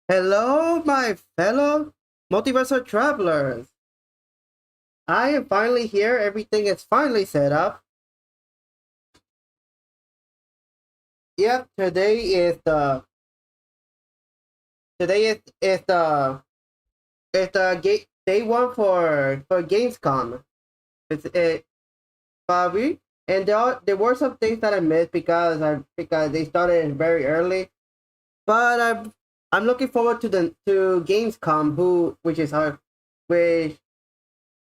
Hello, my fellow multiversal travelers. I am finally here. Everything is finally set up. Yep, today is day one for Gamescom. It's it Bobby, and there were some things that I missed because they started very early. But I'm looking forward to Gamescom, which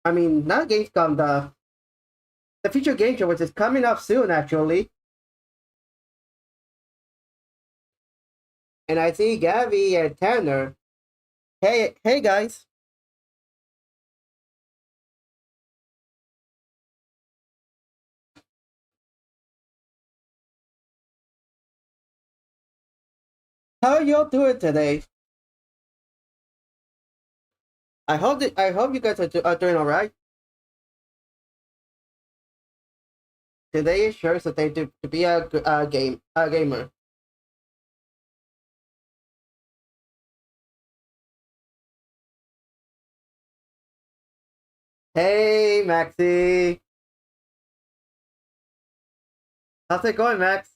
I mean not Gamescom, the Future Game Show, which is coming up soon actually. And I see Gabby and Tanner. Hey guys, how are y'all doing today? I hope you guys are doing all right. Today is sure so day to be a gamer. Hey Maxie, how's it going, Max?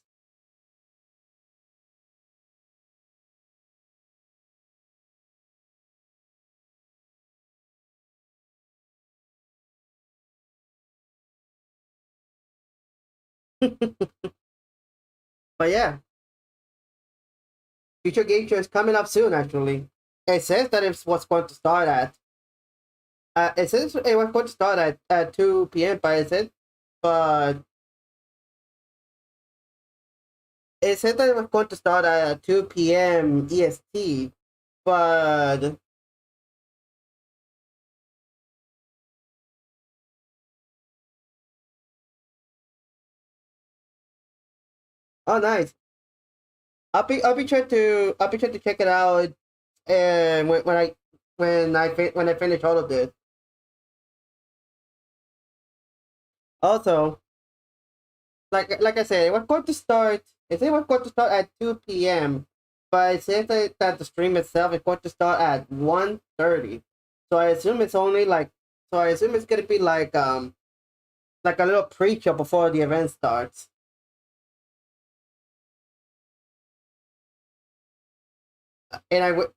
But yeah, Future Game Show is coming up soon. Actually, it says that it's what's going to start at. It says it was going to start at 2 p.m. But it said that it was going to start at 2 p.m. EST. But oh, nice. I'll be trying to check it out, and when I finish all of this. Also, like I said, it was going to start. It said it was going to start at 2 p.m. But it says that the stream itself is going to start at 1:30. So I assume it's only like so I assume it's gonna be like a little pre-show before the event starts. And I w-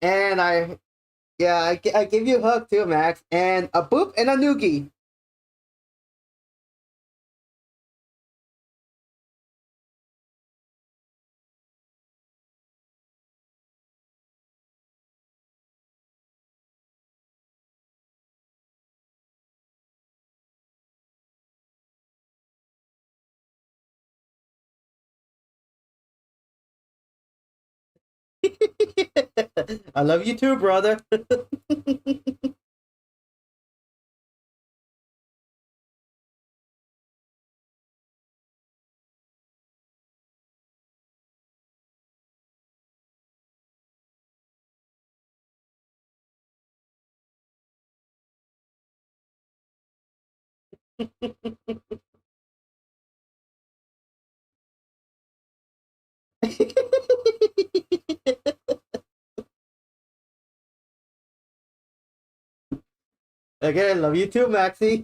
and I Yeah, I give you a hug too, Max, and a boop and a noogie. I love you too, brother. Again, love you too, Maxie.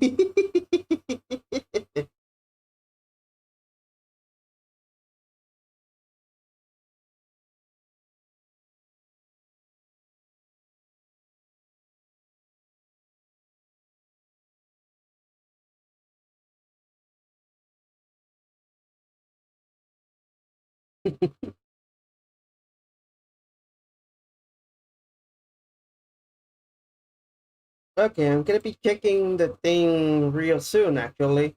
Okay, I'm gonna be checking the thing real soon, actually.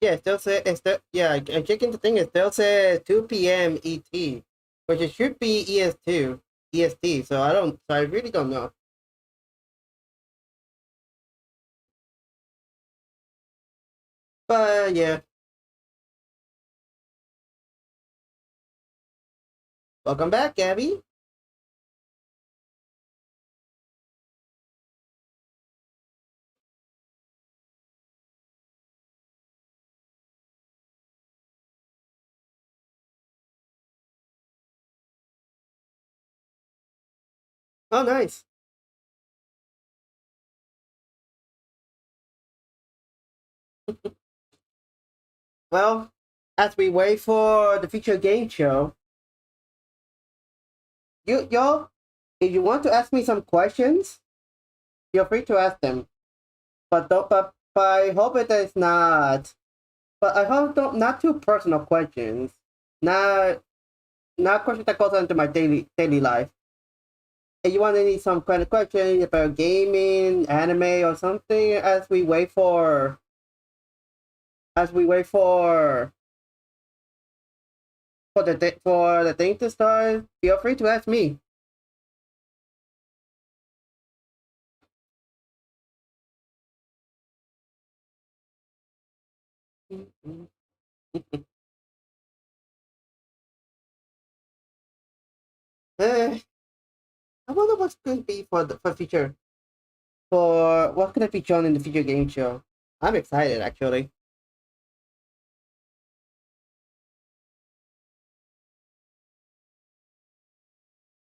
Yeah, I'm checking the thing. It still says 2 p.m. ET, which it should be EST. So I really don't know. But yeah, Welcome back, Gabby. Oh, nice. Well, as we wait for the Future Game Show, y'all, if you want to ask me some questions, feel free to ask them. But don't, but I hope it is not. But I hope not too personal questions. Not questions that goes into my daily life. If you want any some kind of question about gaming, anime, or something, as we wait for the thing to start, feel free to ask me. Eh, I wonder what's going to be for future for what could it be shown in the future game show. I'm excited actually.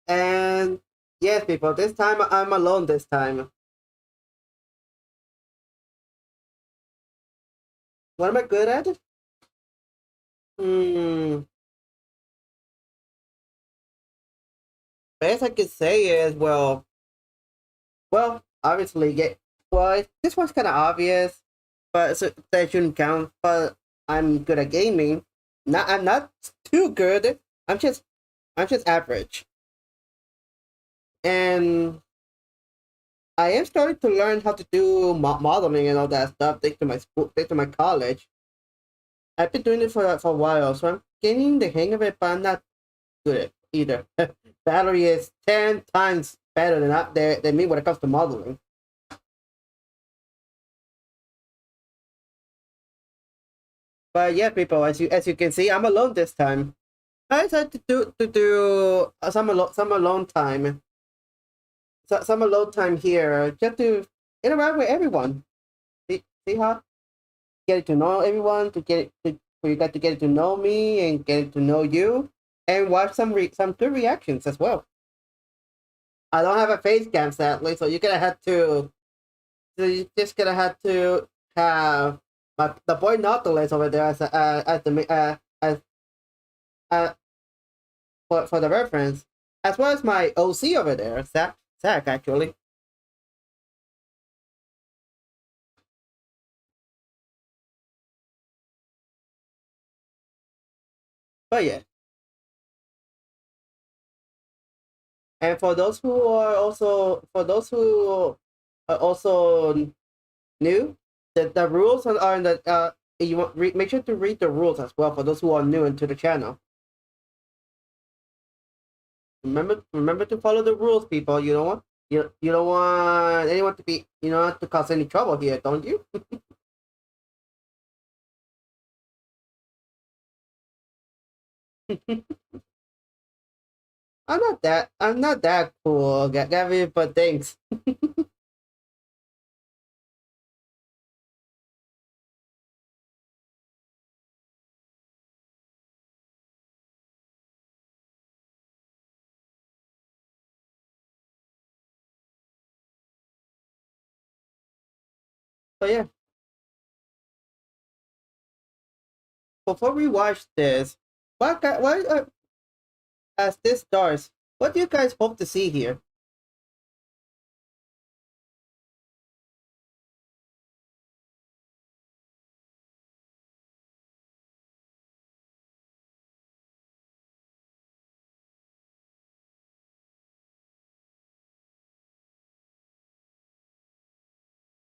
And yes, people, this time I'm alone. This time, what am I good at? Hmm. Best I could say is obviously get this one's kind of obvious, but so that shouldn't count. But I'm good at gaming. I'm not too good. I'm just I'm just average, and I am starting to learn how to do modeling and all that stuff. Thanks to my school, thanks to my college. I've been doing it for a while, so I'm getting the hang of it. But I'm not good at either. Valerie is 10 times better than me when it comes to modeling. But yeah, people, as you can see, I'm alone this time. I decided to do some alone time, some alone time here, just to interact with everyone. See how get to know everyone, for you guys to get to know me and get to know you, and watch some good reactions as well. I don't have a face cam sadly, so you're gonna have to. So you just gonna have to have the boy Nautilus over there as the uh, for the reference, as well as my OC over there, Zach actually. But yeah, and for those who are also new, the rules are in the you make sure to read the rules as well for those who are new into the channel. Remember to follow the rules, people. You don't want anyone to be to cause any trouble here, don't you? I'm not that cool, Gabby, but thanks. So yeah, before we watch this, as this starts, what do you guys hope to see here?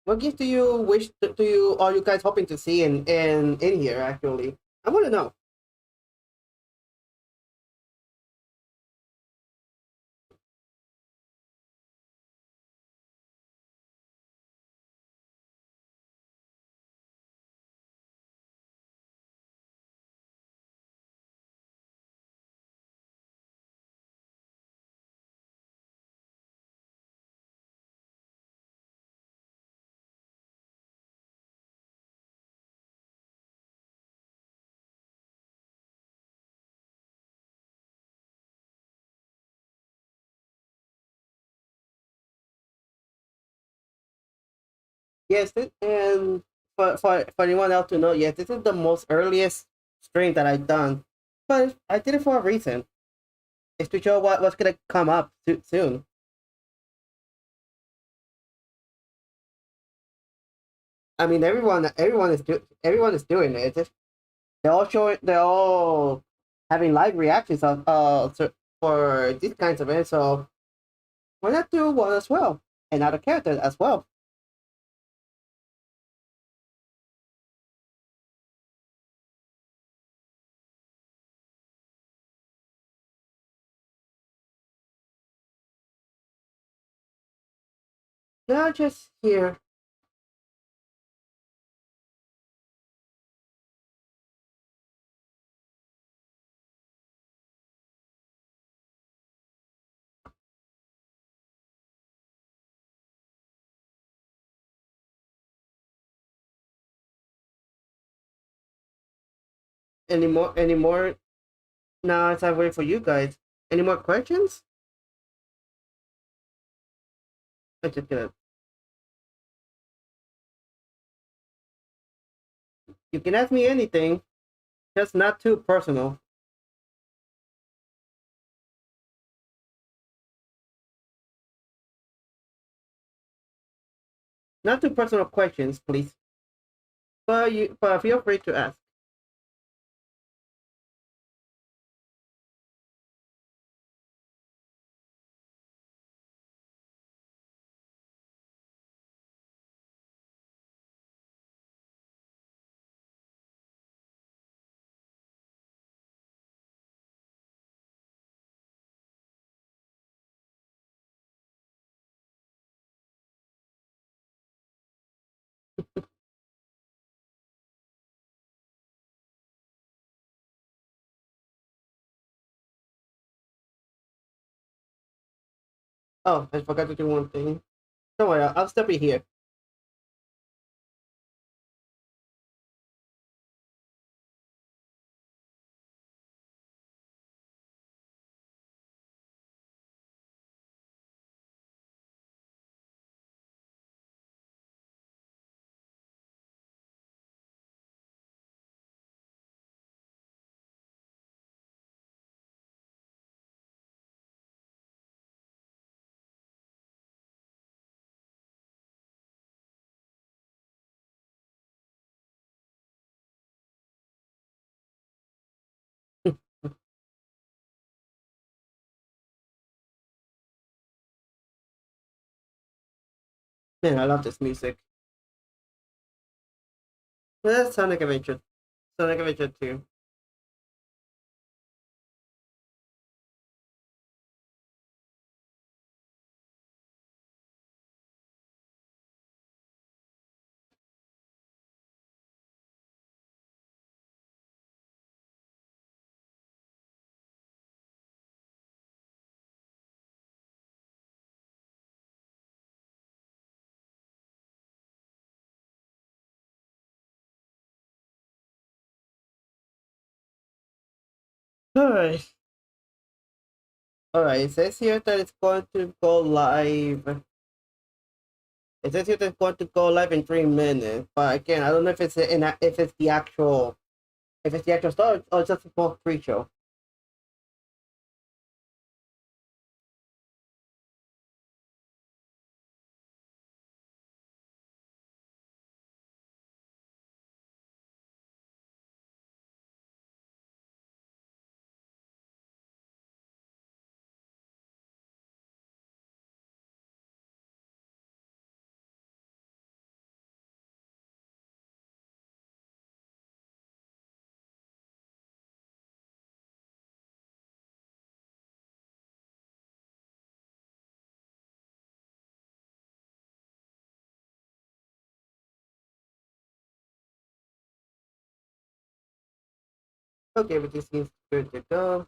What gift do you are you guys hoping to see in here actually? I want to know. Yes, and for anyone else to know, yes, this is the most earliest stream that I've done, but I did it for a reason. It's to show what's gonna come up soon. I mean, everyone is doing it. It's just, they're all having live reactions of for these kinds of events. So why not do one as well, and other characters as well? Not just here. Anymore. Now it's time waiting for you guys. Any more questions? I'm just gonna. You can ask me anything, just not too personal. Not too personal questions, please. But feel free to ask. Oh, I forgot to do one thing. Don't worry, I'll still be here. Man, I love this music. That's Sonic Adventure. Sonic Adventure 2. Alright. Alright, it says here that it's going to go live. It says here that it's going to go live in 3 minutes. But again, I don't know if if it's the actual start or just a small pre-show. Okay, everything seems good to go.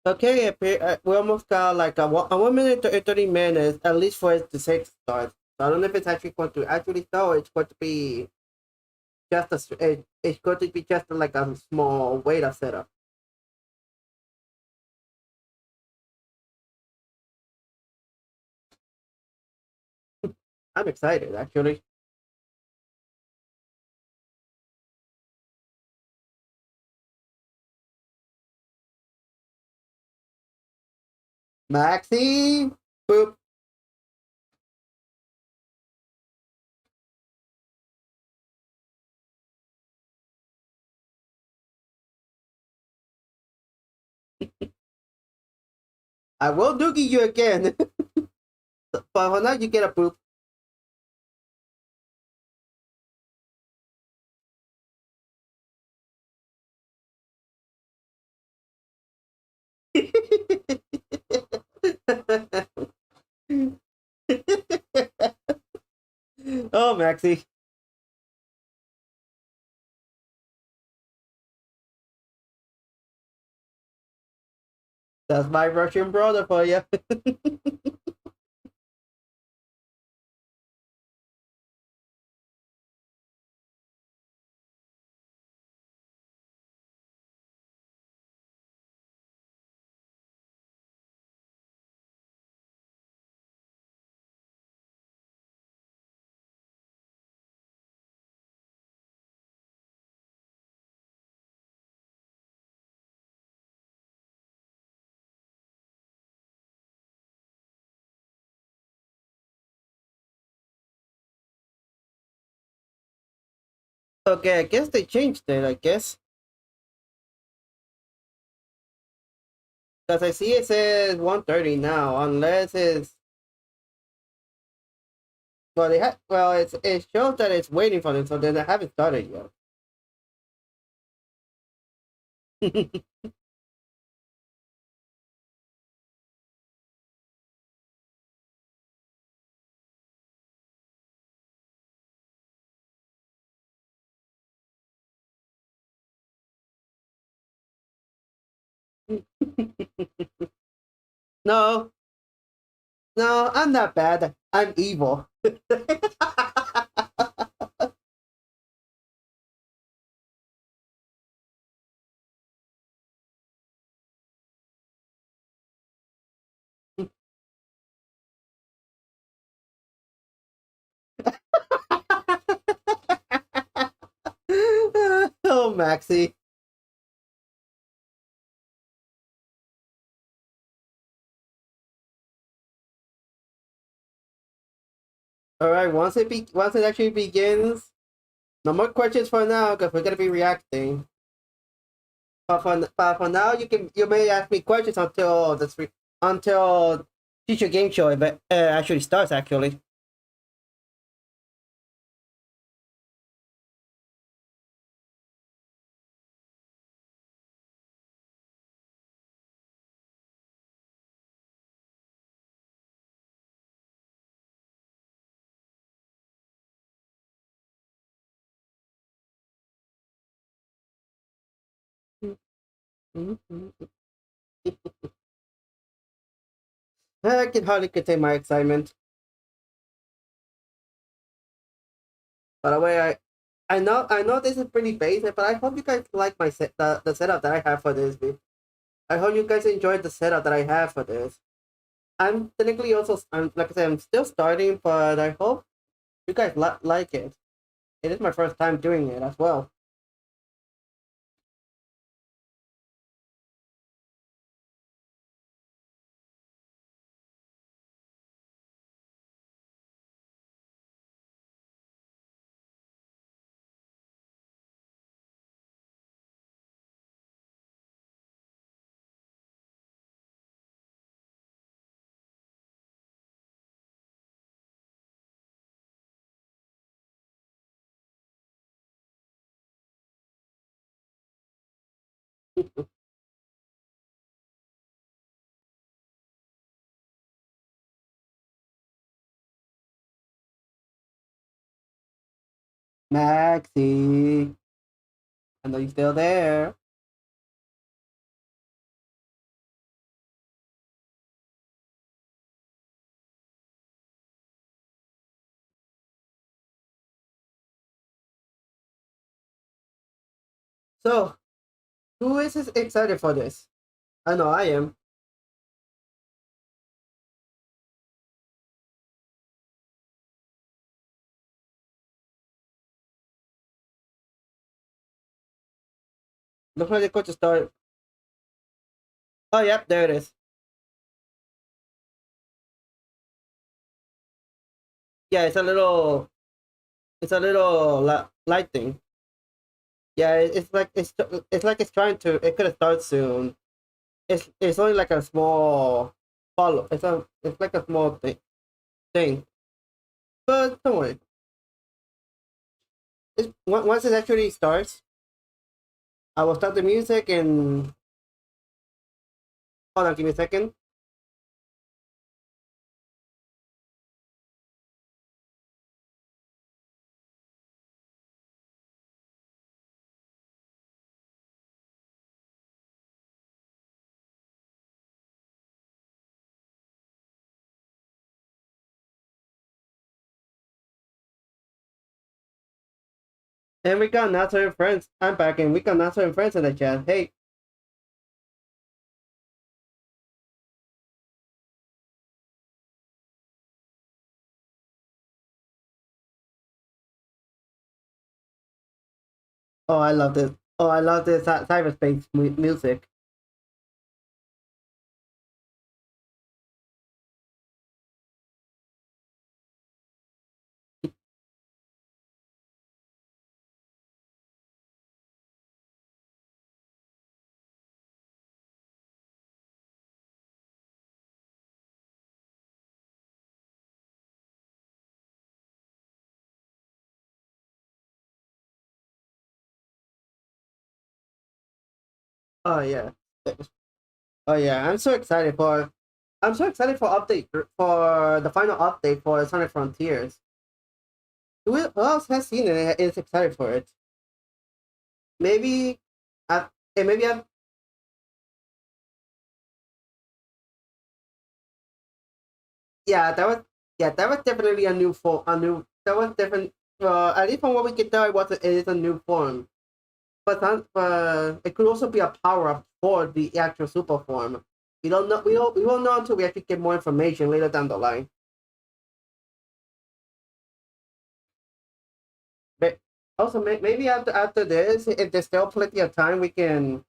Okay, we almost got like a 1 minute to 30 minutes at least for it to say to start. So I don't know if it's actually going to actually start or it's going to be it's going to be just like a small wait of setup. I'm excited actually. Maxi, boop. I will doogie you again, but for now you get a boop. Oh, Maxi, that's my Russian brother for you. Okay, I guess they changed it. I guess because I see it says 1:30 now, unless it's well, it shows that it's waiting for them, so then they haven't started yet. No, no, I'm not bad. I'm evil. Oh, Maxi. All right, once it actually begins, no more questions for now because we're gonna be reacting. But for now, you may ask me questions until future game show event actually starts. Actually, I can hardly contain my excitement. By the way, I know this is pretty basic, but I hope you guys like the setup that I have for this. I hope you guys enjoyed the setup that I have for this. I'm technically also, like I said, I'm still starting, but I hope you guys like it. It is my first time doing it as well. Maxi, I know you're still there. So, who is excited for this? I know I am. Looks like they're going to start. Oh, yep, there it is. Yeah, it's a little light thing. Yeah, it's like it's trying to. It could have started soon. It's only like a small follow. It's like a small thing. But don't worry. Once it actually starts, I will start the music and hold on, give me a second. And we got Nato and friends. I'm back, and we got Nato and friends in the chat. Hey, oh, I love this. Oh, I love this cyberspace music. Oh yeah. Oh yeah. I'm so excited for update for the final update for Sonic Frontiers. Who else has seen it and is excited for it? Maybe, and maybe I've yeah, that was definitely a new form. A new that was different. At least from what we can tell, it is a new form. But it could also be a power up for the actual super form. We don't know. We won't know until we actually get more information later down the line. But also, maybe after this, if there's still plenty of time, we can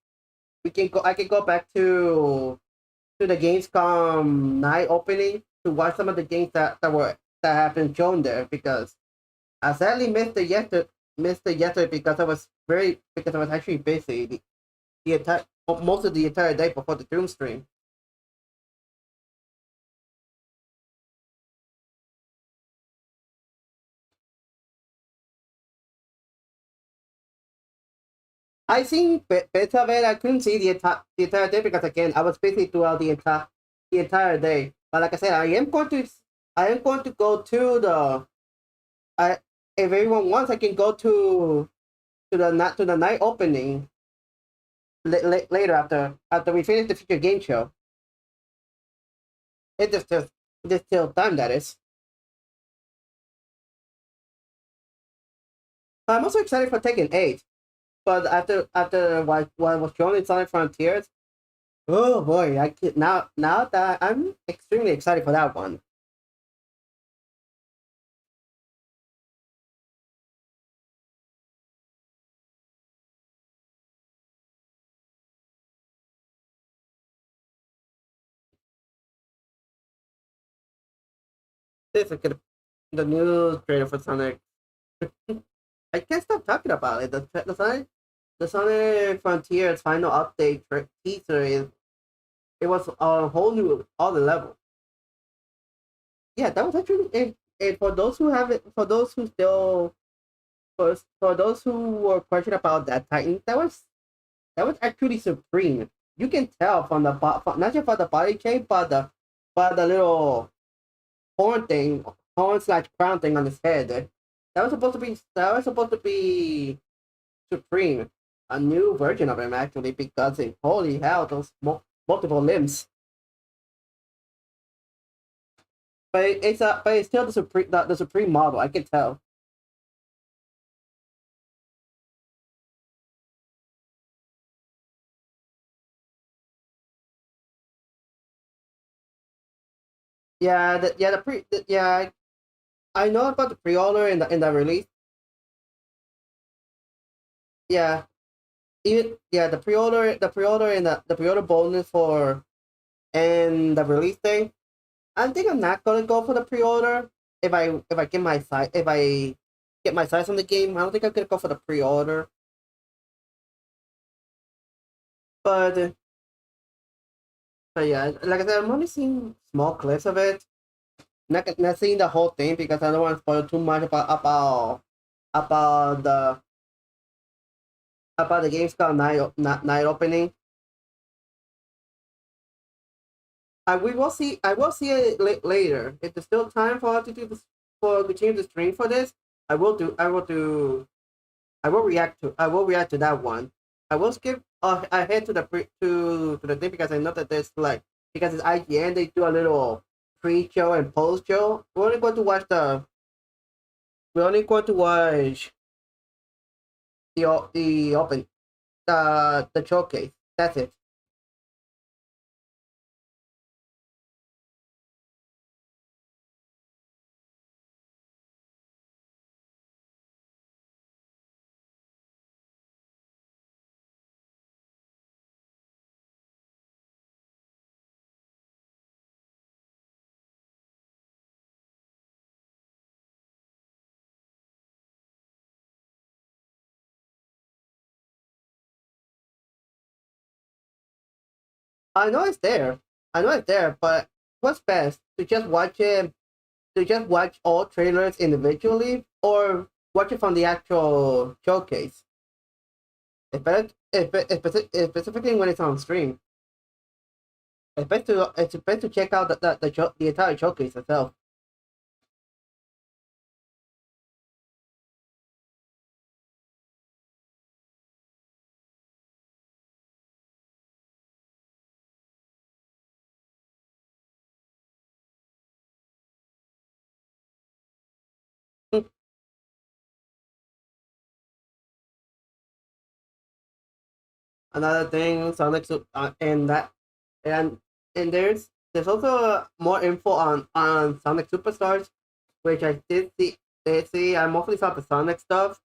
go. I can go back to the Gamescom night opening to watch some of the games that have been shown there because I sadly missed it yesterday because I was actually busy the entire most of the entire day before the Doom stream. I seen bits of it. I couldn't see the entire day because again I was busy throughout the entire day. But like I said, I am going to go to the I if everyone wants I can go to the night opening later after we finish the future game show. It just still time that is. I'm also excited for Tekken 8, but after what was shown in Sonic Frontiers, oh boy, now that I'm extremely excited for that one. This is the new trailer for Sonic. I can't stop talking about it. The Sonic Frontiers final update teaser is it was a whole new other level. Yeah, that was actually and for those who have it, for those who still for those who were questioning about that Titan, that was actually supreme. You can tell from not just from the body shape, but the little horn slash crown thing on his head. That was supposed to be supreme. A new version of him actually, because holy hell, those multiple limbs. But it's still the supreme model. I can tell. Yeah, yeah. I know about the pre-order and the release. Yeah, even yeah, the pre-order and the pre-order bonus for and the release day. I think I'm not gonna go for the pre-order if I get my size on the game. I don't think I'm gonna go for the pre-order. But but yeah, like I said, I'm only seeing small clips of it. Not seeing the whole thing because I don't want to spoil too much about the Gamescom night opening. I will see it later. If there's still time for us to do this for continue the stream for this, I will react to that one. I will skip ahead to to the thing because I know that there's like because it's IGN they do a little pre-show and post-show. We're only going to watch the open the showcase. That's it. I know it's there. I know it's there, but what's best to just watch it to just watch all trailers individually or watch it from the actual showcase. Specifically when it's on stream. It's best to check out the entire showcase itself. Another thing, and and there's also more info on Sonic Superstars, which I did see. I mostly saw the Sonic stuff,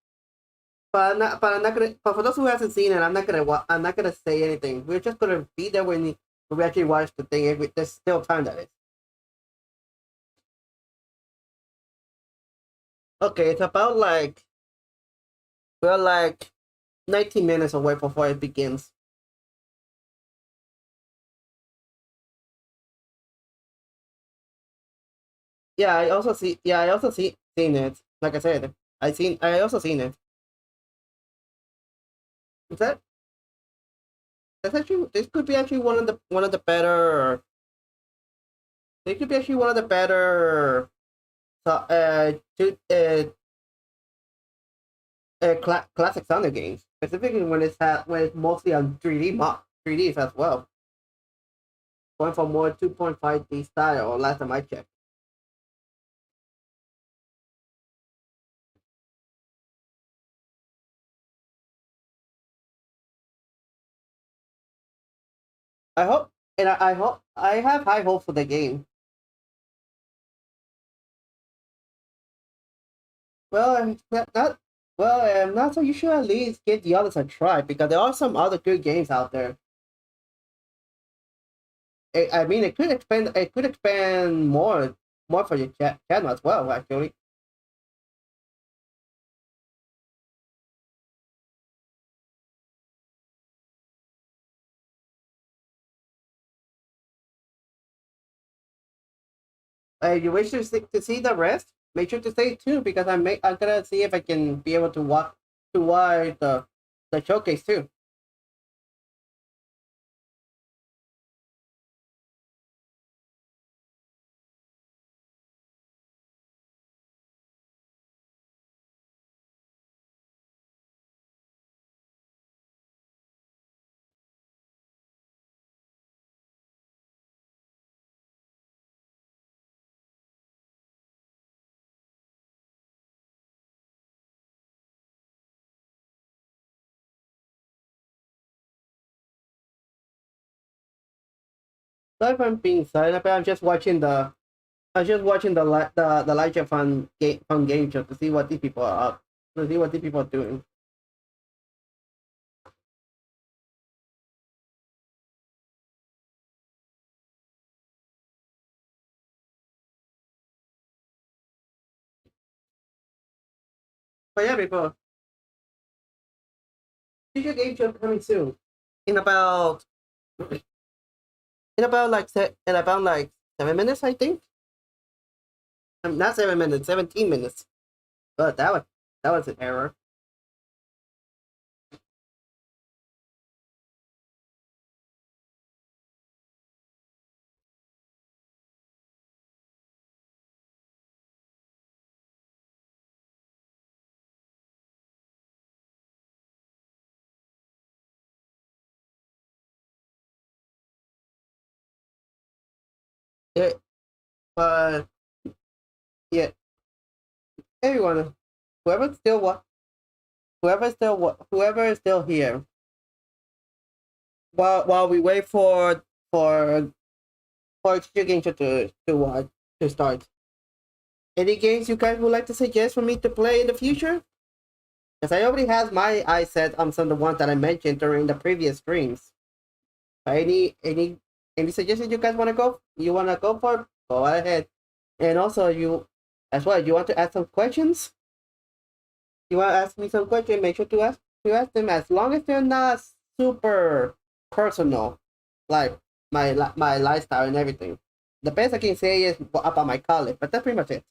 I'm not gonna. But for those who hasn't seen it, I'm not gonna say anything. We're just gonna be there when we actually watch the thing. There's still time that is. Okay, it's about like we're like 19 minutes away before it begins. Yeah, I also see. Yeah, I also seen it. Like I said, I also seen it. Is that that's actually this could be actually one of the better. It could be actually one of the better. To classic Sonic games, specifically when it's mostly on 3Ds as well, going for more 2.5D style. Last time I checked, I hope, and I hope I have high hopes for the game. Well, I'm not so you should at least give the others a try because there are some other good games out there. I mean, it could expand more for your channel as well. Actually, you wish to see the rest? Make sure to stay tuned because I'm gonna see if I can be able to watch the showcase too. So if I'm being silent, but I'm just watching I was just watching the live chat from game show to see what these people are up, to see what these people are doing. But yeah, people, Future Game Show coming soon. In about in about like 7 minutes, I think. Not 7 minutes, 17 minutes. But that was an error. Yeah, but yeah, everyone, whoever's still what, whoever is still here, while we wait for for Future Game Show to start. Any games you guys would like to suggest for me to play in the future? Because I already have my eyes set on some of the ones that I mentioned during the previous streams. Any suggestions you guys want to go? You want to go for? Go ahead. And also, you as well. You want to ask some questions? You want to ask me some questions? Make sure to ask them as long as they're not super personal, like my lifestyle and everything. The best I can say is about my college, but that's pretty much it.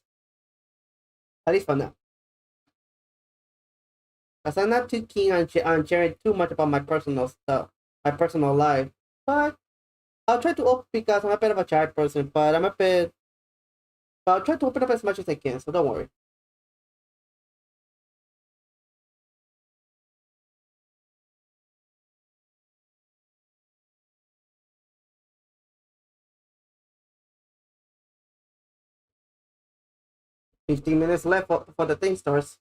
At least for now. Because I'm not too keen on sharing too much about my personal stuff, my personal life. But I'll try to open because I'm a bit of a shy person, but I'll try to open up as much as I can, so don't worry. 15 minutes left for the thing starts.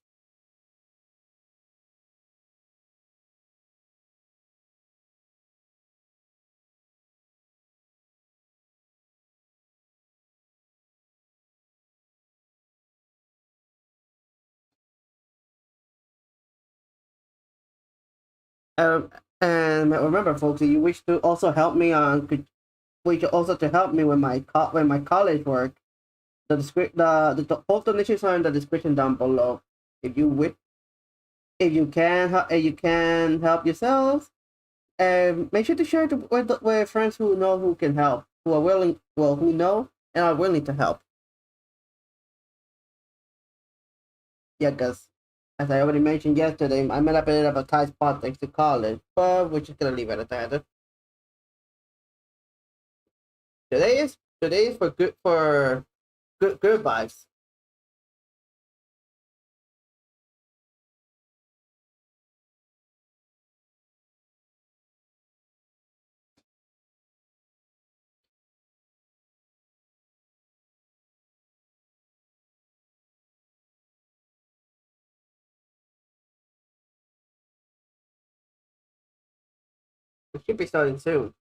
Um, and remember, folks, if you wish to also help me wish also to help me with my college work, the both donations are in the description down below. If you wish, if you can help yourselves, and make sure to share it with friends who know who can help, who are willing, well, who know and are willing to help. Yeah, because as I already mentioned yesterday, I'm in a bit of a tight spot thanks to college, but we're just gonna leave it at that. Today is for good vibes. We should be starting soon.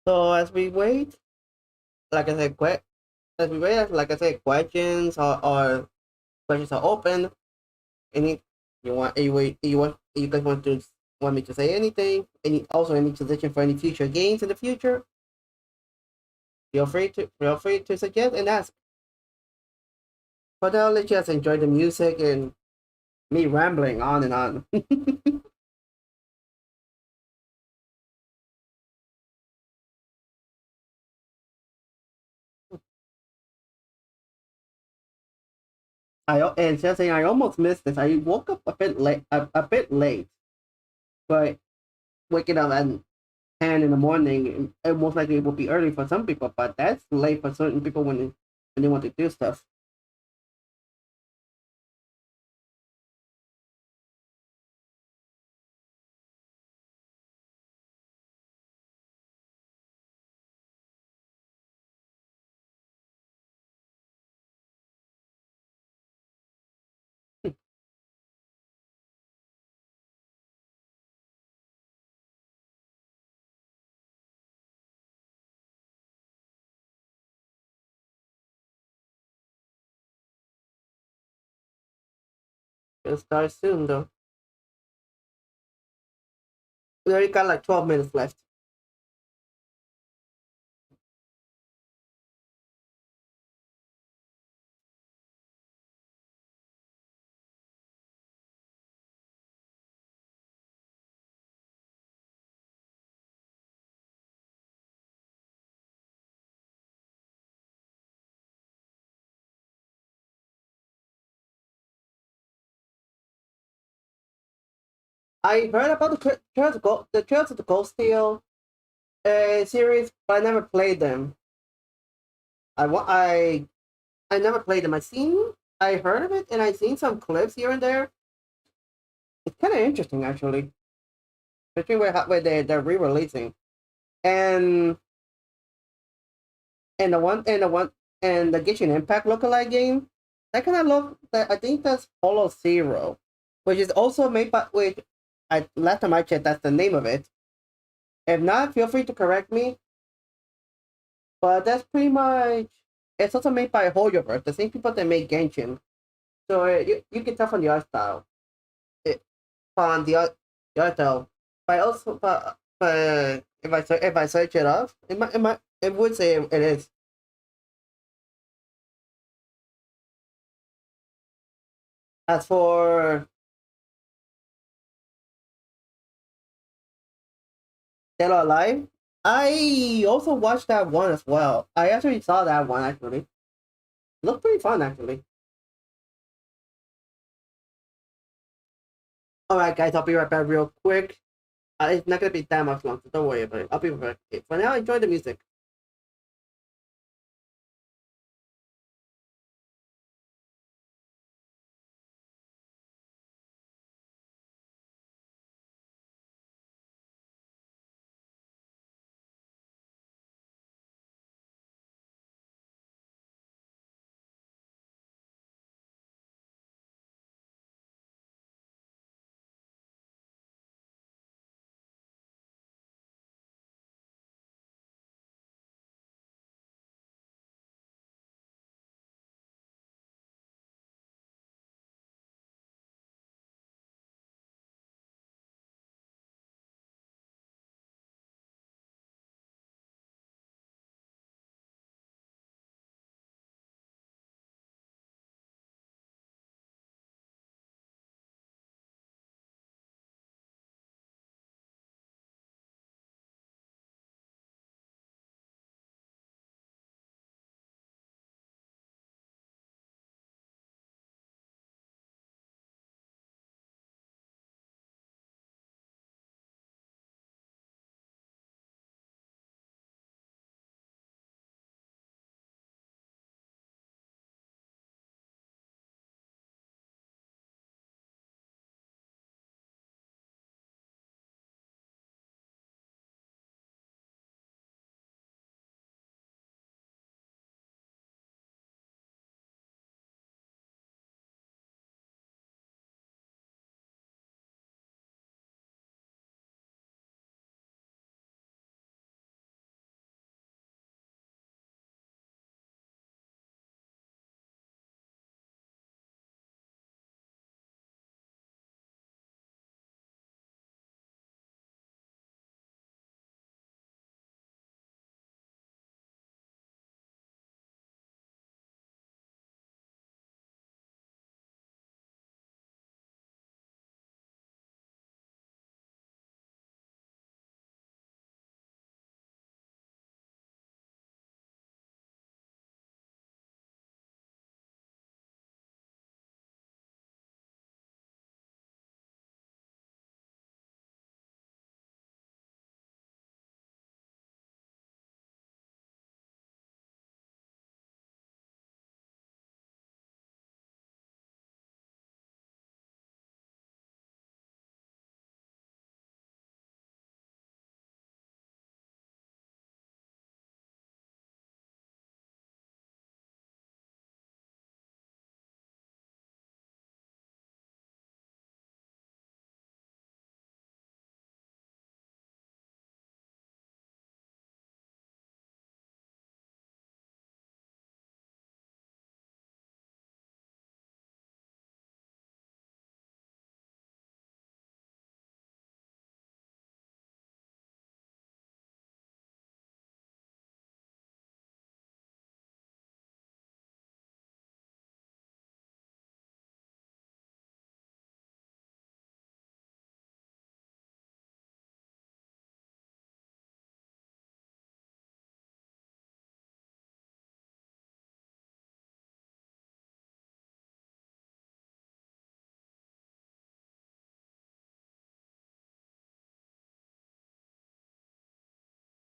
So as we wait, like I said, as we wait, like I said, questions are open. Any you guys want me to say anything? Any suggestion for any future games in the future? Feel free to suggest and ask. But I'll let you guys enjoy the music and me rambling on and on. And just saying, I almost missed this. I woke up a bit late, but waking up at 10 in the morning, it most likely it will be early for some people, but that's late for certain people when they want to do stuff. It'll start soon though. We already got like 12 minutes left. I heard about the Trails of the Cold Steel series, but I never played them. I never played them. I heard of it, and I seen some clips here and there. It's kind of interesting actually, especially where they're re-releasing, and and the one and the one and the Genshin Impact lookalike game. That kind of look that I think that's Hollow Zero, which is also made by which I last time I checked that's the name of it. If not, feel free to correct me. But that's pretty much. It's also made by Hoyoverse, the same people that make Genshin. So you can tell from the art style. It, from the art style. But also, but if I search it up, it would say it is. As for Dead or Alive, I also watched that one as well. I actually saw that one actually. Looked pretty fun actually. Alright guys, I'll be right back real quick. It's not gonna be that much long, so don't worry about it. I'll be right back. For now, enjoy the music.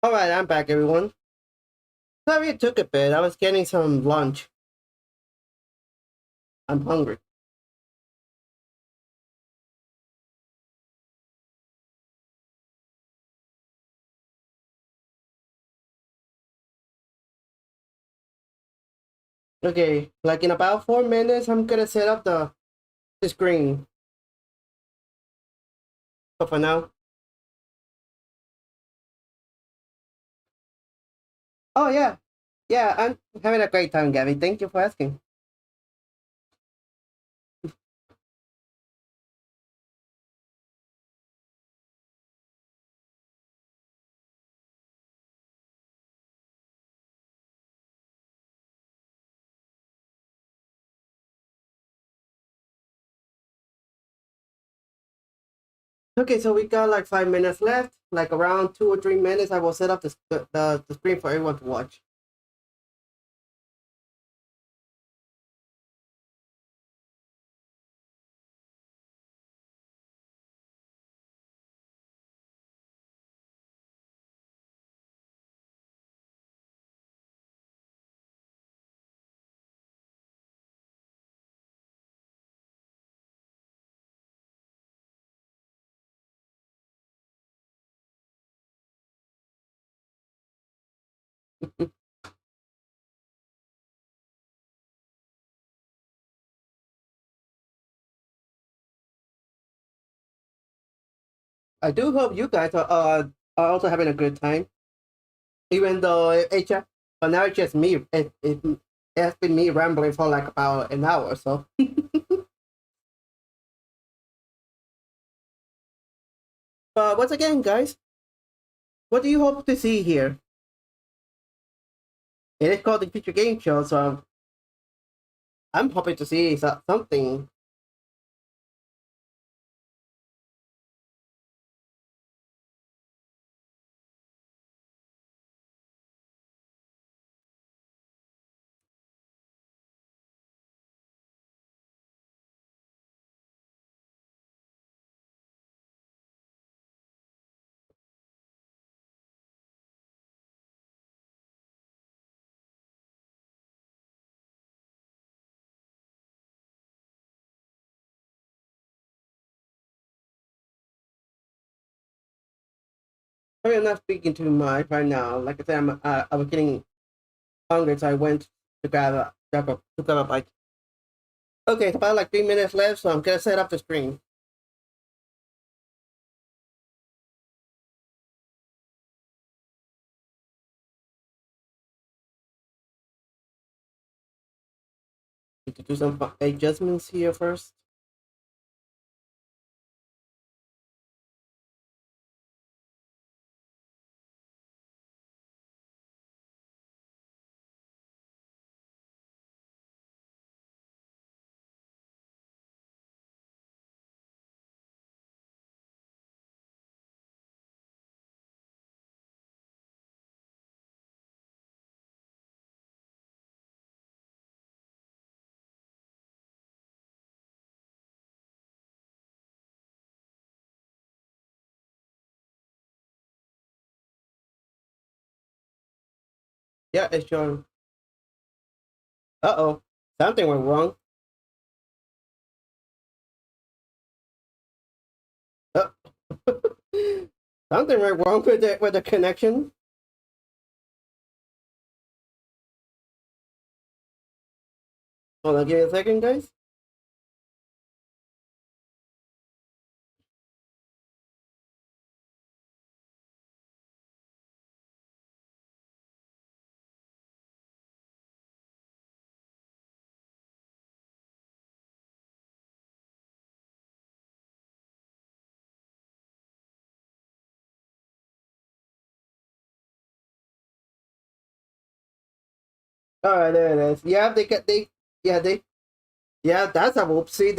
Alright, I'm back, everyone. Sorry it took a bit. I was getting some lunch. I'm hungry. Okay, like in about 4 minutes, I'm gonna set up the screen. But for now. Oh, yeah. Yeah, I'm having a great time, Gabby. Thank you for asking. Okay, so we got like 5 minutes left. Like around 2 or 3 minutes, I will set up the screen for everyone to watch. I do hope you guys are also having a good time. Even though but now it's just me. It has been me rambling for like about an hour or so. But once again, guys, what do you hope to see here? It is called the Future Game Show, so I'm hoping to see something. I am not speaking too much right now. Like I said, I was getting hungry, so I went to grab a bite. Okay, it's about like 3 minutes left, so I'm gonna set up the screen. Need to do some adjustments here first. Yeah, it's showing. Uh-oh, something went wrong. Uh, something went wrong with the connection. Hold on, give me a second, guys. All right, there it is. Yeah, yeah, yeah, that's a whoopsie.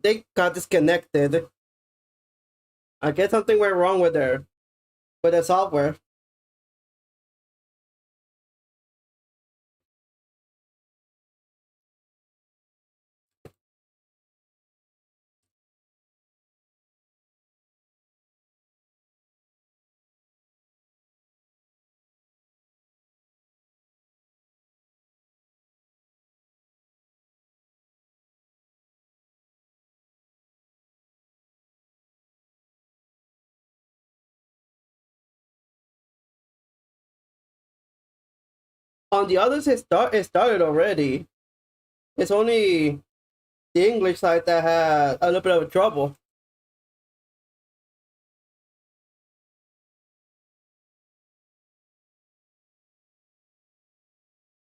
They got disconnected. I guess something went wrong with the software. On the others, it started already. It's only the English side that had a little bit of trouble.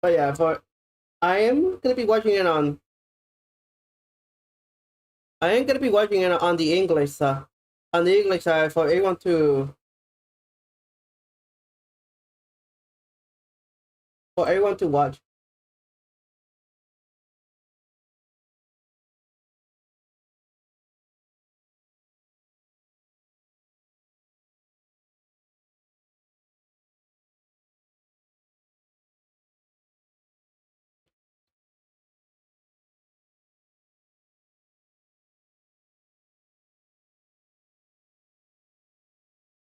But yeah, for I am gonna be watching it on. I am gonna be watching it on the English on the English side for everyone to watch.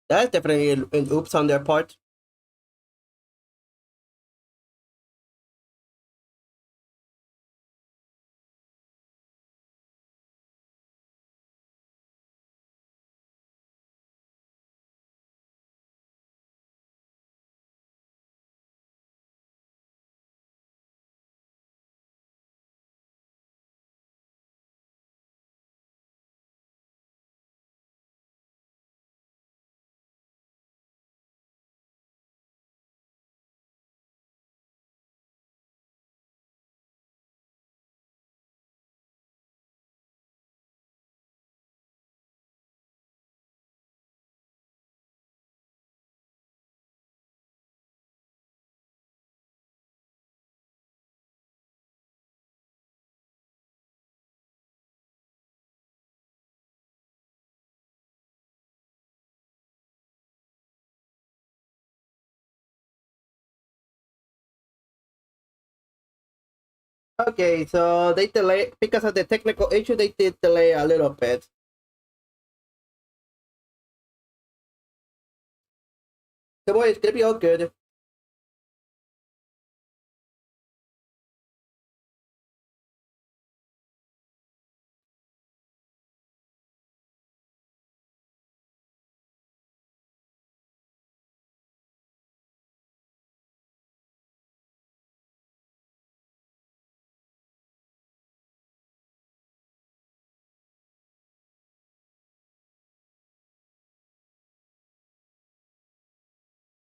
That's definitely an oops on their part. Okay, so they delay because of the technical issue. They did delay a little bit. Don't worry, it's gonna be all good.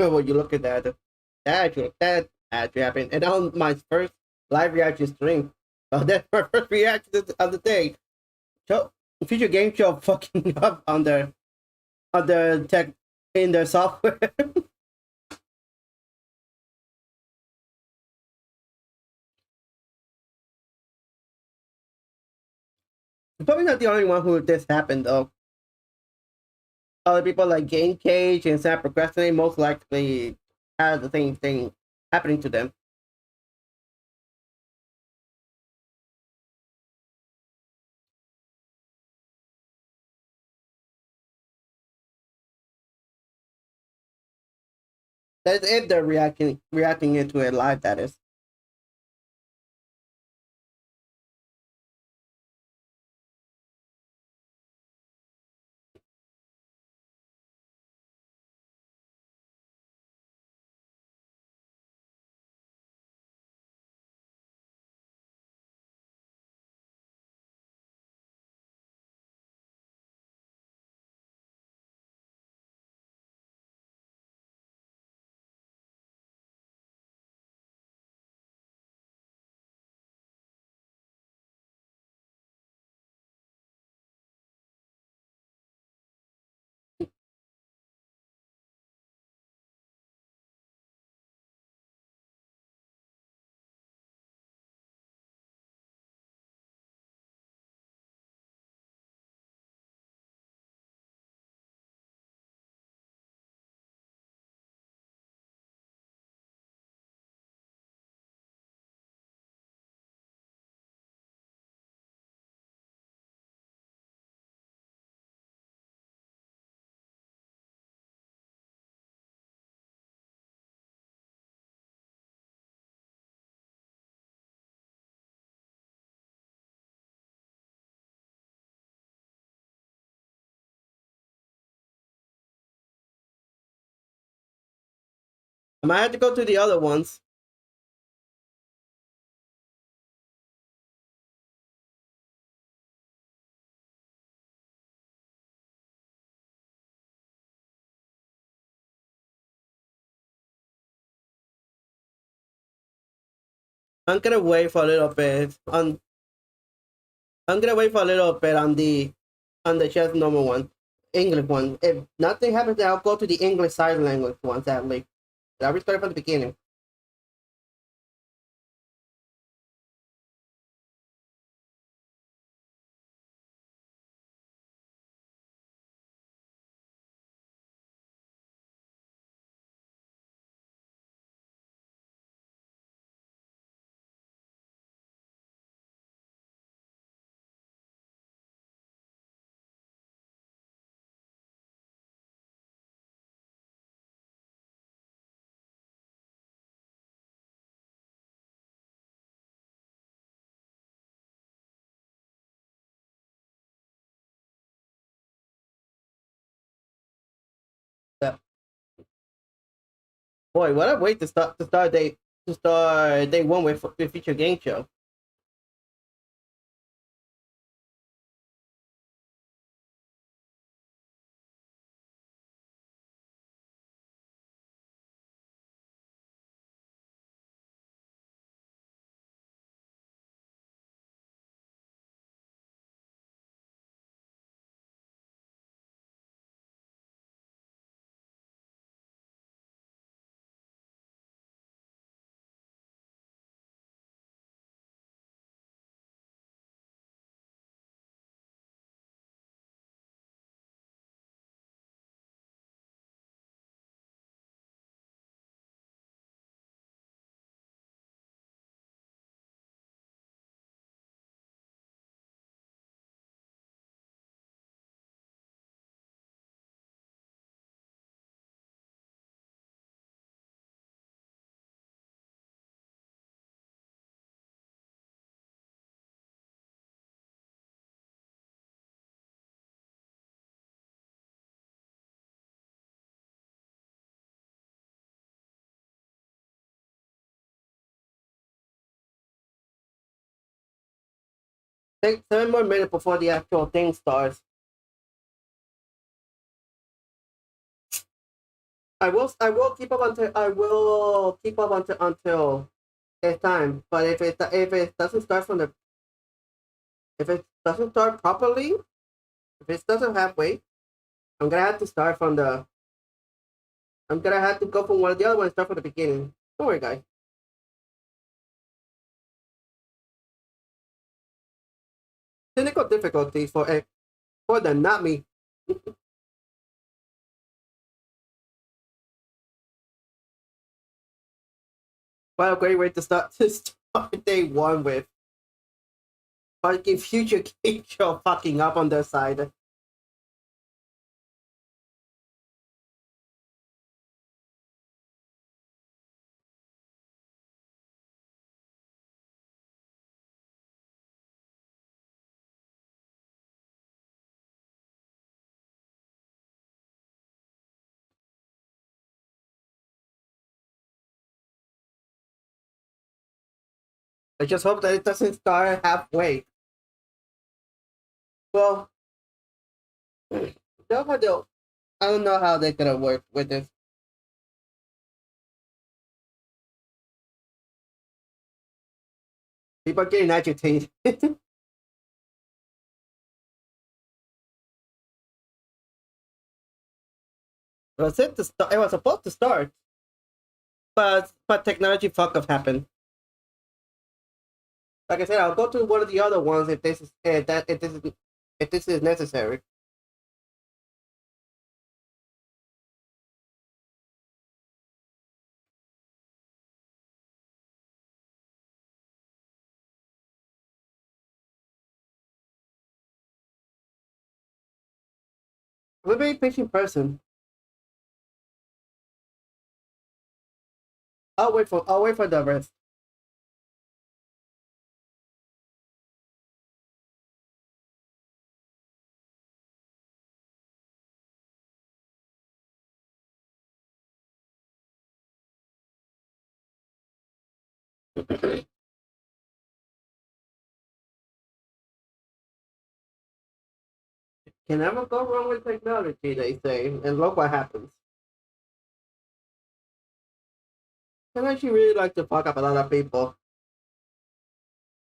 Oh, well, you look at that. That actually happened, and on my first live reaction stream. So that's my first reaction of the day. So Future Game Show fucking up on their tech in their software. Probably not the only one who this happened though. Other people like Game Cage and Sam Procrastinate most likely had the same thing happening to them. That's if they're reacting into it live. That is. I might have to go to the other ones. I'm gonna wait for a little bit on. I'm gonna wait for a little bit on the just normal one, English one. If nothing happens, I'll go to the English sign language ones at least. I'll restart from the beginning. Yeah. Boy, what a way to start day one with the Future Game Show. Take 7 more minutes before the actual thing starts. I will keep up until it's time. But if it doesn't start from the if it doesn't start properly, if it doesn't halfway, I'm gonna have to start from the I'm gonna have to go from one of the other ones and start from the beginning. Don't worry, guys. Technical difficulties for them, not me. What a great way to start day one with fucking Future Game Show fucking up on their side. I just hope that it doesn't start halfway. Well, they'll I don't know how they're gonna work with this. People are getting agitated. It was supposed to start, but technology fuck up happened. Like I said, I'll go to one of the other ones if this is if this is necessary. I'm a very patient person. I'll wait for the rest. Can never go wrong with technology, they say, and look what happens. Technology really like to fuck up a lot of people.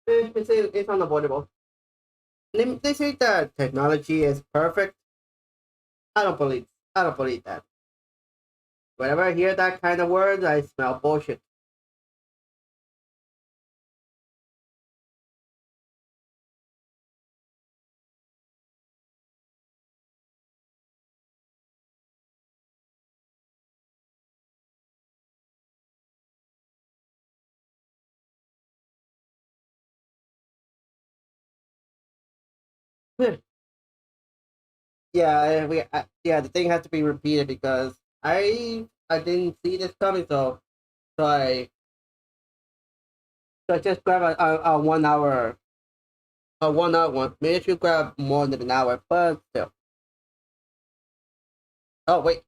It's unavoidable. They say that technology is perfect. I don't believe. I don't believe that. Whenever I hear that kind of word, I smell bullshit. Yeah, yeah. The thing has to be repeated because I didn't see this coming, so I just grab a 1 hour, a 1 hour one. Maybe I should grab more than an hour, but still. Oh wait.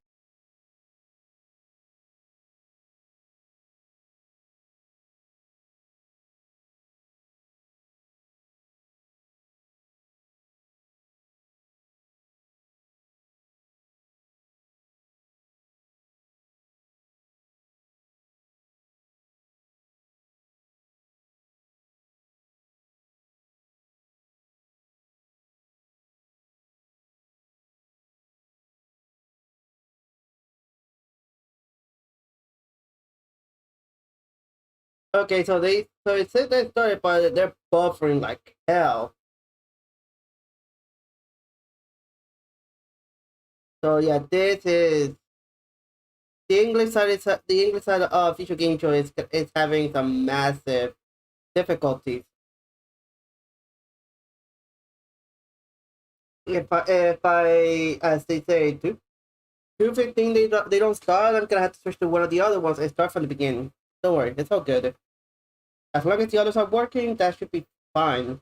Okay, so it says they started, but they're buffering like hell. So yeah, this is the English side of Future Game Show is having some massive difficulties. If I as they say 2:15 they don't start, I'm gonna have to switch to one of the other ones and start from the beginning. Don't worry, it's all good. As long as the others are working, that should be fine.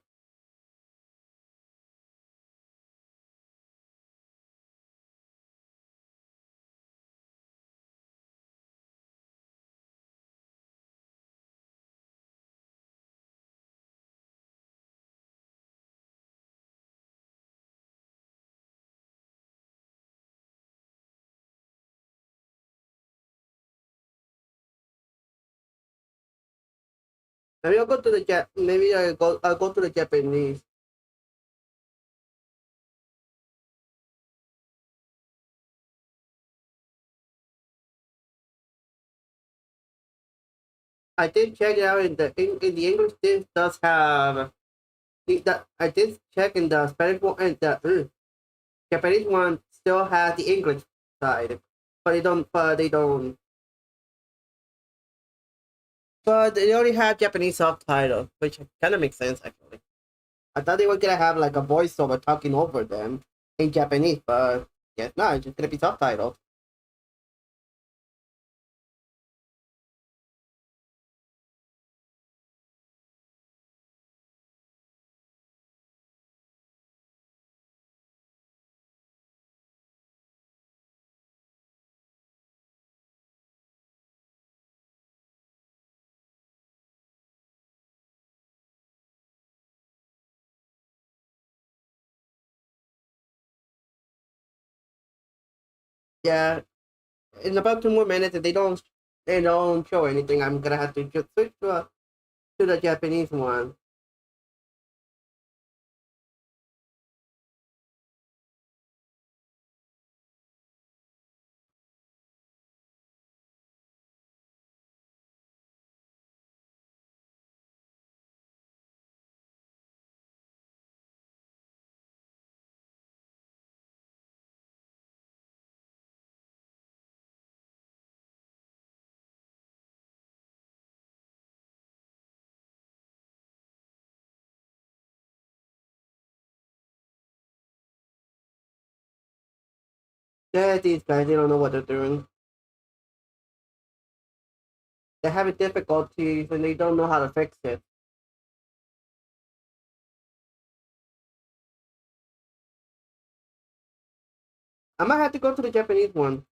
Maybe I'll go to the Japanese. I did check it out in the English. This does have I did check in the Spanish one and the Japanese one still has the English side, but they don't. But they only have Japanese subtitles, which kind of makes sense actually. I thought they were gonna have like a voiceover talking over them in Japanese, but guess not. It's just gonna be subtitled. Yeah, in about 2 more minutes, if they don't show anything, I'm gonna have to just switch to the Japanese one. Yeah, these guys, they don't know what they're doing. They're having difficulties and they don't know how to fix it. I might have to go to the Japanese one.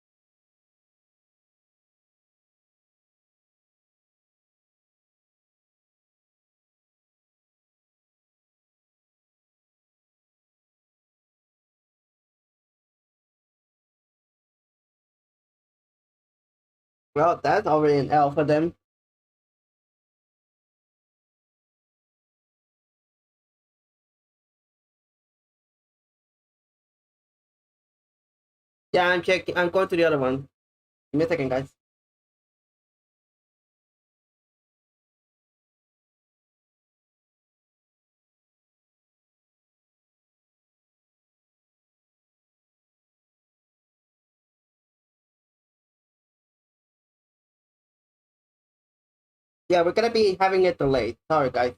Well, that's already an L for them. Yeah, I'm checking. I'm going to the other one. Give me a second, guys. Yeah, we're gonna be having it delayed. Sorry, guys.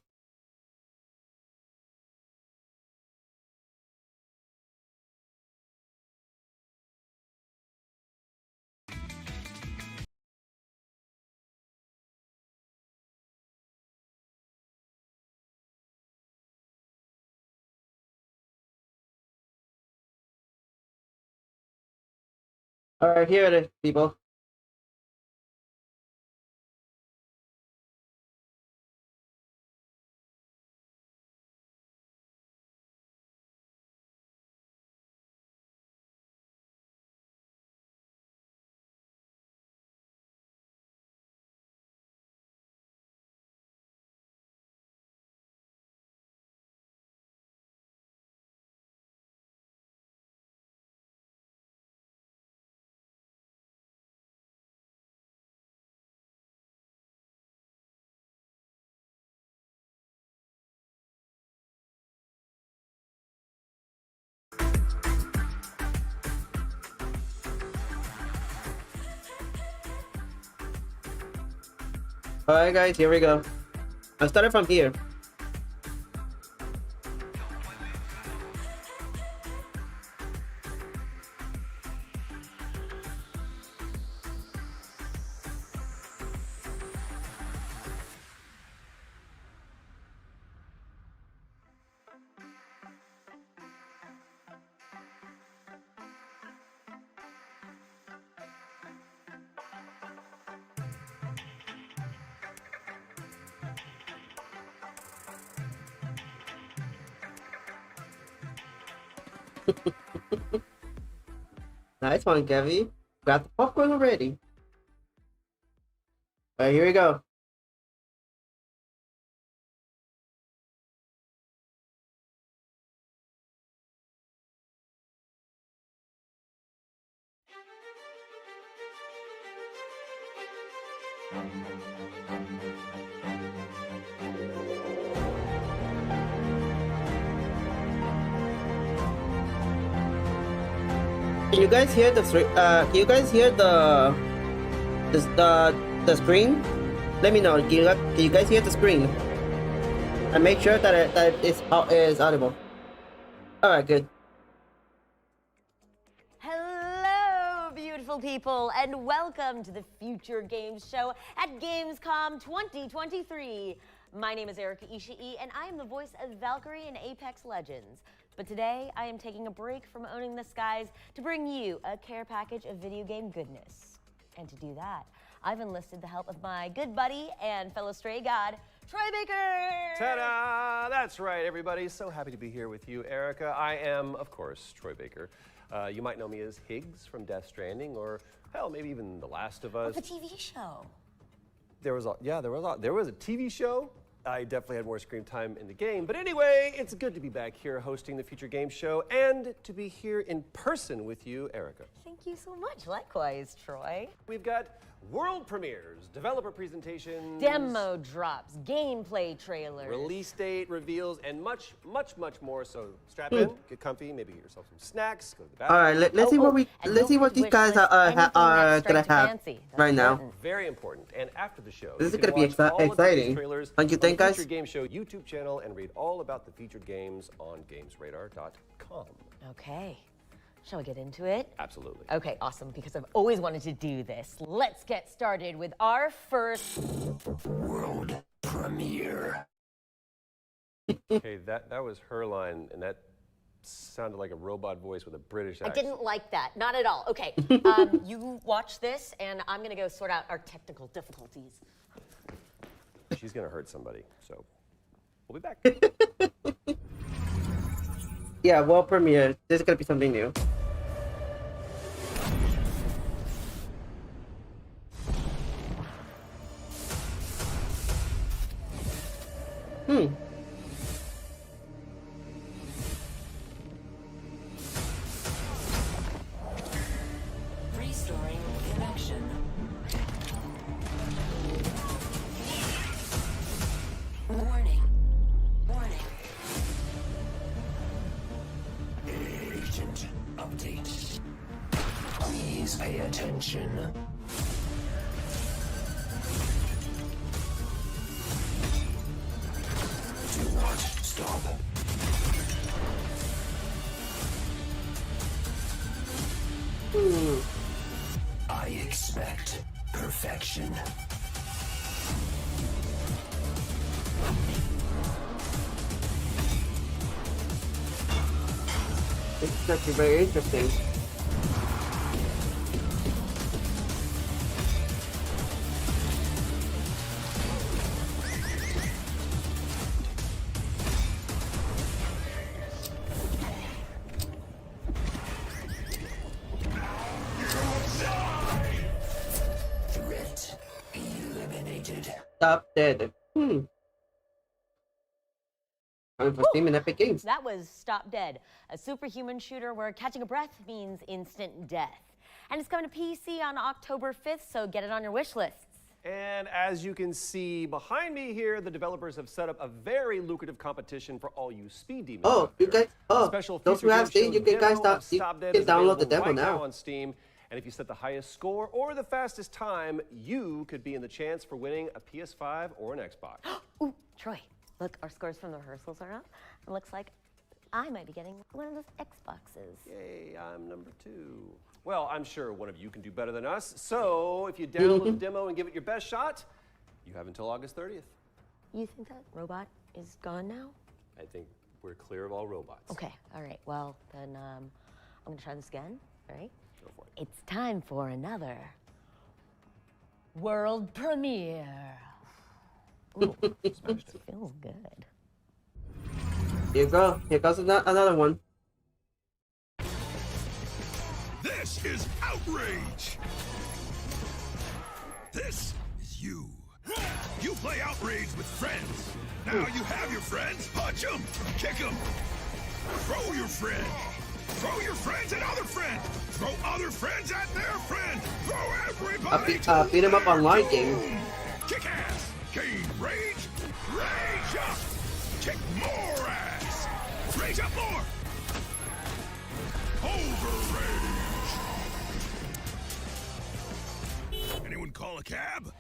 All right, here it is, people. All right, guys, here we go. I started from here. Nice one, Kevin. Got the popcorn already. All right, here we go. Can you guys hear the can you guys hear the screen? Let me know. Can you guys hear the screen? And make sure that it is audible. All right, good. Hello, beautiful people, and welcome to the Future Gameshow at Gamescom 2023. My name is Erica Ishii, and I am the voice of Valkyrie in Apex Legends. But today, I am taking a break from owning the skies to bring you a care package of video game goodness. And to do that, I've enlisted the help of my good buddy and fellow stray god, Troy Baker! Ta-da! That's right, everybody. So happy to be here with you, Erica. I am, of course, Troy Baker. You might know me as Higgs from Death Stranding, or hell, maybe even The Last of Us. The TV show. There was a TV show. I definitely had more screen time in the game. But anyway, it's good to be back here hosting the Future Game Show and to be here in person with you, Erica. Thank you so much. Likewise, Troy. We've got world premieres, developer presentations, Demo drops, gameplay trailers, release date reveals, and much, much, much more. So strap in, get comfy, maybe get yourself some snacks, go to the bathroom. All right, let's see what these guys are gonna have right now. Very important. And after the show, This is you gonna can be watch all of exciting. these trailers Don't you on think, the guys? Future Game Show YouTube channel and read all about the featured games on GamesRadar.com. Okay. Shall we get into it? Absolutely. Okay, awesome, because I've always wanted to do this. Let's get started with our first world premiere. Okay, that was her line, and that sounded like a robot voice with a British I accent. didn't like that, not at all. Okay, you watch this, and I'm gonna go sort out our technical difficulties. She's gonna hurt somebody, so we'll be back. Yeah, world premiere. This is gonna be something new. Please pay attention. Do not stop. I expect perfection. It's actually very interesting. Threat eliminated. Stop dead. Time for Steam and Epic Games. That was Stop Dead, a superhuman shooter where catching a breath means instant death. And it's coming to PC on October 5th, so get it on your wish lists. And as you can see behind me here, the developers have set up a very lucrative competition for all you speed demons. Oh, out you there. guys! Oh, Special those who Future have Steam, Gameshow you can guys demo of you Stop Dead can is download the available demo right now. on Steam. And if you set the highest score or the fastest time, you could be in the chance for winning a PS5 or an Xbox. Ooh, Troy, look, our scores from the rehearsals are up. It looks like I might be getting one of those Xboxes. Yay, I'm number 2. Well, I'm sure one of you can do better than us. So if you download the demo and give it your best shot, you have until August 30th. You think that robot is gone now? I think we're clear of all robots. Okay, all right. Well, then I'm gonna try this again. All right. Go for it. It's time for another world premiere. Ooh, feels good. Here you go. Here goes another one. This is outrage! This is you. You play outrage with friends. Now you have your friends. Punch them, kick them, throw your friend. Throw your friends at other friends. Throw other friends at their friends. Throw everybody to beat 'em up their online doom. game. Kick ass. Gain rage. Rage up. Kick more ass. Rage up more. Overrage. Anyone call a cab?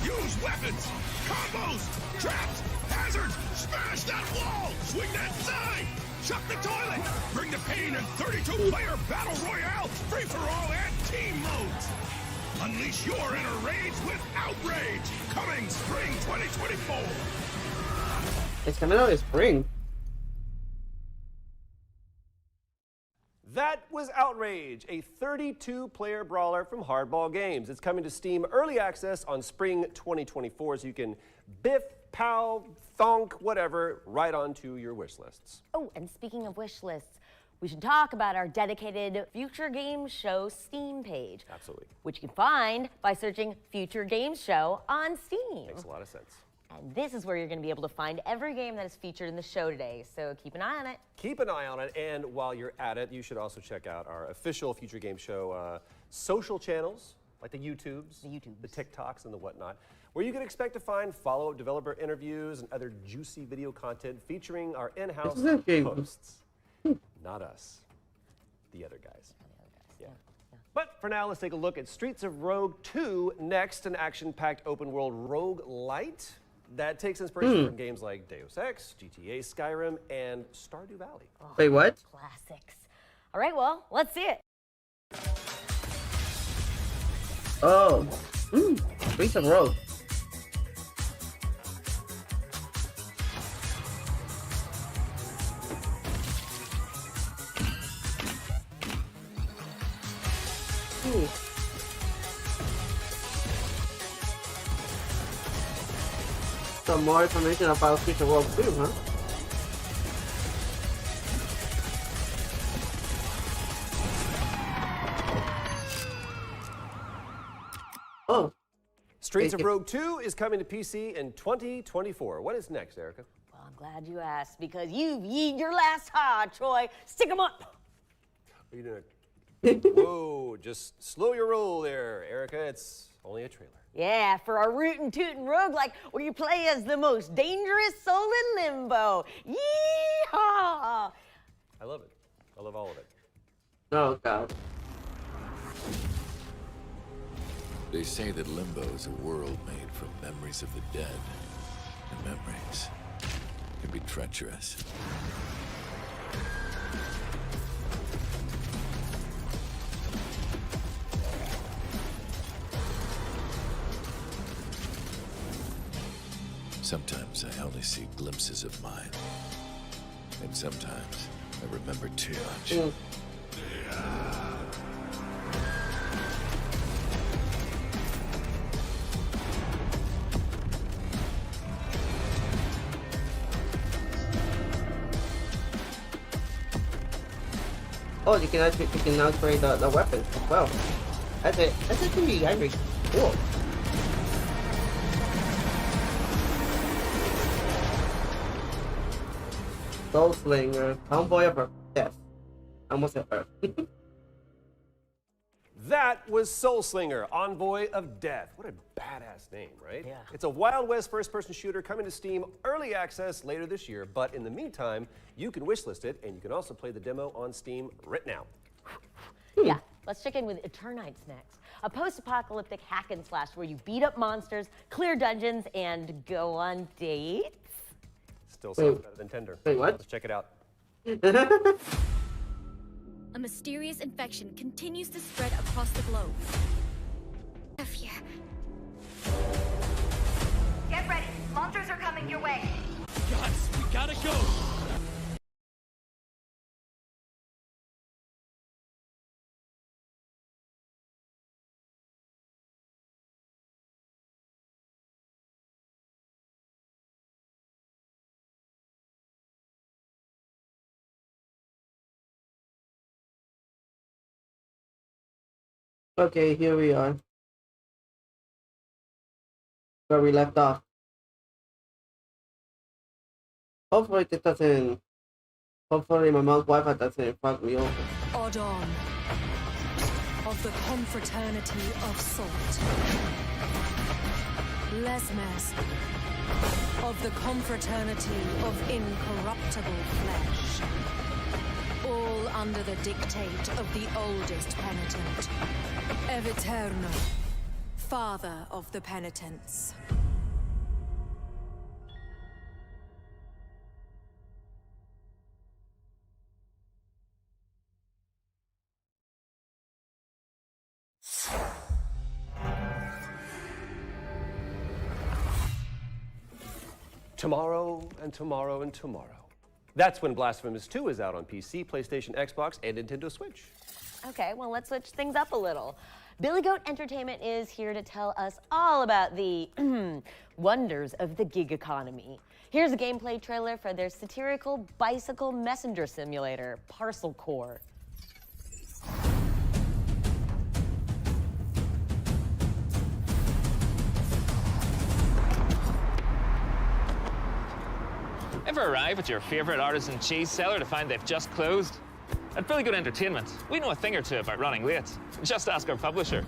Use weapons, combos, traps, hazards, smash that wall, swing that sign, shut the toilet, bring the pain in 32-player battle royale, free-for-all and team modes. Unleash your inner rage with Outrage, coming spring 2024. It's coming out in spring. That was Outrage, a 32-player brawler from Hardball Games. It's coming to Steam Early Access on spring 2024, so you can biff, pow, thonk, whatever, right onto your wish lists. Oh, and speaking of wish lists, we should talk about our dedicated Future Gameshow Steam page. Absolutely. Which you can find by searching Future Gameshow on Steam. Makes a lot of sense. And this is where you're going to be able to find every game that is featured in the show today, so keep an eye on it. Keep an eye on it, and while you're at it, you should also check out our official Future Game Show social channels, like the YouTubes, the TikToks, and the whatnot, where you can expect to find follow-up developer interviews and other juicy video content featuring our in-house This is a game. hosts. Not us, the other guys. Yeah. But for now, let's take a look at Streets of Rogue 2 next, an action-packed open-world roguelite that takes inspiration from games like Deus Ex, GTA Skyrim, and Stardew Valley. Wait, what? Classics. All right, well, let's see it. Oh. Streets of Rogue. Some more information about Streets of Rogue 2, huh? Oh. Streets of Rogue 2 is coming to PC in 2024. What is next, Erica? Well, I'm glad you asked, because you've yeed your last ha, Troy. Stick 'em up. Are you doing Whoa, just slow your roll there, Erica. It's only a trailer. Yeah, for our rootin' tootin' roguelike where you play as the most dangerous soul in limbo. Yeehaw! I love it. I love all of it. Oh, God. They say that Limbo is a world made from memories of the dead. And memories can be treacherous. Sometimes I only see glimpses of mine. And sometimes I remember too much. Oh, you can now upgrade the weapons as well. That's it. That's it pretty angry. Cool. Soul Slinger, Convoy of Death. I almost said Earth. That was Soul Slinger, Envoy of Death. What a badass name, right? Yeah. It's a Wild West first-person shooter coming to Steam early access later this year, but in the meantime, you can wishlist it, and you can also play the demo on Steam right now. Yeah, let's check in with Eternights next. A post-apocalyptic hack and slash where you beat up monsters, clear dungeons, and go on dates. Still sounds better than Tinder. Wait, what? Let's check it out. A mysterious infection continues to spread across the globe. Here. Get ready. Monsters are coming your way. Guys, we gotta go. Okay, here we are. Where we left off. Hopefully this doesn't... Hopefully my mom's Wi-Fi doesn't fuck me over. Odon of the confraternity of salt. Lesmes of the confraternity of incorruptible flesh. All under the dictate of the oldest penitent, Eviterno, father of the penitents. Tomorrow and tomorrow and tomorrow. That's when Blasphemous 2 is out on PC, PlayStation, Xbox, and Nintendo Switch. Okay, well, let's switch things up a little. Billy Goat Entertainment is here to tell us all about the wonders of the gig economy. Here's a gameplay trailer for their satirical bicycle messenger simulator, Parcel Core. Ever arrive at your favorite artisan cheese seller to find they've just closed? At Billy Goat Entertainment, we know a thing or two about running late. Just ask our publisher.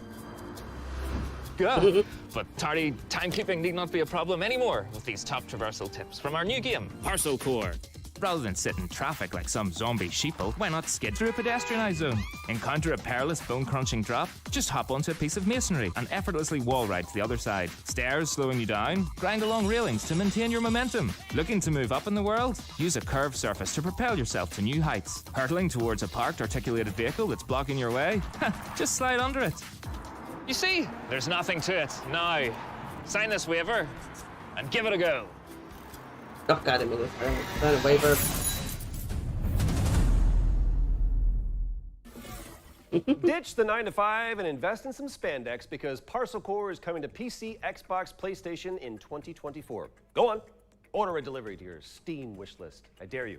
Good. But tardy timekeeping need not be a problem anymore with these top traversal tips from our new game, Parcel Core. Rather than sit in traffic like some zombie sheeple, why not skid through a pedestrianised zone? Encounter a perilous bone-crunching drop? Just hop onto a piece of masonry and effortlessly wall ride to the other side. Stairs slowing you down? Grind along railings to maintain your momentum. Looking to move up in the world? Use a curved surface to propel yourself to new heights. Hurtling towards a parked articulated vehicle that's blocking your way? Just slide under it. You see, there's nothing to it. Now, sign this waiver and give it a go. Oh, God, I'm in this. Sign a waiver. Ditch the 9-to-5 and invest in some spandex because Parcel Core is coming to PC, Xbox, PlayStation in 2024. Go on, order a delivery to your Steam wishlist. I dare you.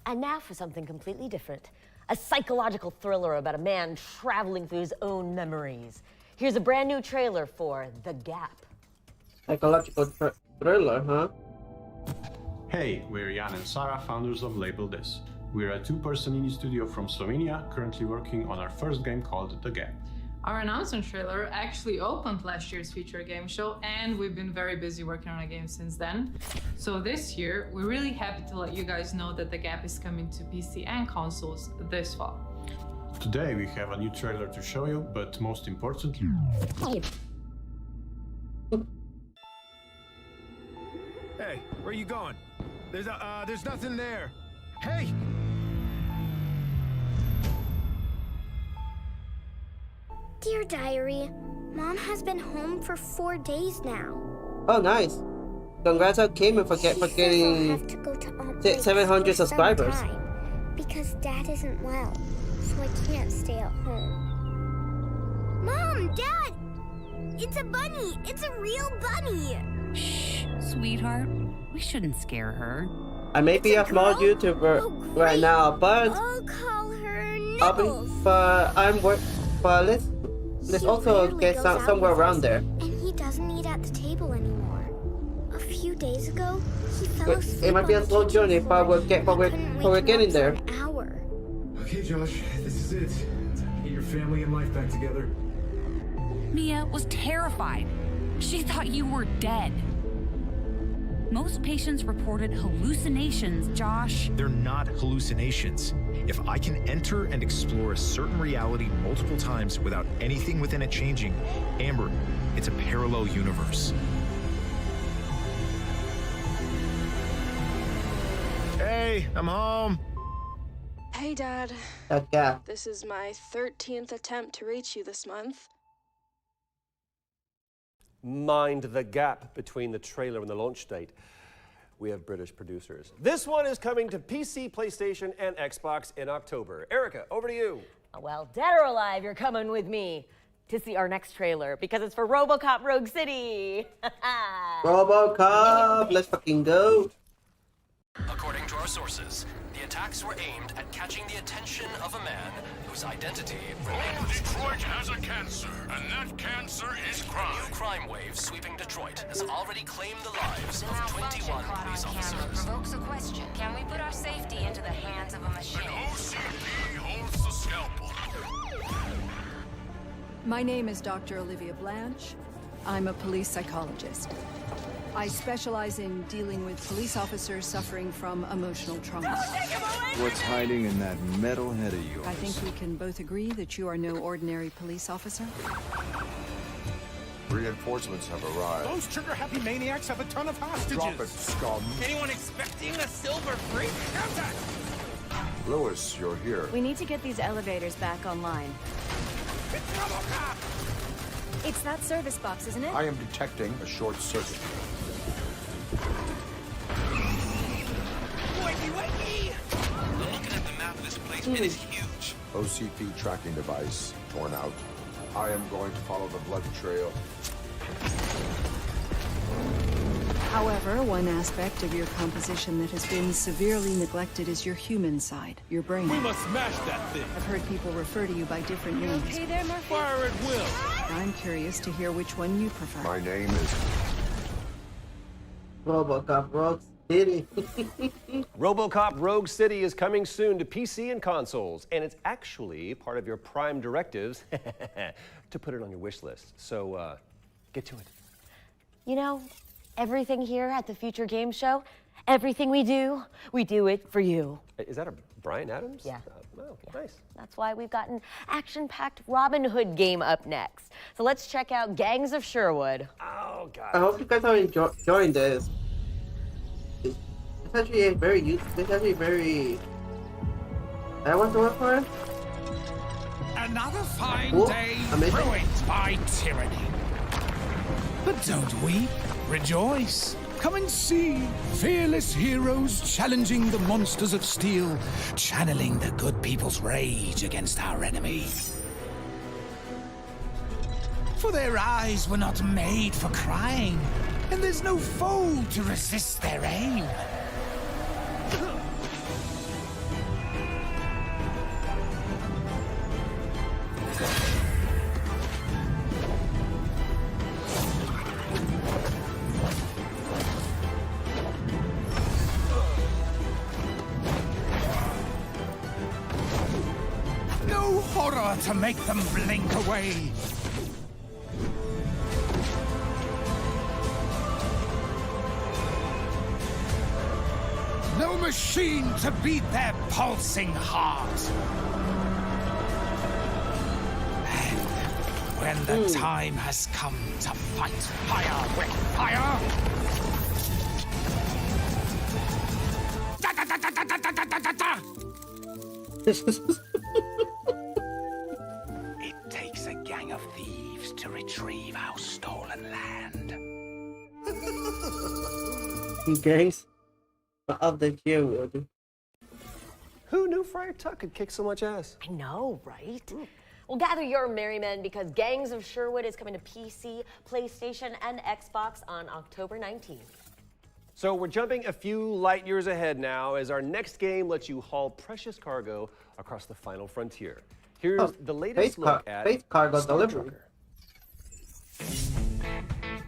And now for something completely different. A psychological thriller about a man traveling through his own memories. Here's a brand new trailer for The Gap. Psychological thriller, huh? Hey, we're Jan and Sarah, founders of Label This. We're a two-person indie studio from Slovenia, currently working on our first game called The Gap. Our announcement trailer actually opened last year's Future Gameshow, and we've been very busy working on a game since then. So this year, we're really happy to let you guys know that The Gap is coming to PC and consoles this fall. Today we have a new trailer to show you, but most importantly... Hey, where are you going? There's nothing there. Hey! Dear Diary, Mom has been home for 4 days now. Oh, nice. Congrats on Cayman for getting 700 subscribers. Because Dad isn't well, so I can't stay at home. Mom, Dad! It's a bunny! It's a real bunny! Shh, sweetheart. We shouldn't scare her. I may be a small YouTuber right now, but I'll call her Nibbles. But let's also get somewhere around there. And he doesn't eat at the table anymore. A few days ago, he fell asleep. It might be a slow journey, but we're getting there. Okay, Josh, this is it. Time to get your family and life back together. Mia was terrified. She thought you were dead. Most patients reported hallucinations, Josh. They're not hallucinations. If I can enter and explore a certain reality multiple times without anything within it changing, Amber, it's a parallel universe. Hey, I'm home. Hey, Dad. Yeah. This is my 13th attempt to reach you this month. Mind the gap between the trailer and the launch date. We have British producers. This one is coming to PC, PlayStation, and Xbox in October. Erica, over to you. Well, dead or alive, you're coming with me to see our next trailer because it's for RoboCop Rogue City. RoboCop, let's fucking go. According to our sources, the attacks were aimed at catching the attention of a man whose identity remains. Detroit has a cancer, and that cancer is crime. A new crime wave sweeping Detroit has already claimed the lives of 21 police officers. Provokes a question. Can we put our safety into the hands of a machine? An OCP holds the scalpel. My name is Dr. Olivia Blanche. I'm a police psychologist. I specialize in dealing with police officers suffering from emotional trauma. What's hiding in that metal head of yours? I think we can both agree that you are no ordinary police officer. Reinforcements have arrived. Those trigger-happy maniacs have a ton of hostages. Drop it, scum. Anyone expecting a silver freak? Contact! Lewis, you're here. We need to get these elevators back online. It's RoboCop! It's that service box, isn't it? I am detecting a short circuit. Wakey! Looking at the map, this place, it is huge. OCP tracking device torn out. I am going to follow the blood trail. However, one aspect of your composition that has been severely neglected is your human side, your brain. We must smash that thing. I've heard people refer to you by different names. Okay there, Murphy? Fire at will. I'm curious to hear which one you prefer. My name is... RoboCop Rogue City. RoboCop Rogue City is coming soon to PC and consoles, and it's actually part of your Prime directives to put it on your wish list. So, get to it. You know, everything here at the Future Game Show, everything we do it for you. Is that a Bryan Adams? Yeah. Oh, nice. That's why we've got an action-packed Robin Hood game up next. So let's check out Gangs of Sherwood. Oh, God. I hope you guys are enjoying this. It's actually very useful. It's actually very... I want to work for it. Another fine Cool. day Amazing. ruined by tyranny. But don't weep, rejoice. Come and see fearless heroes challenging the monsters of steel, channeling the good people's rage against our enemy. For their eyes were not made for crying, and there's no foe to resist their aim. No horror to make them blink away. No machine to beat their pulsing heart. When the time has come to fight fire with fire. Da, da, da, da, da, da, da, da, da. It takes a gang of thieves to retrieve our stolen land. Gangs of the Geowood. Who knew Friar Tuck could kick so much ass? I know, right? Well, gather your merry men because Gangs of Sherwood is coming to PC, PlayStation, and Xbox on October 19th. So we're jumping a few light years ahead now as our next game lets you haul precious cargo across the final frontier. Here's the latest look at Space Cargo Star Delivery. Trucker.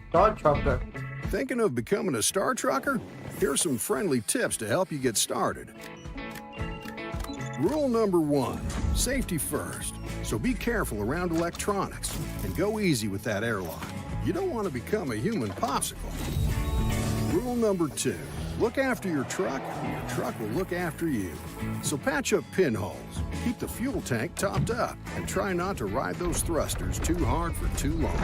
Star Trucker. Thinking of becoming a Star Trucker? Here's some friendly tips to help you get started. Rule number 1, safety first. So be careful around electronics and go easy with that airlock. You don't want to become a human popsicle. Rule number 2, look after your truck and your truck will look after you. So patch up pinholes, keep the fuel tank topped up, and try not to ride those thrusters too hard for too long.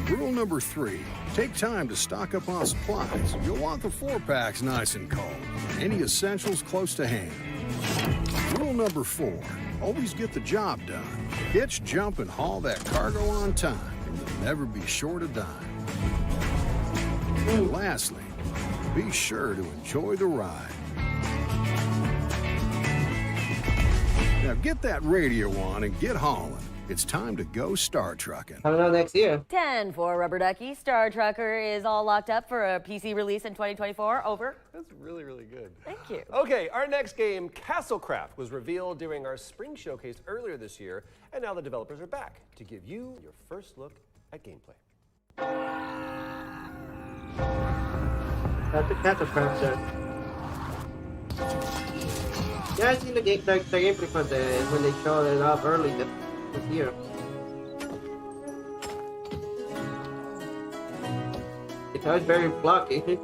Rule number 3, take time to stock up on supplies. You'll want the 4-packs nice and cold, and any essentials close to hand. Rule number 4, always get the job done. Hitch, jump, and haul that cargo on time, and you'll never be short a dime. And lastly, be sure to enjoy the ride. Now get that radio on and get hauling. It's time to go Star Trucking. Coming out next year. 10 for Rubber Ducky. Star Trucker is all locked up for a PC release in 2024. Over. That's really, really good. Thank you. Okay, our next game, Castlecraft, was revealed during our spring showcase earlier this year, and now the developers are back to give you your first look at gameplay. That's the Castlecraft show. Yeah, I seen the gameplay for when they showed it up early this year. It was very blocky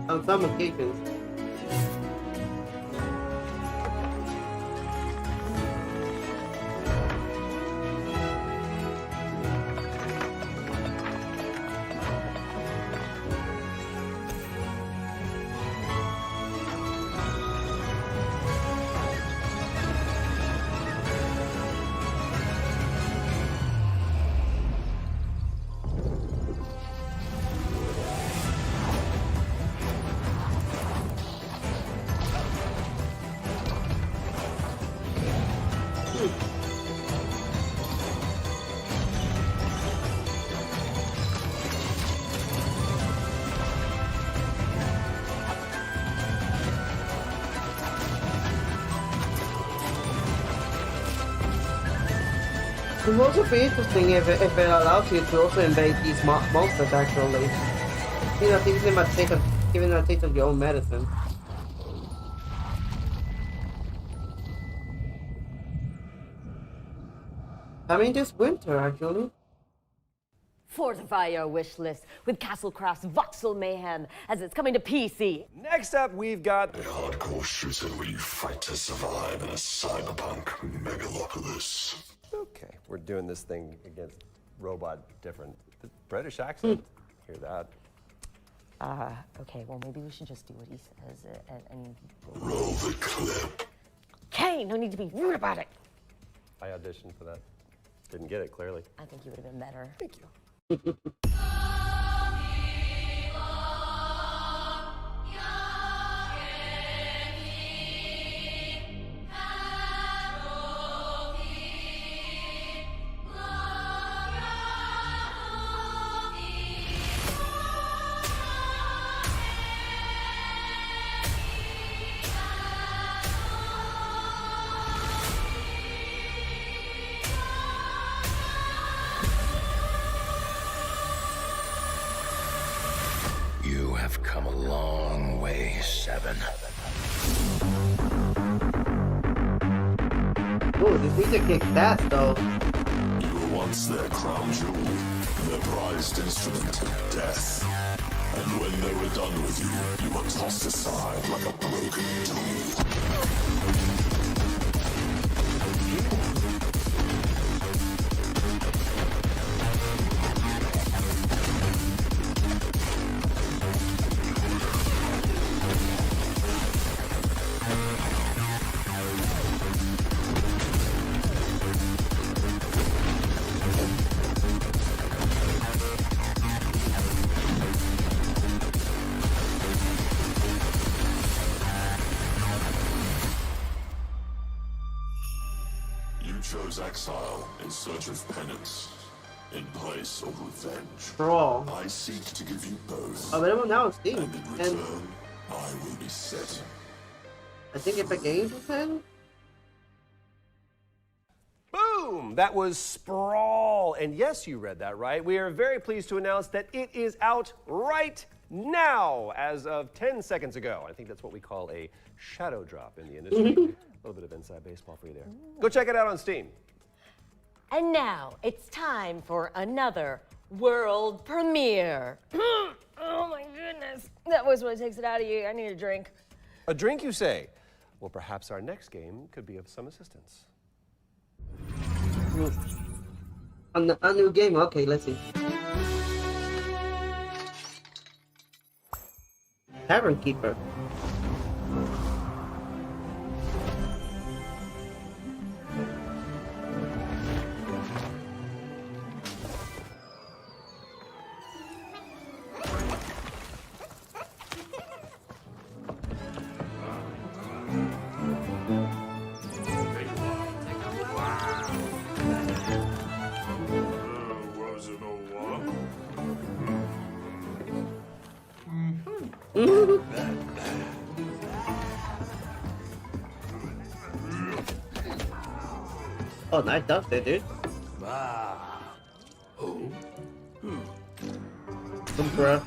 on some occasions. It would also be interesting if it allows you to also invade these monsters actually. You know, giving them a taste of your own medicine. I mean, just winter actually. Fortify your wish list with Castlecraft's Voxel Mayhem as it's coming to PC. Next up, we've got a hardcore shooter where you fight to survive in a cyberpunk megalopolis. Okay, we're doing this thing against robot different. The British accent. Hear that? Okay, well maybe we should just do what he says and roll the clip. Okay, no need to be rude about it. I auditioned for that. Didn't get it, clearly. I think you would have been better. Thank you. You have come a long way, Seven. Oh, this music kicks ass though. You were once their crown jewel, their prized instrument, death. And when they were done with you, you were tossed aside like a broken tool. You chose exile in search of penance, in place of revenge. Brawl. I seek to give you both. Available now on Steam. And in return, I will be set. I think Epic Games was in. Boom! That was Sprawl. And yes, you read that right. We are very pleased to announce that it is out right now, as of 10 seconds ago. I think that's what we call a shadow drop in the industry. A little bit of inside baseball for you there. Go check it out on Steam. And now it's time for another world premiere. Oh my goodness. That was what takes it out of you. I need a drink. A drink, you say? Well, perhaps our next game could be of some assistance. A new game. Okay, let's see. Tavern Keeper. Oh, nice stuff there, dude. Some breath.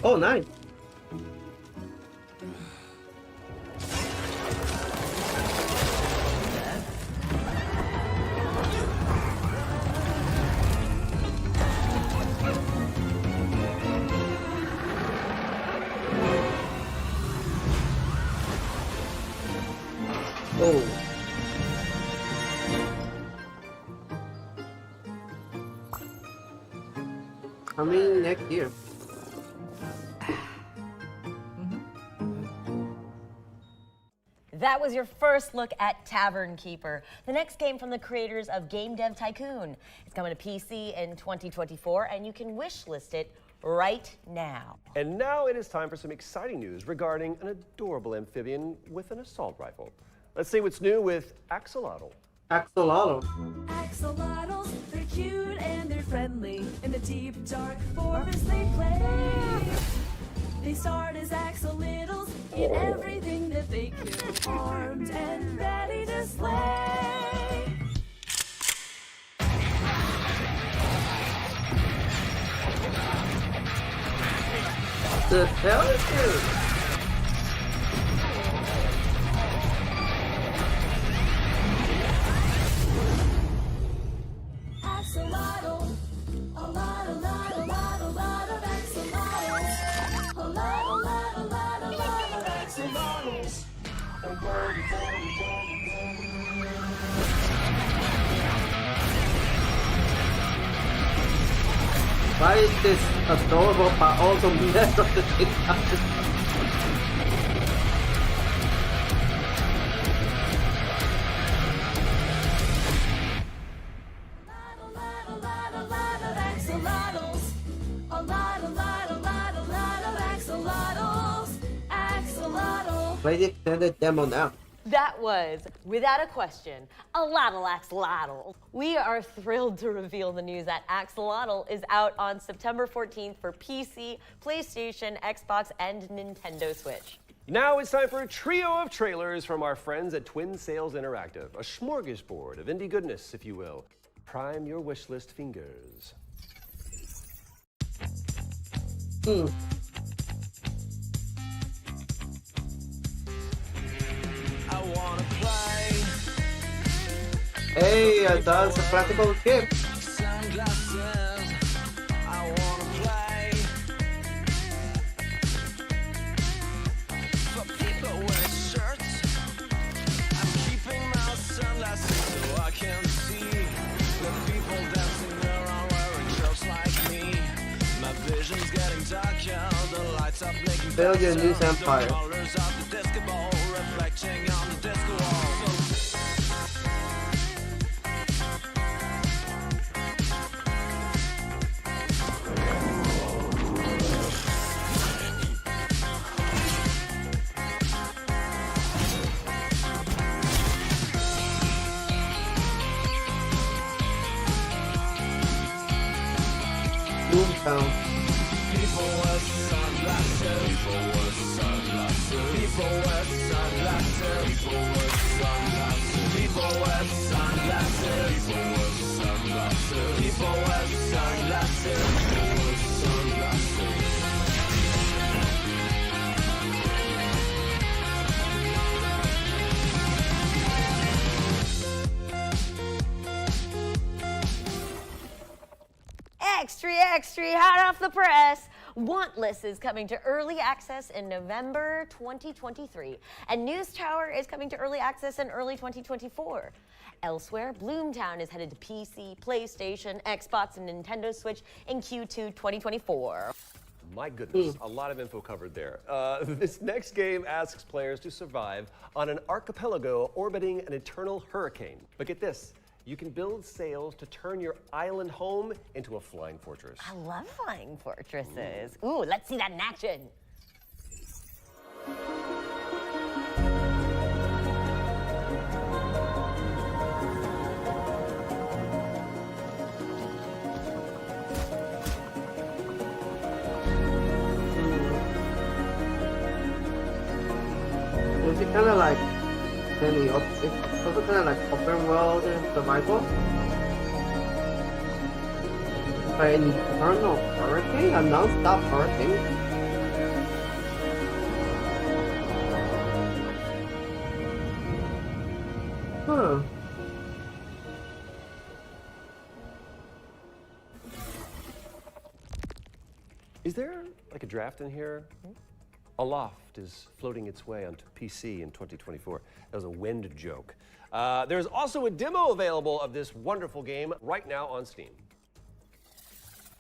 Oh, nice. Oh. Coming next year. That was your first look at Tavern Keeper, the next game from the creators of Game Dev Tycoon. It's coming to PC in 2024, and you can wishlist it right now. And now it is time for some exciting news regarding an adorable amphibian with an assault rifle. Let's see what's new with Axolotl. Axolotl. Axolotls, they're cute and they're friendly. In the deep, dark forest they play. They start as axolotls, eat everything that they kill, armed and ready to slay. The hell is this? Axolotl, a lot of axolotls. A lot of axolotls. Why is this adorable but also mess of the same time? Play the extended demo now. That was, without a question, a lot of Axolotl. We are thrilled to reveal the news that Axolotl is out on September 14th for PC, PlayStation, Xbox, and Nintendo Switch. Now it's time for a trio of trailers from our friends at Twin Sales Interactive, a smorgasbord of indie goodness, if you will. Prime your wishlist fingers. I wanna play. Hey, that's a practical gift. Sunglasses. I wanna play. For people wearing shirts. I'm keeping my sunglasses so I can see the people dancing around wearing shirts like me. My vision's getting darker. The lights are blinking. Build your news empire. The colors of the ringtone. People wear sunglasses. People wear sunglasses. People wear sunglasses. People wear sunglasses. People wear sunglasses. People wear sunglasses. People wear sunglasses. People wear sunglasses. Extra, hot off the press. Wantless is coming to early access in November 2023, and News Tower is coming to early access in early 2024. Elsewhere, Bloomtown is headed to PC, PlayStation, Xbox, and Nintendo Switch in Q2 2024. My goodness, a lot of info covered there. This next game asks players to survive on an archipelago orbiting an eternal hurricane. But get this. You can build sails to turn your island home into a flying fortress. I love flying fortresses. Ooh, let's see that in action. Is it kind of like it's also kind of like open world and survival? But an eternal hurricane? A non-stop hurricane? Huh. Is there like a draft in here? Aloft is floating its way onto PC in 2024. That was a wind joke. There's also a demo available of this wonderful game right now on Steam.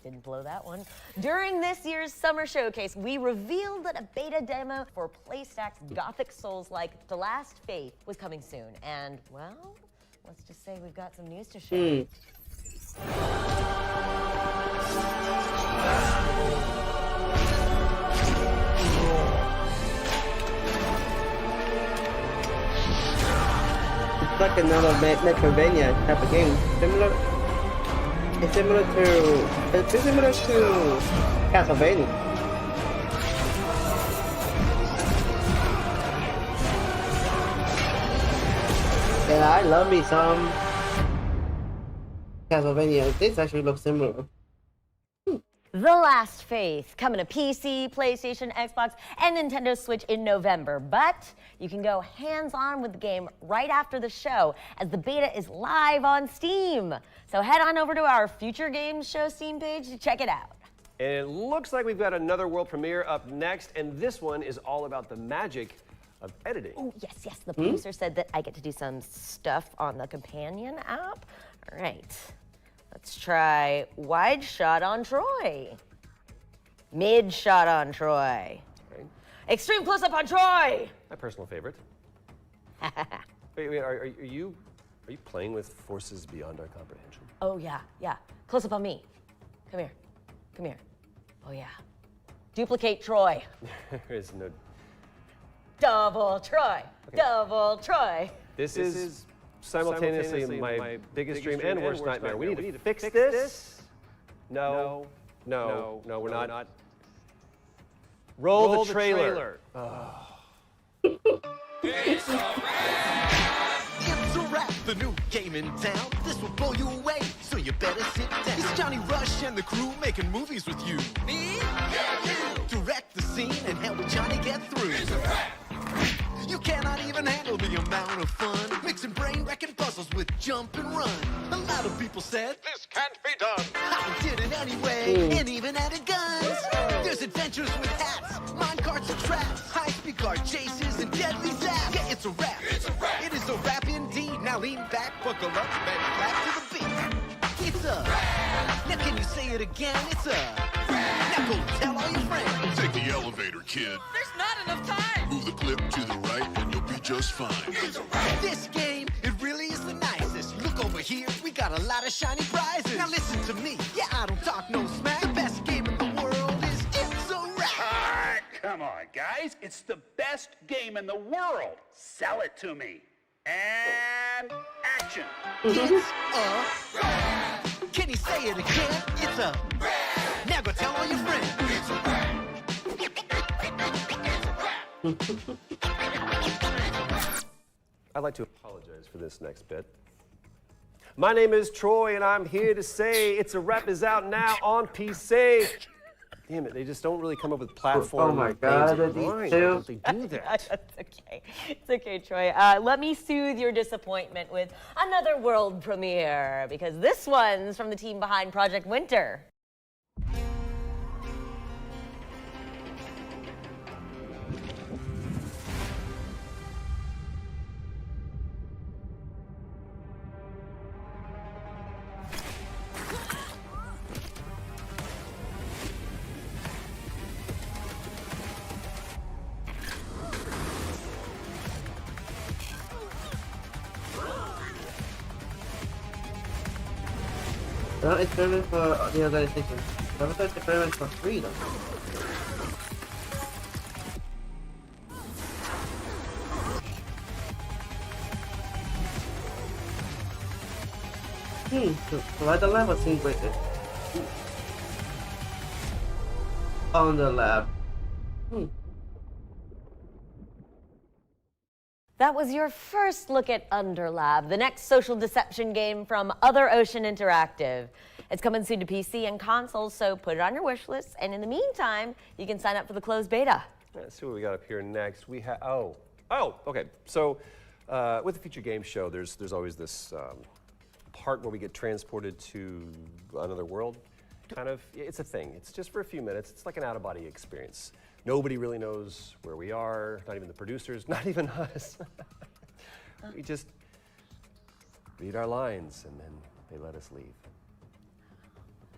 Didn't blow that one. During this year's summer showcase, we revealed that a beta demo for PlayStack's Gothic Souls-like The Last Faith was coming soon. And, well, let's just say we've got some news to share. It's like another Metroidvania type of game. It's similar to Castlevania. Yeah, I love me some Castlevania. This actually looks similar. The Last Faith, coming to PC, PlayStation, Xbox, and Nintendo Switch in November. But you can go hands-on with the game right after the show, as the beta is live on Steam. So head on over to our Future Gameshow Steam page to check it out. And it looks like we've got another world premiere up next, and this one is all about the magic of editing. Oh, yes. The producer said that I get to do some stuff on the companion app. All right. Let's try wide shot on Troy. Mid shot on Troy. Okay. Extreme close up on Troy. My personal favorite. Wait, are you playing with forces beyond our comprehension? Oh yeah. Close up on me. Come here. Oh yeah. Duplicate Troy. There is no. Double Troy. Okay. Double Troy. This is simultaneously my biggest dream and worst nightmare. We need to fix this. No, we're not. Roll the trailer. It's a wrap, the new game in town. This will blow you away, so you better sit down. It's Johnny Rush and the crew making movies with you. Me? Yeah, you. Direct the scene and help Johnny get through. It's a wrap. You cannot even handle the amount of fun. Mixing brain-wrecking puzzles with jump and run. A lot of people said, this can't be done. I did it anyway, and even added guns. There's adventures with hats, minecarts and traps, high-speed car chases and deadly zaps. Yeah, it's a wrap. It's a wrap. It is a wrap indeed. Now lean back, buckle up, and clap to the beat. It's a wrap. Now can you say it again? It's a wrap. Now go tell all your friends. Take the elevator, kid. There's not enough time. Move the clip to the right and you'll be just fine. It's a wrap. This game, it really is the nicest. Look over here, we got a lot of shiny prizes. Now listen to me, yeah, I don't talk no smack. The best game in the world is It's a Wrap. Come on, guys, it's the best game in the world. Sell it to me. And action. It's a wrap. Can you say it again? It's a wrap. Now go tell all your friends. It's a I'd like to apologize for this next bit. My name is Troy, and I'm here to say It's a Wrap is out now on PC. Damn it, they just don't really come up with platform. Oh my God, names. these Why two. don't they do that? That's okay. It's okay, Troy. Let me soothe your disappointment with another world premiere, because this one's from the team behind Project Winter. Not experiment for the organization. Never experiment for freedom. Why the lab was integrated? On the lab. That was your first look at Underlab, the next social deception game from Other Ocean Interactive. It's coming soon to PC and consoles, so put it on your wish list. And in the meantime, you can sign up for the closed beta. Let's see what we got up here next. We have okay. So with the Future Game Show, there's always this part where we get transported to another world. Kind of, it's a thing. It's just for a few minutes. It's like an out-of-body experience. Nobody really knows where we are, not even the producers, not even us. We just read our lines and then they let us leave.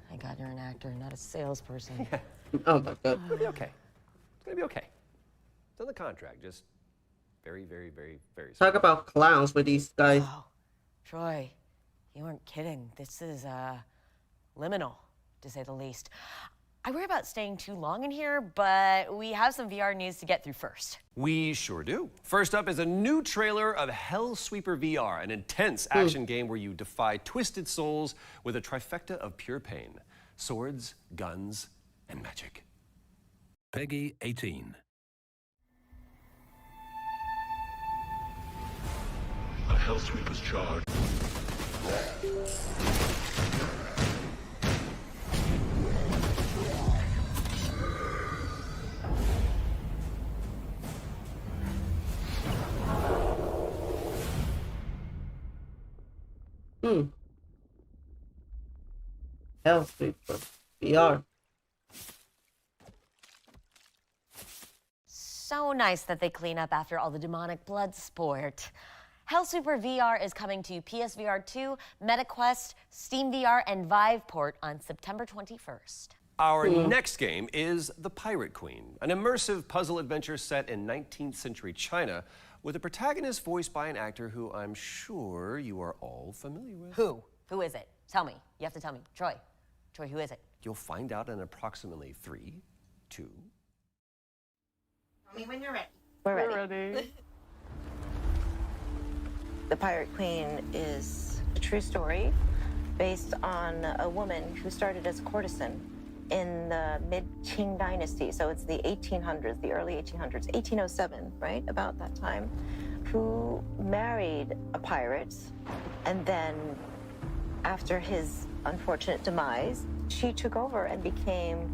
Thank God you're an actor, not a salesperson. Yeah. Oh my God. It'll be okay. It's gonna be okay. It's on the contract, just very, very, very, very Talk about clowns with these guys. Oh, Troy, you weren't kidding. This is liminal, to say the least. I worry about staying too long in here, but we have some VR news to get through first. We sure do. First up is a new trailer of Hellsweeper VR, an intense action game where you defy twisted souls with a trifecta of pure pain. Swords, guns, and magic. Peggy 18. A Hellsweeper's charge. Hellsweeper VR. So nice that they clean up after all the demonic blood sport. Hellsweeper VR is coming to PSVR 2, MetaQuest, Steam VR, and Viveport on September 21st. Our next game is The Pirate Queen, an immersive puzzle adventure set in 19th century China with a protagonist voiced by an actor who I'm sure you are all familiar with. Who? Who is it? Tell me. You have to tell me. Troy. Troy, who is it? You'll find out in approximately 3, 2. Tell me when you're ready. We're ready. The Pirate Queen is a true story based on a woman who started as a courtesan in the mid-Qing dynasty. So it's the 1800s, the early 1800s, 1807, right? About that time, who married a pirate. And then after his unfortunate demise, she took over and became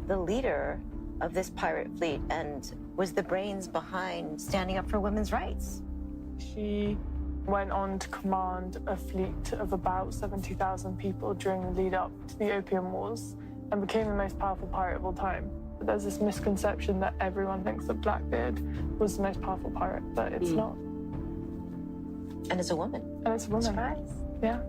the leader of this pirate fleet and was the brains behind standing up for women's rights. She went on to command a fleet of about 70,000 people during the lead up to the Opium Wars and became the most powerful pirate of all time. But there's this misconception that everyone thinks that Blackbeard was the most powerful pirate, but it's not. And it's a woman. And it's a woman. Surprise. Yeah.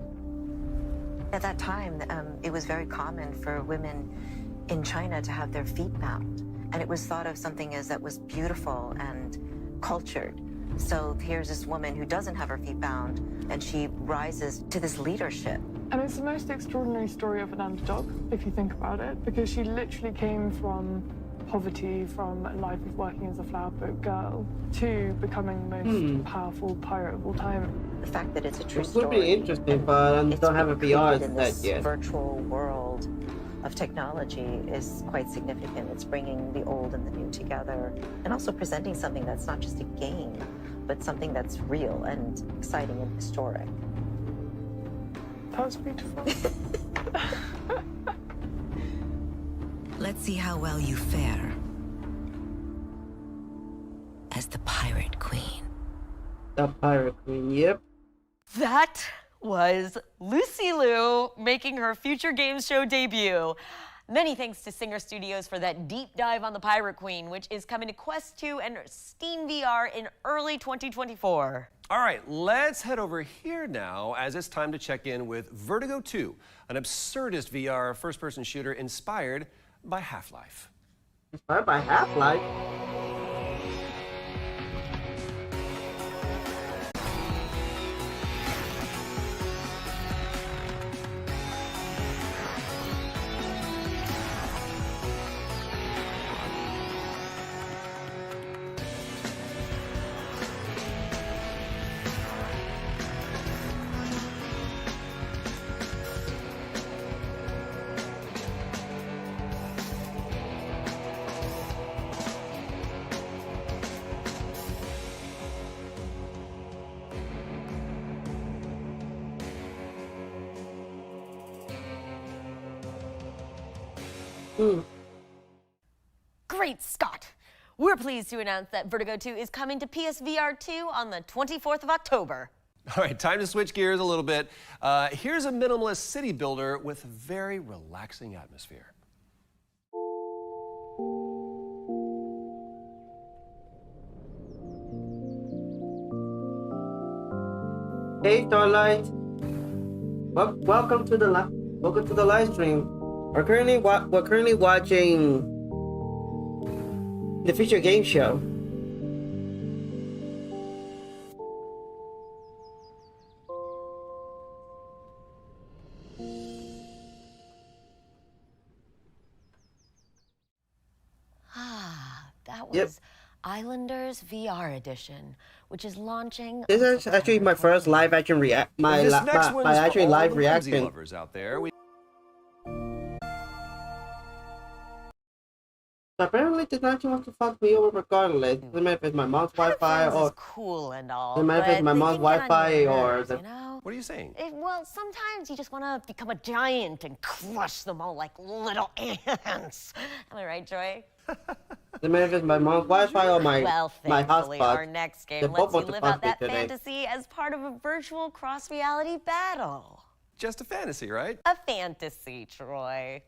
At that time, it was very common for women in China to have their feet bound. And it was thought of something as that was beautiful and cultured. So here's this woman who doesn't have her feet bound, and she rises to this leadership. And it's the most extraordinary story of an underdog, if you think about it, because she literally came from poverty, from a life of working as a flower boat girl, to becoming the most powerful pirate of all time. The fact that it's a true It story. would be interesting, but I don't have a VR in set this yet. virtual world of technology is quite significant. It's bringing the old and the new together, and also presenting something that's not just a game, but something that's real and exciting and historic. That was beautiful. Let's see how well you fare as the Pirate Queen. The Pirate Queen, yep. That was Lucy Liu making her Future Games Show debut. Many thanks to Singer Studios for that deep dive on the Pirate Queen, which is coming to Quest 2 and Steam VR in early 2024. All right, let's head over here now as it's time to check in with Vertigo 2, an absurdist VR first-person shooter inspired by Half-Life. Inspired by Half-Life? Great Scott! We're pleased to announce that Vertigo 2 is coming to PSVR 2 on the 24th of October. All right, time to switch gears a little bit. Here's a minimalist city builder with a very relaxing atmosphere. Hey Starlight, welcome to the live stream. We're currently watching the Future Gameshow. That was Islanders VR Edition, which is launching. This is actually my first live action live reaction. Lovers out there. Apparently, this actually wants to fuck me over regardless. Doesn't matter if it's my mom's Wi-Fi or cool and all. Doesn't matter if it's my mom's Wi-Fi or the. You know? What are you saying? Well, sometimes you just want to become a giant and crush them all like little ants. Am I right, Joy? Doesn't matter if it's my mom's Wi-Fi or my thankfully, hotspot. our next game lets you live out that fantasy as part of a virtual cross-reality battle. Just a fantasy, right? A fantasy, Troy.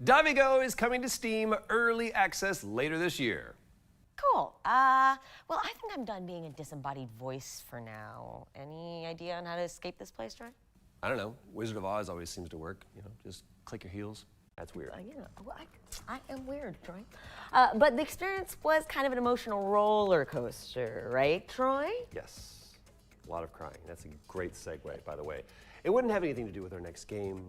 Davigo is coming to Steam early access later this year. Cool. Well, I think I'm done being a disembodied voice for now. Any idea on how to escape this place, Troy? I don't know. Wizard of Oz always seems to work. You know, just click your heels. That's weird. Well, I am weird, Troy. But the experience was kind of an emotional roller coaster, right, Troy? Yes. A lot of crying. That's a great segue, by the way. It wouldn't have anything to do with our next game,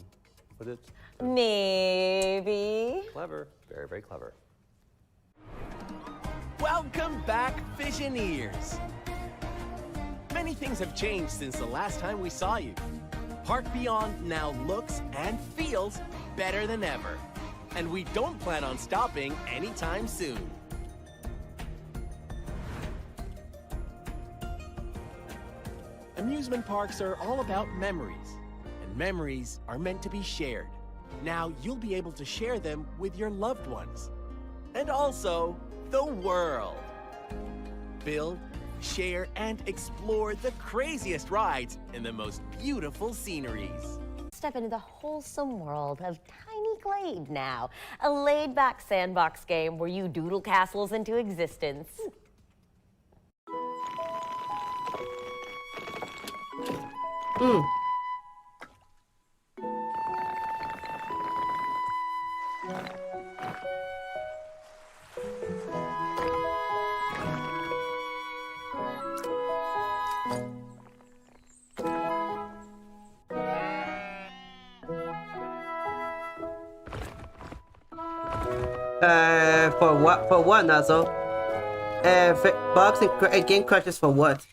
would it? Maybe. Clever. Very, very clever. Welcome back, Visioneers! Many things have changed since the last time we saw you. Park Beyond now looks and feels better than ever. And we don't plan on stopping anytime soon. Amusement parks are all about memories. And memories are meant to be shared. Now you'll be able to share them with your loved ones. And also, the world. Build, share, and explore the craziest rides and the most beautiful sceneries. Step into the wholesome world of tiny Glade now, a laid-back sandbox game where you doodle castles into existence. For what? For what, Nazo? Bugs and game crashes for what?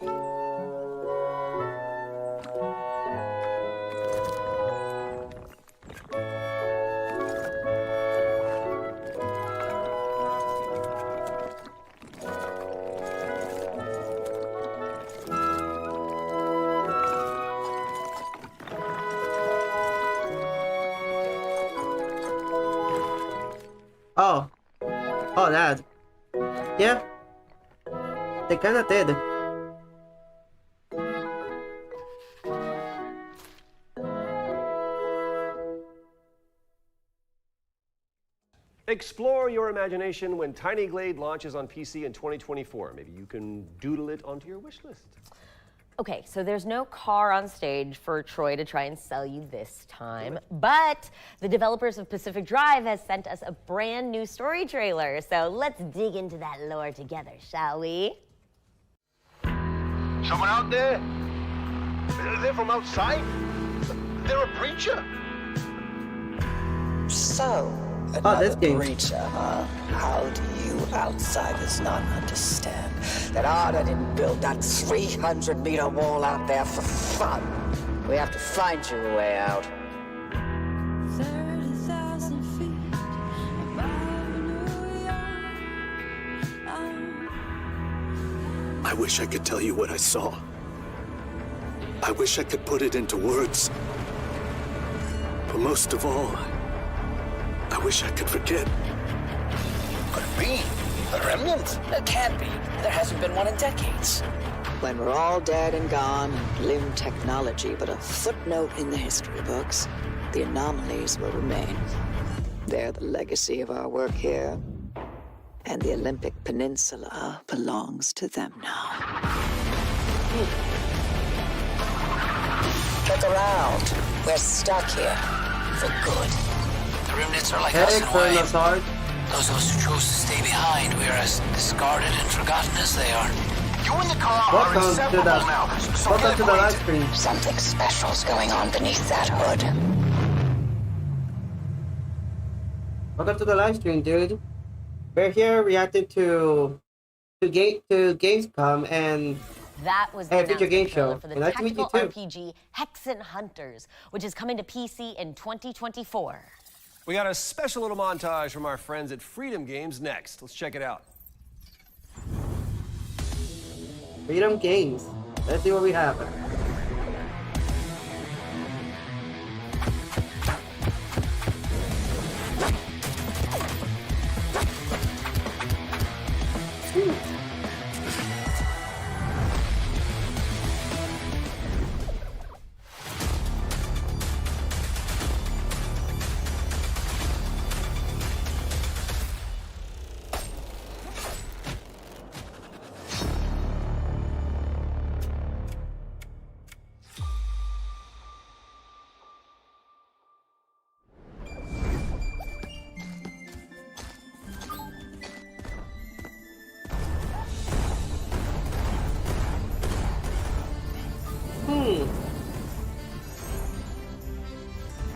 Oh, that. Yeah. They kinda did. Explore your imagination when Tiny Glade launches on PC in 2024. Maybe you can doodle it onto your wish list. Okay, so there's no car on stage for Troy to try and sell you this time, but the developers of Pacific Drive has sent us a brand new story trailer, so let's dig into that lore together, shall we? Someone out there? They're from outside? They're a preacher. So, another preacher, huh? How do you outsiders not understand that Arda didn't build that 300-meter wall out there for fun? We have to find you a way out. 30,000 feet above New York. I wish I could tell you what I saw. I wish I could put it into words. But most of all, I wish I could forget. Could it be? A remnant? It can't be. There hasn't been one in decades. When we're all dead and gone, limb technology but a footnote in the history books, the anomalies will remain. They're the legacy of our work here. And the Olympic Peninsula belongs to them now. Look around. We're stuck here. For good. The remnants are like us in a way. Those of us who chose to stay behind, we are as discarded and forgotten as they are. You and the car are inseparable now, so welcome to the live stream. Something special's going on beneath that hood. Welcome to the live stream, dude. We're here reacting to Gamescom and That was the Future Gameshow. for the Nice to meet you tactical too. RPG Hexen Hunters, which is coming to PC in 2024. We got a special little montage from our friends at Freedom Games next. Let's check it out. Freedom Games. Let's see what we have.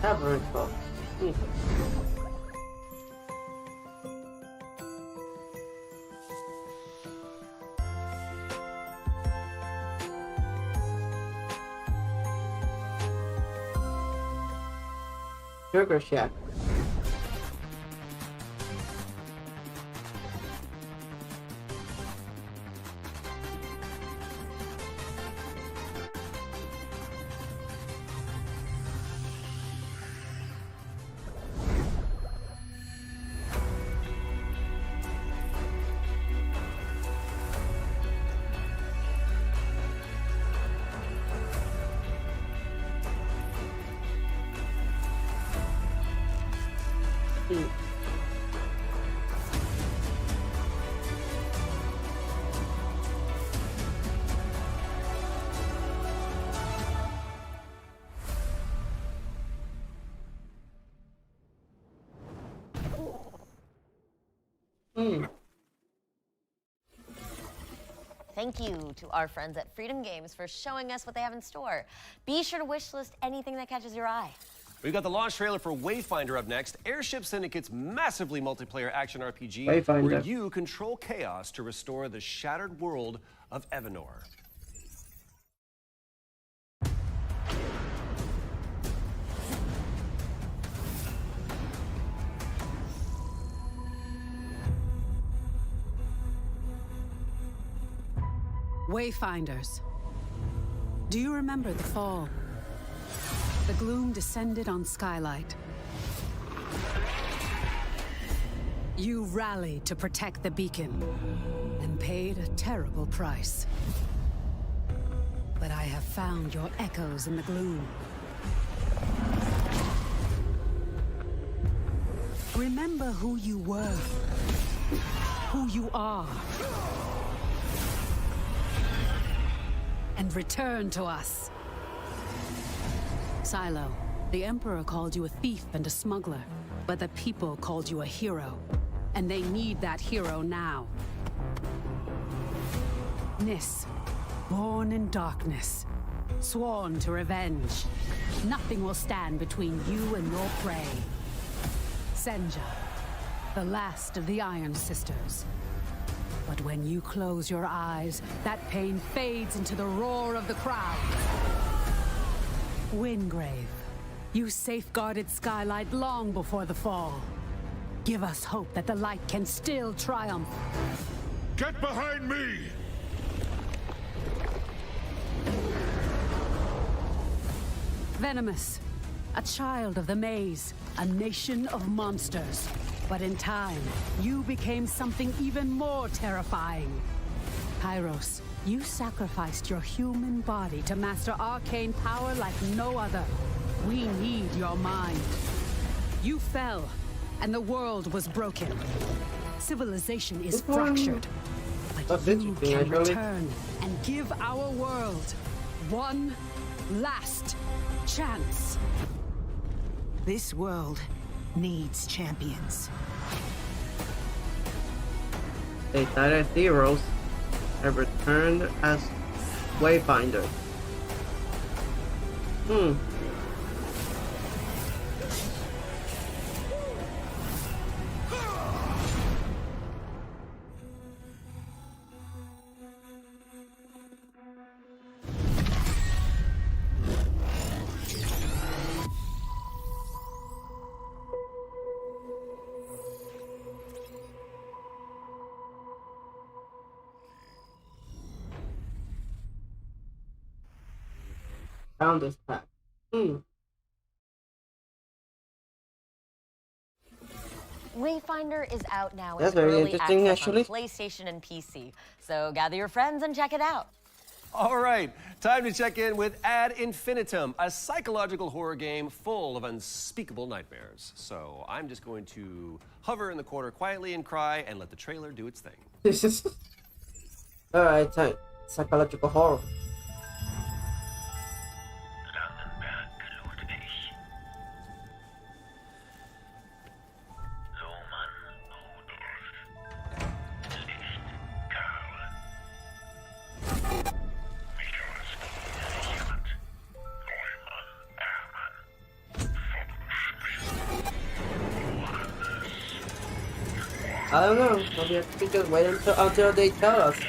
Tabernacle. Sugar Shack. Thank you to our friends at Freedom Games for showing us what they have in store. Be sure to wishlist anything that catches your eye. We've got the launch trailer for Wayfinder up next, Airship Syndicate's massively multiplayer action RPG Wayfinder. where you control chaos to restore the shattered world of Evanor. Wayfinders. Do you remember the fall? The gloom descended on Skylight. You rallied to protect the beacon and paid a terrible price. But I have found your echoes in the gloom. Remember who you were, who you are, and return to us. Silo, the Emperor called you a thief and a smuggler, but the people called you a hero, and they need that hero now. Nis, born in darkness, sworn to revenge. Nothing will stand between you and your prey. Senja, the last of the Iron Sisters. But when you close your eyes, that pain fades into the roar of the crowd. Wingrave, you safeguarded Skylight long before the fall. Give us hope that the light can still triumph. Get behind me! Venomous, a child of the maze, a nation of monsters. But in time, you became something even more terrifying. Kairos, you sacrificed your human body to master arcane power like no other. We need your mind. You fell, and the world was broken. Civilization is fractured. But you can return and give our world one last chance. This world needs champions. They died as heroes and returned as Wayfinders. Found this pack. Wayfinder is out now in That's very early interesting, access actually. on PlayStation and PC. So gather your friends and check it out. All right, time to check in with Ad Infinitum, a psychological horror game full of unspeakable nightmares. So I'm just going to hover in the corner quietly and cry and let the trailer do its thing. Alright, time. Psychological horror. I don't know. Maybe we have to just wait until they tell us.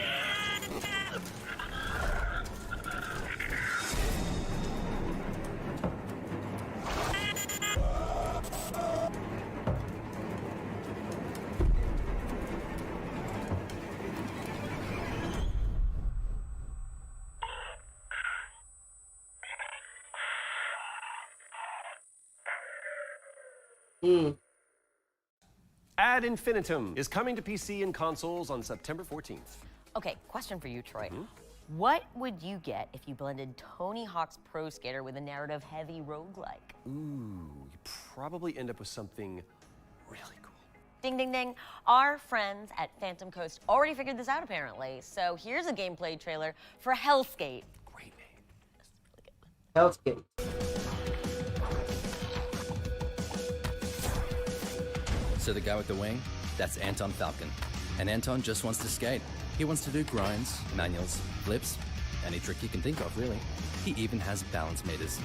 Ad Infinitum is coming to PC and consoles on September 14th. Okay, question for you, Troy. What would you get if you blended Tony Hawk's Pro Skater with a narrative-heavy roguelike? Ooh, you probably end up with something really cool. Ding, ding, ding. Our friends at Phantom Coast already figured this out, apparently. So here's a gameplay trailer for Hellskate. Great name. This is really good. Hellskate. So the guy with the wing, That's Anton Falcon. And Anton just wants to skate. He wants to do grinds, manuals, flips, any trick you can think of, really. He even has balance meters.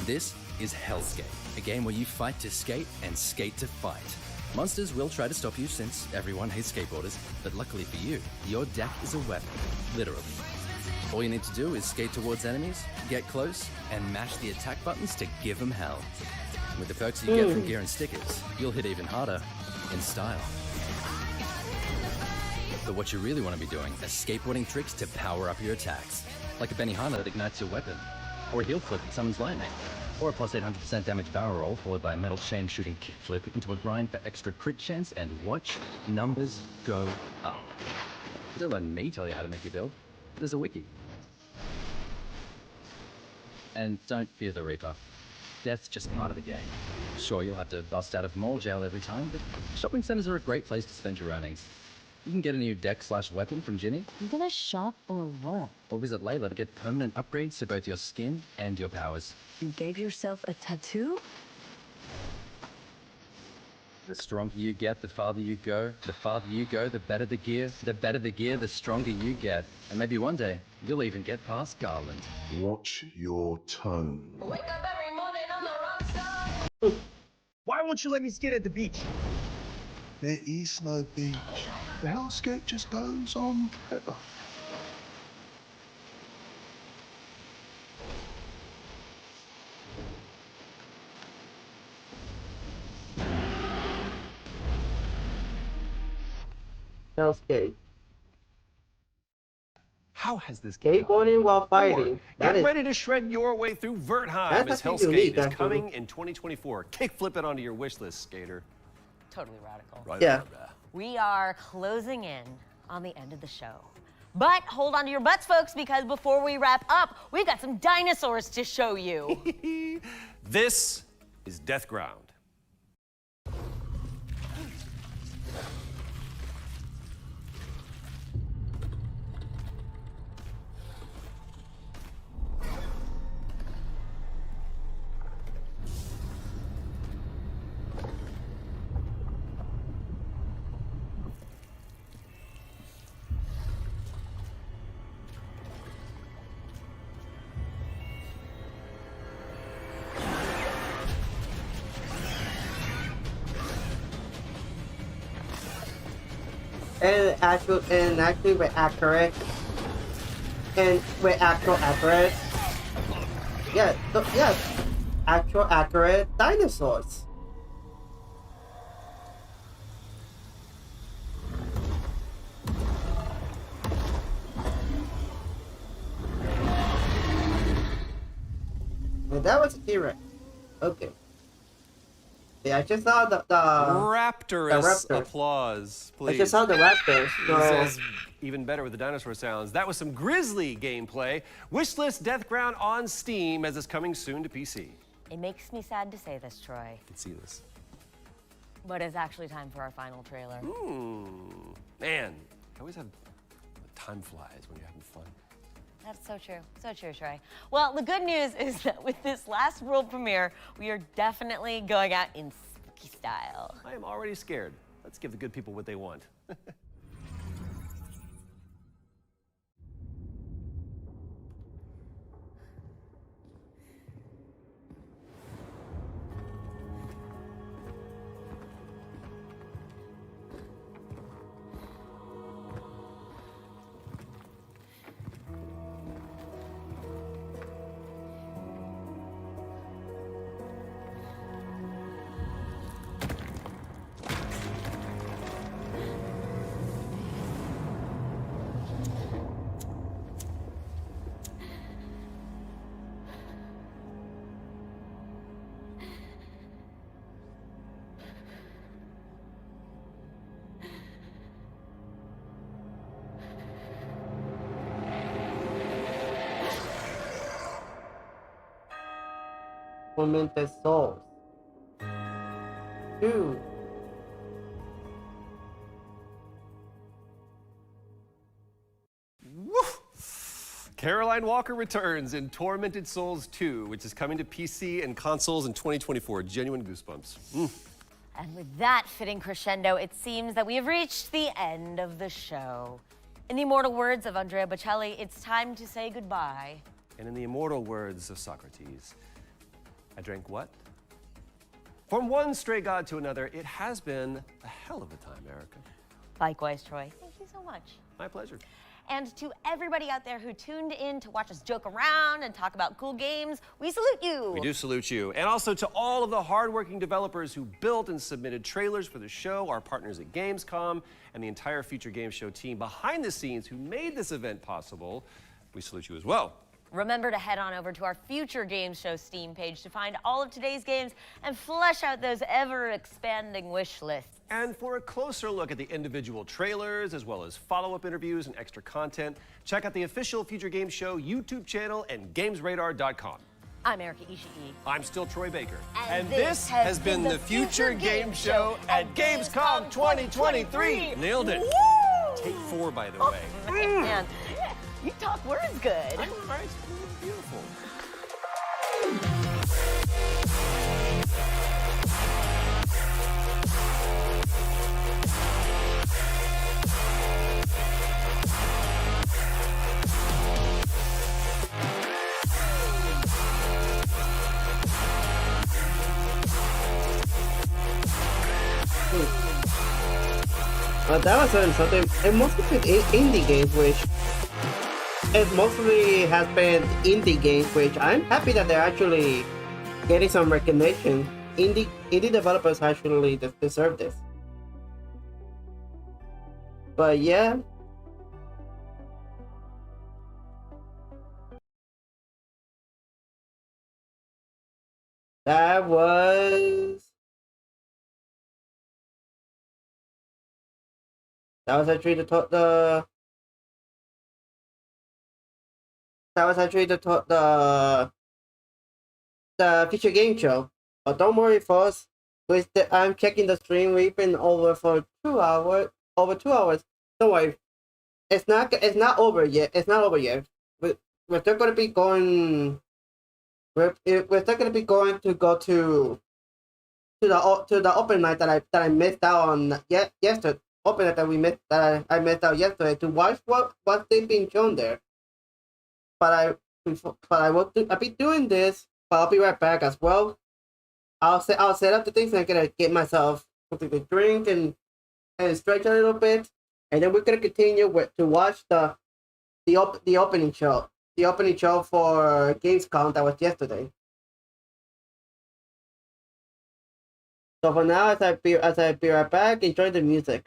This is Hellskate, a game where you fight to skate and skate to fight. Monsters will try to stop you since everyone hates skateboarders, but luckily for you, your deck is a weapon, literally. All you need to do is skate towards enemies, get close, and mash the attack buttons to give them hell. With the perks you get from gear and stickers, you'll hit even harder, in style. But what you really want to be doing is skateboarding tricks to power up your attacks. Like a Benihana that ignites your weapon, or a heel flip that summons lightning, or a plus 800% damage barrel roll followed by a metal chain shooting kickflip into a grind for extra crit chance, and watch numbers go up. Don't let me tell you how to make your build. There's a wiki. And don't fear the Reaper. Death's just part of the game. Sure, you'll have to bust out of mall jail every time, but shopping centers are a great place to spend your earnings. You can get a new deck/weapon from Ginny. You gonna shop or what? Or visit Layla to get permanent upgrades to both your skin and your powers. You gave yourself a tattoo? The stronger you get, the farther you go. The farther you go, the better the gear. The better the gear, the stronger you get. And maybe one day, you'll even get past Garland. Watch your tone. Wake up every morning on the wrong side. Why won't you let me skate at the beach? There is no beach. The hellscape just goes on forever. Hellskate. How has this skateboarding while fighting? Get ready to shred your way through Wertheim as Hellskate unique, is coming in 2024. Kickflip it onto your wish list, skater. Totally radical. Right, yeah. We are closing in on the end of the show. But hold on to your butts, folks, because before we wrap up, we've got some dinosaurs to show you. This is Death Ground. And actually with accurate yeah, so, yes, actual accurate dinosaurs. And that was a T-Rex. Okay. Yeah, I just saw the Raptorous applause, please. I just saw the raptors. So. This is even better with the dinosaur sounds. That was some grisly gameplay. Wishlist Death Ground on Steam as it's coming soon to PC. It makes me sad to say this, Troy. I can see this. But it's actually time for our final trailer. Man, I always have time flies when you're having fun. That's so true. So true, Troy. Well, the good news is that with this last world premiere, we are definitely going out in spooky style. I am already scared. Let's give the good people what they want. Tormented souls. 2. Caroline Walker returns in Tormented Souls 2, which is coming to PC and consoles in 2024. Genuine goosebumps. And with that fitting crescendo, it seems that we have reached the end of the show. In the immortal words of Andrea Bocelli, it's time to say goodbye. And in the immortal words of Socrates, I drank what? From one stray god to another, it has been a hell of a time, Erica. Likewise, Troy. Thank you so much. My pleasure. And to everybody out there who tuned in to watch us joke around and talk about cool games, we salute you. We do salute you. And also to all of the hardworking developers who built and submitted trailers for the show, our partners at Gamescom, and the entire Future Game Show team behind the scenes who made this event possible, we salute you as well. Remember to head on over to our Future Game Show Steam page to find all of today's games and flesh out those ever-expanding wish lists. And for a closer look at the individual trailers, as well as follow-up interviews and extra content, check out the official Future Game Show YouTube channel and GamesRadar.com. I'm Erica Ishii. I'm still Troy Baker. And this has been the Future Game Show at Gamescom 2023. Nailed it. Woo! Take 4, by the way. Man, you talk words good. I know, right? It's beautiful. That was something. It mostly been indie games, which it mostly has been indie games, which I'm happy that they're actually getting some recognition. Indie developers actually deserve this. But yeah. That was actually the Future Game Show. But don't worry, folks. I'm checking the stream. We've been over for 2 hours. Over 2 hours. Don't worry. It's not over yet. It's not over yet. We're still gonna be going. We're still gonna be going to go to the open night that I missed out on yesterday. Open night that I missed out yesterday to watch what's being shown there. But I'll be doing this. But I'll be right back as well. I'll set up the things and I'm gonna get myself something to drink and stretch a little bit, and then we're gonna continue to watch the opening show. The opening show for Gamescom that was yesterday. So for now, as I be right back, enjoy the music.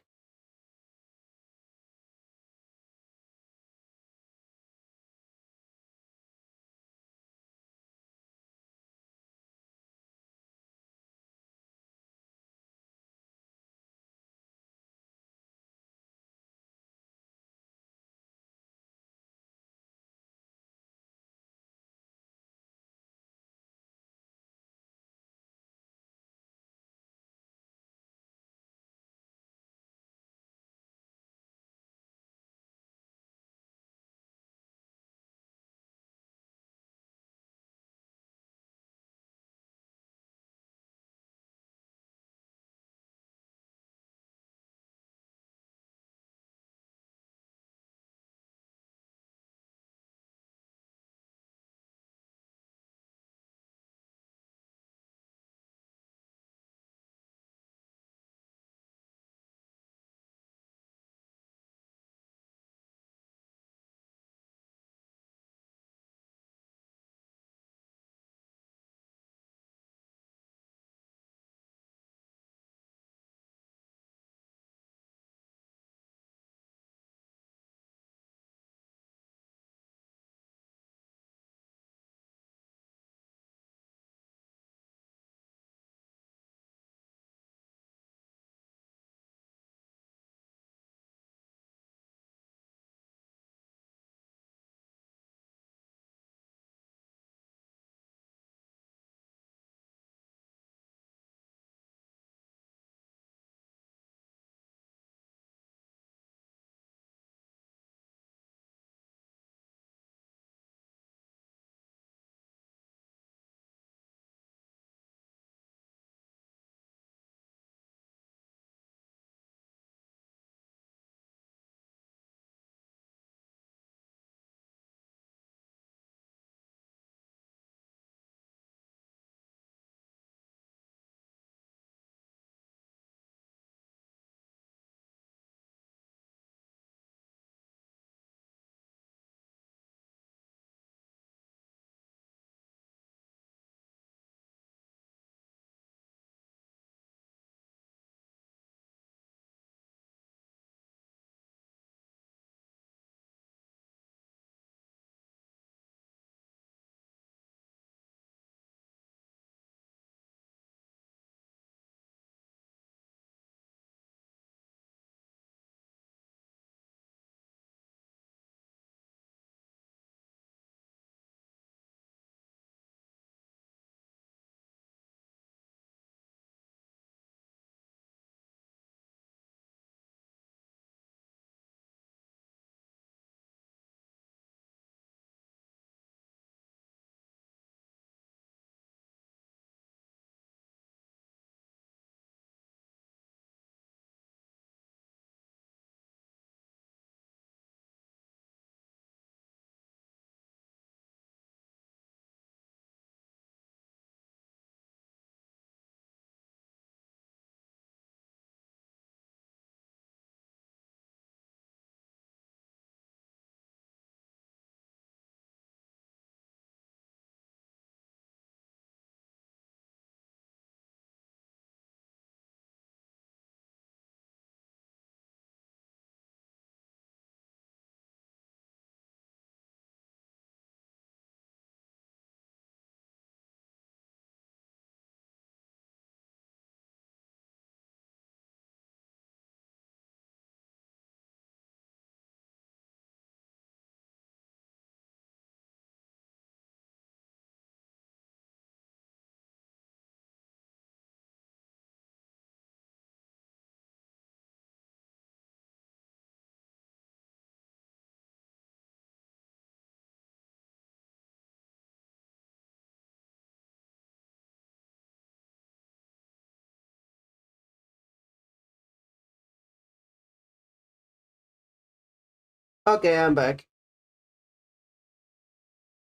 Okay, I'm back.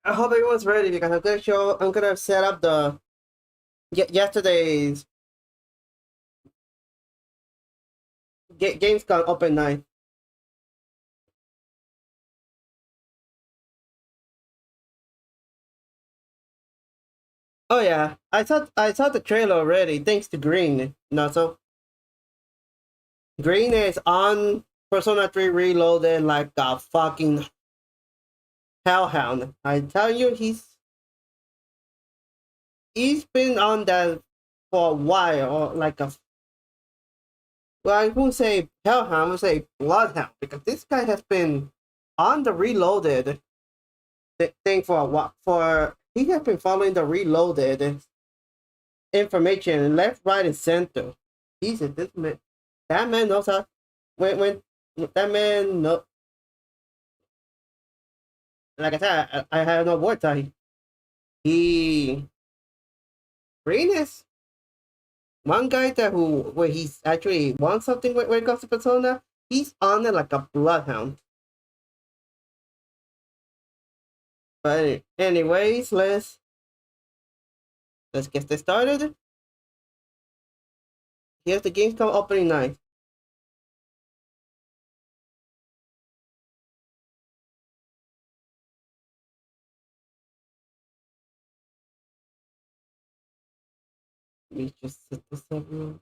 I hope everyone's ready because I'm gonna set up the yesterday's Gamescom open night. Oh yeah, I saw the trailer already. Thanks to Green. No, so Green is on Persona 3 Reloaded like a fucking hellhound. I tell you, he's been on that for a while, or like a. Well, I won't say hellhound. I would say bloodhound because this guy has been on the Reloaded thing for a while. He has been following the Reloaded information left, right, and center. Jesus, this man, that man knows how. When that man know, like I said, I have no words. He Green is one guy where he's actually won something when it comes to Persona. He's on it like a bloodhound. But anyways, let's get this started. Here's the Gamescom opening night. Let me just set this up real.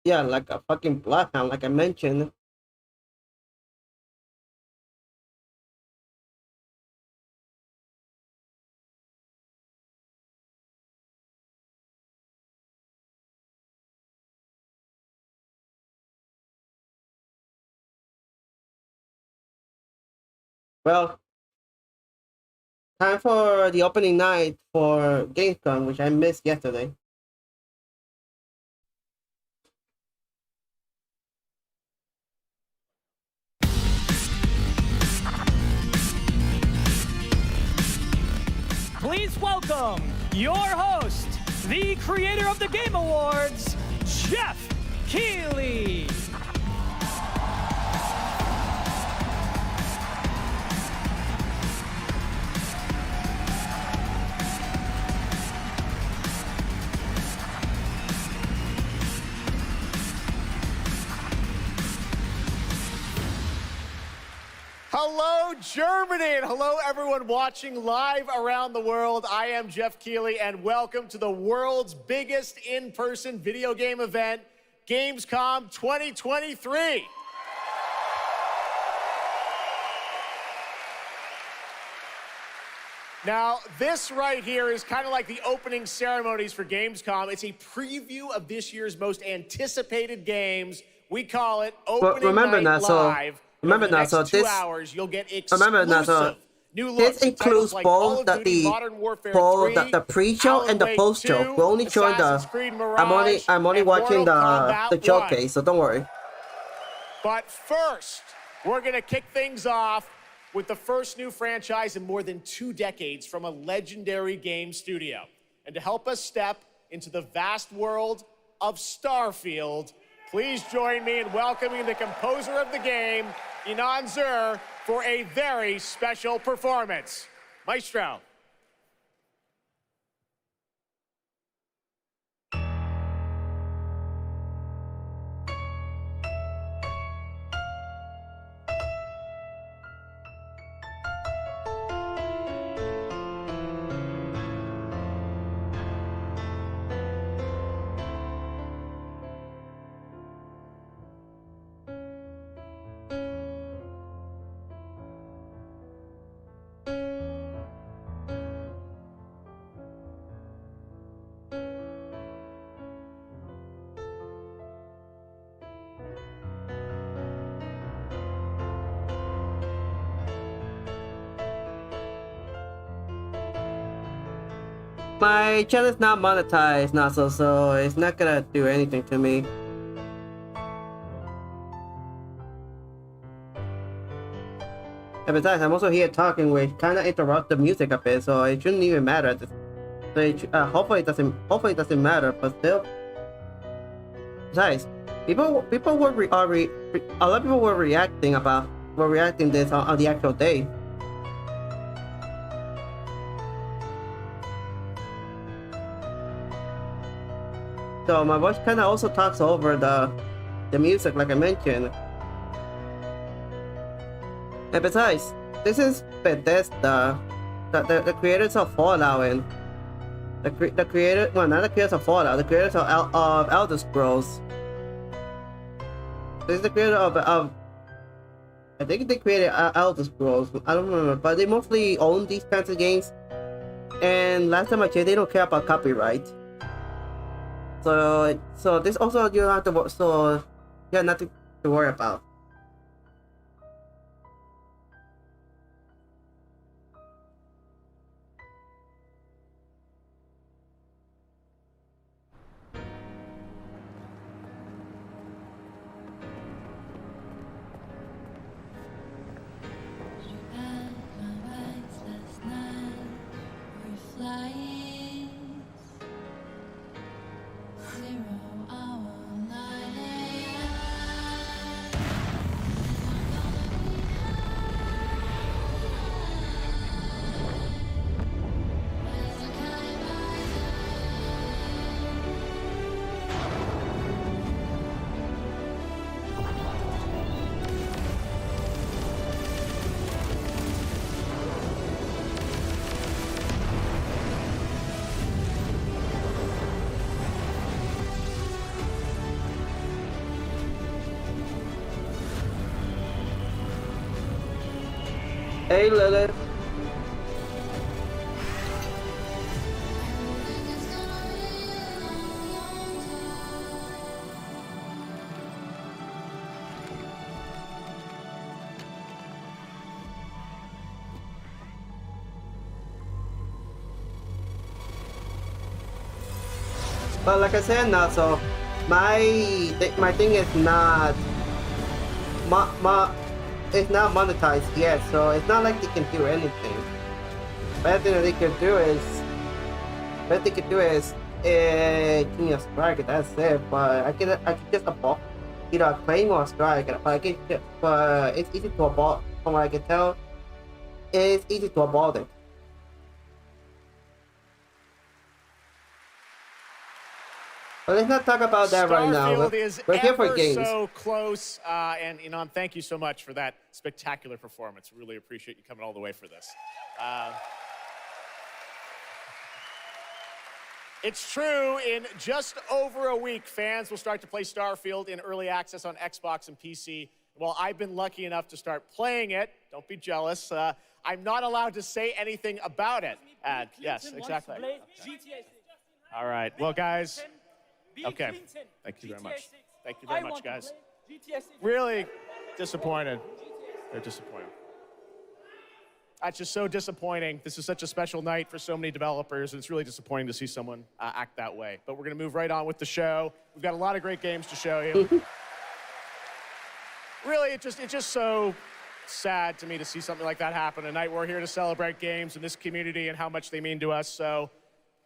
Yeah, like a fucking bloodhound, like I mentioned. Well, time for the opening night for Gamescom, which I missed yesterday. Please welcome your host, the creator of the Game Awards, Jeff Keighley. Hello, Germany, and hello, everyone watching live around the world. I am Jeff Keighley, and welcome to the world's biggest in-person video game event, Gamescom 2023. Now, this right here is kind of like the opening ceremonies for Gamescom. It's a preview of this year's most anticipated games. We call it Opening Night Live. Remember now, so this. 2 hours, you'll get exclusive new looks. This includes like both the pre-show and the post-show. We're only showing the. I'm only watching the showcase, so don't worry. But first, we're gonna kick things off with the first new franchise in more than 2 decades from a legendary game studio. And to help us step into the vast world of Starfield, please join me in welcoming the composer of the game, Inan Zur, for a very special performance. Maestro. My channel is not monetized now, so it's not gonna do anything to me. And besides, I'm also here talking, which kind of interrupt the music a bit, so it shouldn't even matter at this So hopefully it doesn't matter, but still. Besides, a lot of people were reacting this on the actual day. So my voice kind of also talks over the music, like I mentioned. And besides, this is Bethesda, the creators of Fallout, and the creators of Fallout, the creators of Elder Scrolls. This is the creator of I think they created Elder Scrolls. I don't remember, but they mostly own these kinds of games. And last time I checked, they don't care about copyright. So this also you don't have to. So you have nothing to worry about. Hey Lilith. But like I said now, so my thing is not it's not monetized yet, so it's not like they can do anything. Best thing that they could do is give me a strike, that's it. But I can just abort, either a claim or a strike. But it's easy to abort. From what I can tell, it's easy to abort it. But let's not talk about that right now. We're here for games. So close, and Enon, thank you so much for that spectacular performance. Really appreciate you coming all the way for this. It's true, in just over a week, fans will start to play Starfield in early access on Xbox and PC. Well, I've been lucky enough to start playing it. Don't be jealous. I'm not allowed to say anything about it. Yes, exactly. All right, well, guys. Okay, thank you very much. Thank you very much, guys. Really disappointed. They're disappointed. That's just so disappointing. This is such a special night for so many developers, and it's really disappointing to see someone act that way. But we're going to move right on with the show. We've got a lot of great games to show you. Really, it's just so sad to me to see something like that happen tonight. We're here to celebrate games and this community and how much they mean to us. So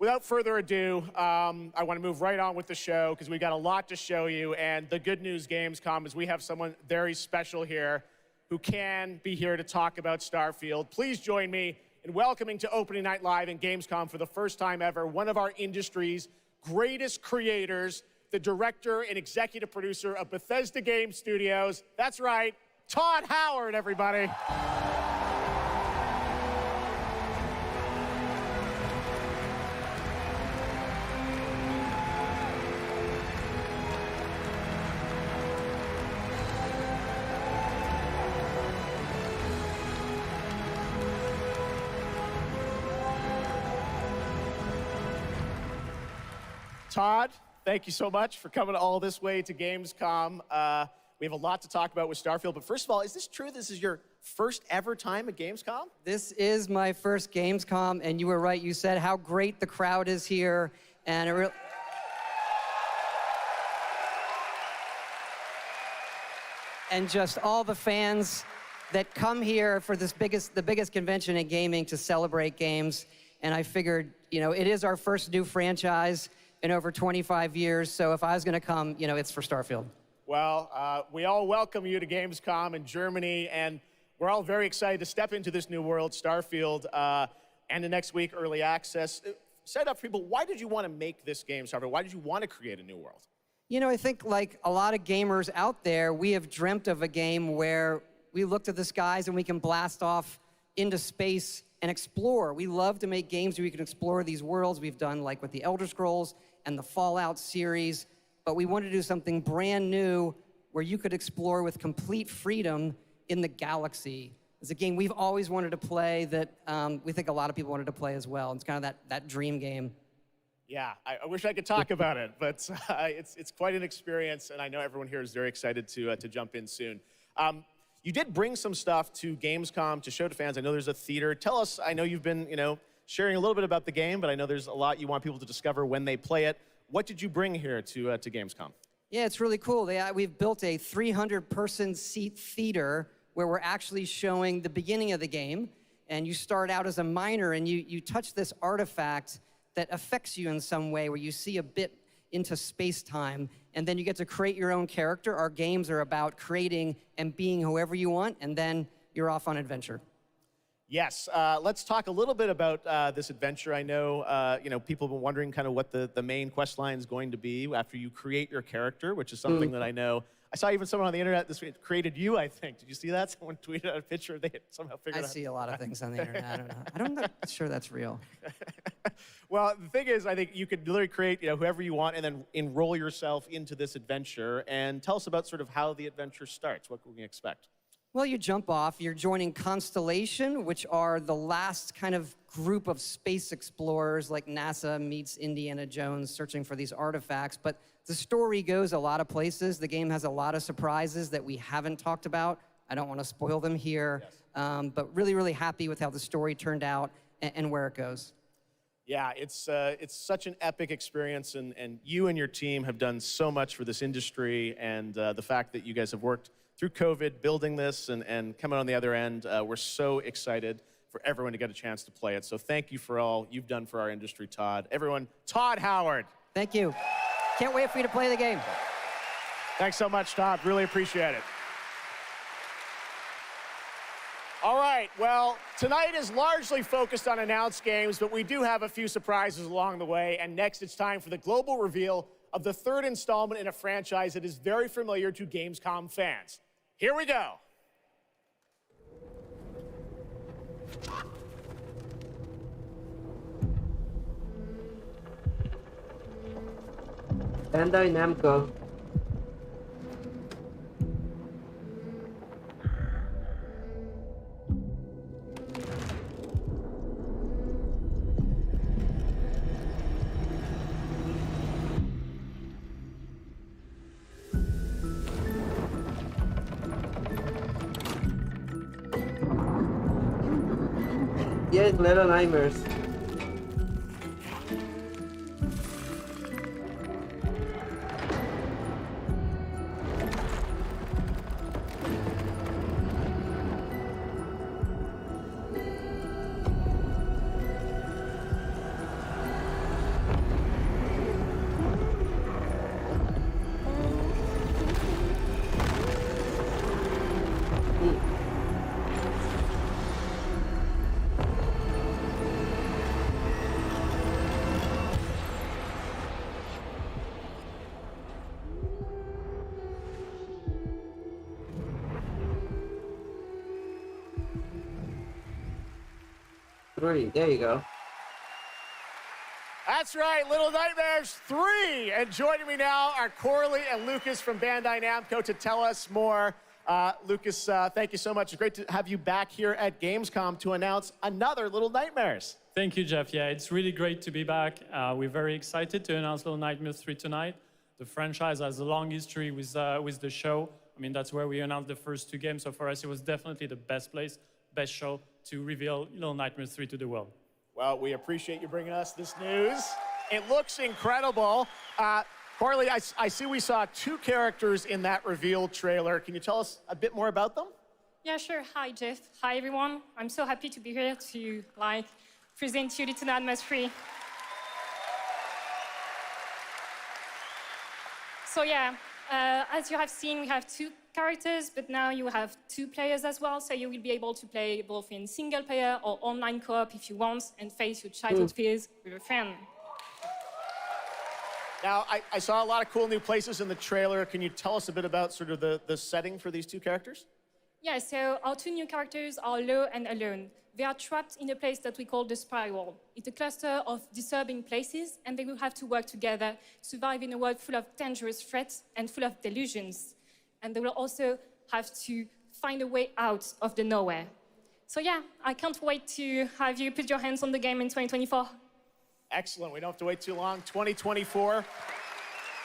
without further ado, I want to move right on with the show because we've got a lot to show you. And the good news, Gamescom, is we have someone very special here who can be here to talk about Starfield. Please join me in welcoming to Opening Night Live in Gamescom for the first time ever, one of our industry's greatest creators, the director and executive producer of Bethesda Game Studios. That's right, Todd Howard, everybody. Todd, thank you so much for coming all this way to Gamescom. We have a lot to talk about with Starfield, but first of all, is this true? This is your first ever time at Gamescom? This is my first Gamescom, and you were right. You said how great the crowd is here, and it and just all the fans that come here for this the biggest convention in gaming to celebrate games. And I figured, You know, it is our first new franchise in over 25 years, so if I was gonna come, you know, it's for Starfield. Well, we all welcome you to Gamescom in Germany, and we're all very excited to step into this new world, Starfield, and the next week, early access. Set up for people, why did you want to make this game, Starfield? Why did you want to create a new world? You know, I think like a lot of gamers out there, we have dreamt of a game where we look to the skies and we can blast off into space and explore. We love to make games where we can explore these worlds. We've done like with the Elder Scrolls and the Fallout series, but we wanted to do something brand new where you could explore with complete freedom in the galaxy. It's a game we've always wanted to play that we think a lot of people wanted to play as well. It's kind of that dream game. Yeah, I wish I could talk about it, but it's quite an experience, and I know everyone here is very excited to jump in soon. You did bring some stuff to Gamescom to show to fans. I know there's a theater. Tell us, I know you've been, you know, sharing a little bit about the game, but I know there's a lot you want people to discover when they play it. What did you bring here to Gamescom? Yeah, it's really cool. We've built a 300-person seat theater where we're actually showing the beginning of the game, and you start out as a miner, and you touch this artifact that affects you in some way, where you see a bit into space-time, and then you get to create your own character. Our games are about creating and being whoever you want, and then you're off on adventure. Yes, let's talk a little bit about this adventure. I know, you know, people have been wondering kind of what the main quest line is going to be after you create your character, which is something that I know. I saw even someone on the internet this week created you, I think. Did you see that? Someone tweeted out a picture. They had somehow figured out. I see a lot of things on the internet. I don't know. I'm not sure that's real. Well, the thing is, I think you could literally create, you know, whoever you want and then enroll yourself into this adventure. And tell us about sort of how the adventure starts. What can we expect? Well, you jump off. You're joining Constellation, which are the last kind of group of space explorers, like NASA meets Indiana Jones searching for these artifacts. But the story goes a lot of places. The game has a lot of surprises that we haven't talked about. I don't want to spoil them here, but really, really happy with how the story turned out and where it goes. Yeah, it's such an epic experience, and you and your team have done so much for this industry, and the fact that you guys have worked through COVID, building this and coming on the other end, we're so excited for everyone to get a chance to play it. So thank you for all you've done for our industry, Todd. Everyone, Todd Howard. Thank you. Can't wait for you to play the game. Thanks so much, Todd. Really appreciate it. All right, well, tonight is largely focused on announced games, but we do have a few surprises along the way. And next, it's time for the global reveal of the third installment in a franchise that is very familiar to Gamescom fans. Here we go. Bandai Namco. Yes, Little Nightmares. There you go. That's right, Little Nightmares 3. And joining me now are Corley and Lucas from Bandai Namco to tell us more. Lucas, thank you so much. It's great to have you back here at Gamescom to announce another Little Nightmares. Thank you, Jeff. Yeah, it's really great to be back. We're very excited to announce Little Nightmares 3 tonight. The franchise has a long history with the show. I mean, that's where we announced the first two games. So for us, it was definitely the best place, best show to reveal Little Nightmares 3 to the world. Well, we appreciate you bringing us this news. It looks incredible. Corley, I see we saw two characters in that reveal trailer. Can you tell us a bit more about them? Yeah, sure. Hi, Jeff. Hi, everyone. I'm so happy to be here to present you Little Nightmares 3. So yeah, as you have seen, we have 2 characters, but now you have 2 players as well, so you will be able to play both in single player or online co-op if you want, and face your childhood fears with a friend. Now, I saw a lot of cool new places in the trailer. Can you tell us a bit about sort of the setting for these 2 characters? Yeah, so our 2 new characters are Lo and Alone. They are trapped in a place that we call the Spiral. It's a cluster of disturbing places, and they will have to work together, survive in a world full of dangerous threats and full of delusions. And they will also have to find a way out of the nowhere. So yeah, I can't wait to have you put your hands on the game in 2024. Excellent. We don't have to wait too long. 2024.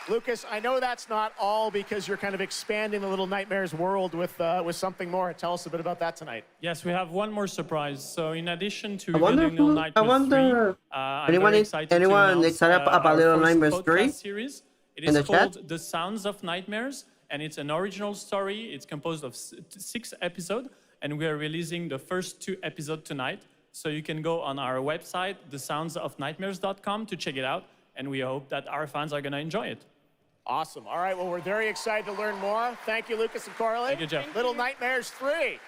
Lucas, I know that's not all because you're kind of expanding the Little Nightmares world with something more. Tell us a bit about that tonight. Yes, we have one more surprise. So in addition to I wonder revealing Little Nightmares 3, I'm anyone very excited anyone to excited announce, about our Little first Nightmares podcast 3? series. It In is the chat? called The Sounds of Nightmares, and it's an original story. It's composed of 6 episodes, and we are releasing the first 2 episodes tonight. So you can go on our website, thesoundsofnightmares.com, to check it out, and we hope that our fans are going to enjoy it. Awesome. All right, well, we're very excited to learn more. Thank you, Lucas and Coralie. Thank you, Jeff. Little Nightmares 3.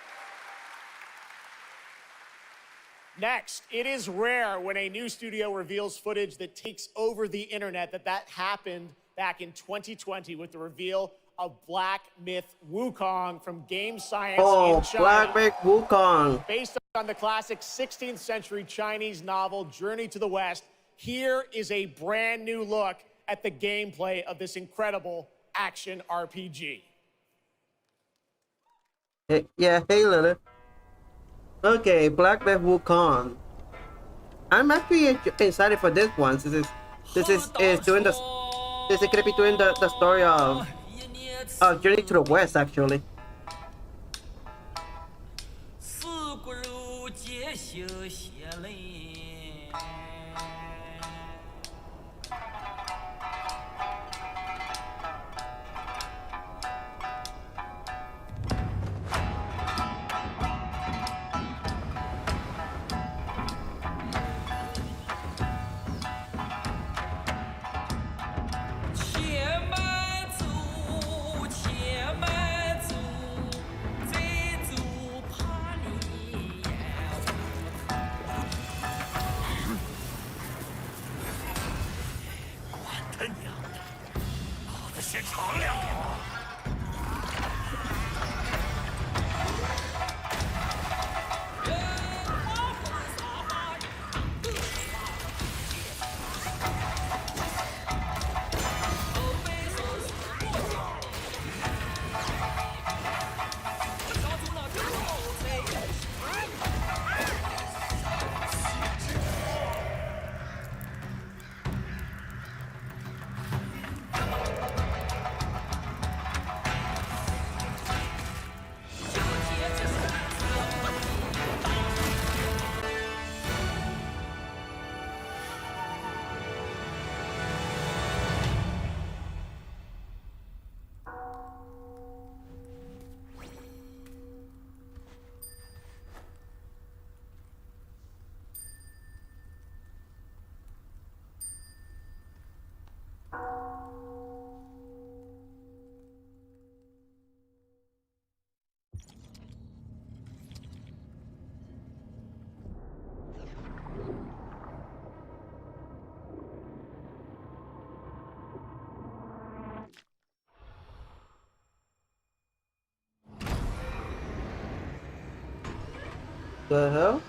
Next, it is rare when a new studio reveals footage that takes over the internet. That happened back in 2020 with the reveal of Black Myth Wukong from Game Science in China. Black Myth Wukong. Based on the classic 16th century Chinese novel Journey to the West, here is a brand new look at the gameplay of this incredible action RPG. Yeah, hey Lily. Okay, Black Myth Wukong. I'm actually excited for this one. This is doing the this is gonna be doing the story of Journey to the West actually. The hell?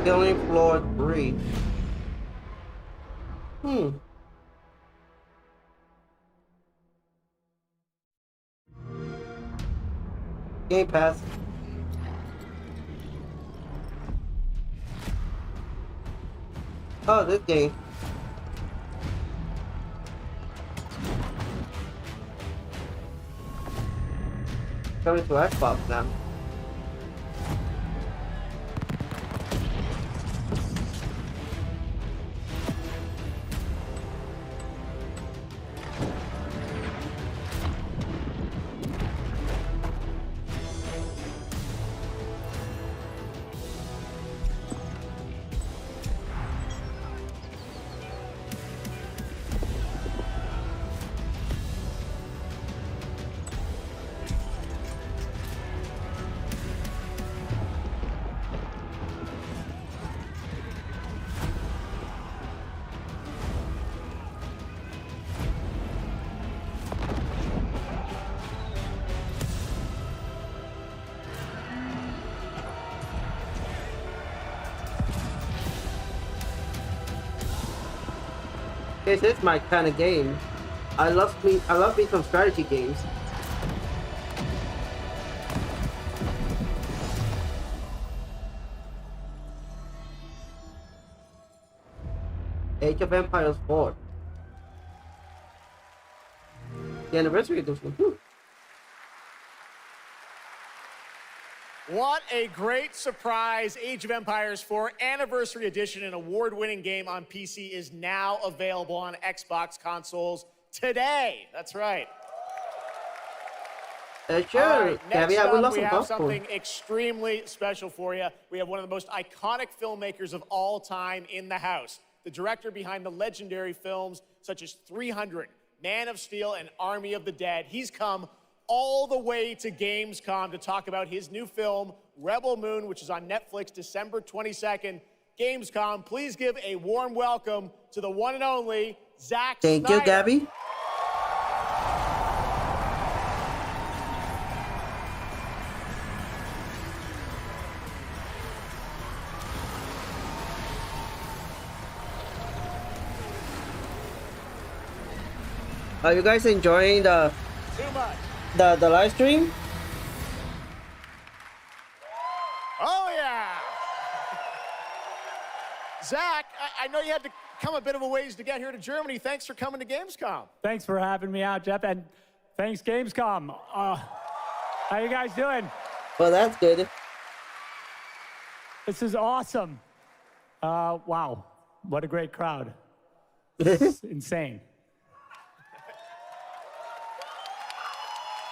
Killing Floor 3. Game Pass. Oh, this game. Coming to Xbox now. This is my kind of game. I love me some strategy games. Age of Empires 4. The anniversary edition. What a great surprise. Age of Empires 4 Anniversary Edition, an award-winning game on PC, is now available on Xbox consoles today. That's right. Sure. All right, next Gabby, I would up, love we some have popcorn. something extremely special for you. We have one of the most iconic filmmakers of all time in the house. The director behind the legendary films such as 300, Man of Steel, and Army of the Dead. He's come all the way to Gamescom to talk about his new film, Rebel Moon, which is on Netflix December 22nd. Gamescom, please give a warm welcome to the one and only Zack Snyder. Thank you, Gabby. Are you guys enjoying the live stream? Oh, yeah. Zach, I know you had to come a bit of a ways to get here to Germany. Thanks for coming to Gamescom. Thanks for having me out, Jeff, and thanks, Gamescom. How you guys doing? Well, that's good. This is awesome. Wow, what a great crowd. It's insane.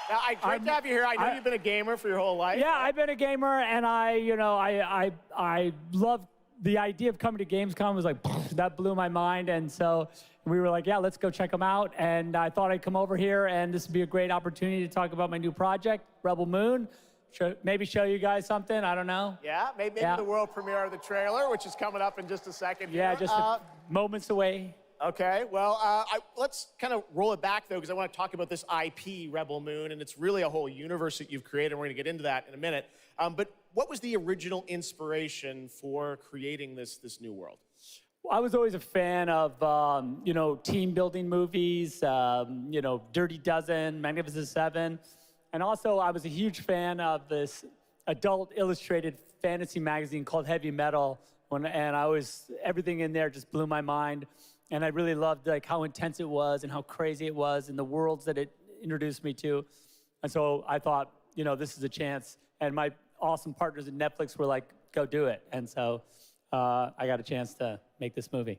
Now, great to have you here. I know you've been a gamer for your whole life. Yeah, I've been a gamer, and I love the idea of coming to Gamescom. Was like, that blew my mind, and so we were like, yeah, let's go check them out. And I thought I'd come over here, and this would be a great opportunity to talk about my new project, Rebel Moon. Maybe show you guys something. I don't know. Yeah, maybe the world premiere of the trailer, which is coming up in just a second. Yeah, here. just moments away. Okay, well, let's kind of roll it back, though, because I want to talk about this IP, Rebel Moon, and it's really a whole universe that you've created, and we're going to get into that in a minute. But what was the original inspiration for creating this new world? Well, I was always a fan of, team building movies, Dirty Dozen, Magnificent Seven. And also, I was a huge fan of this adult illustrated fantasy magazine called Heavy Metal. And everything in there just blew my mind. And I really loved how intense it was and how crazy it was and the worlds that it introduced me to. And so I thought, this is a chance. And my awesome partners at Netflix were like, go do it. And so I got a chance to make this movie.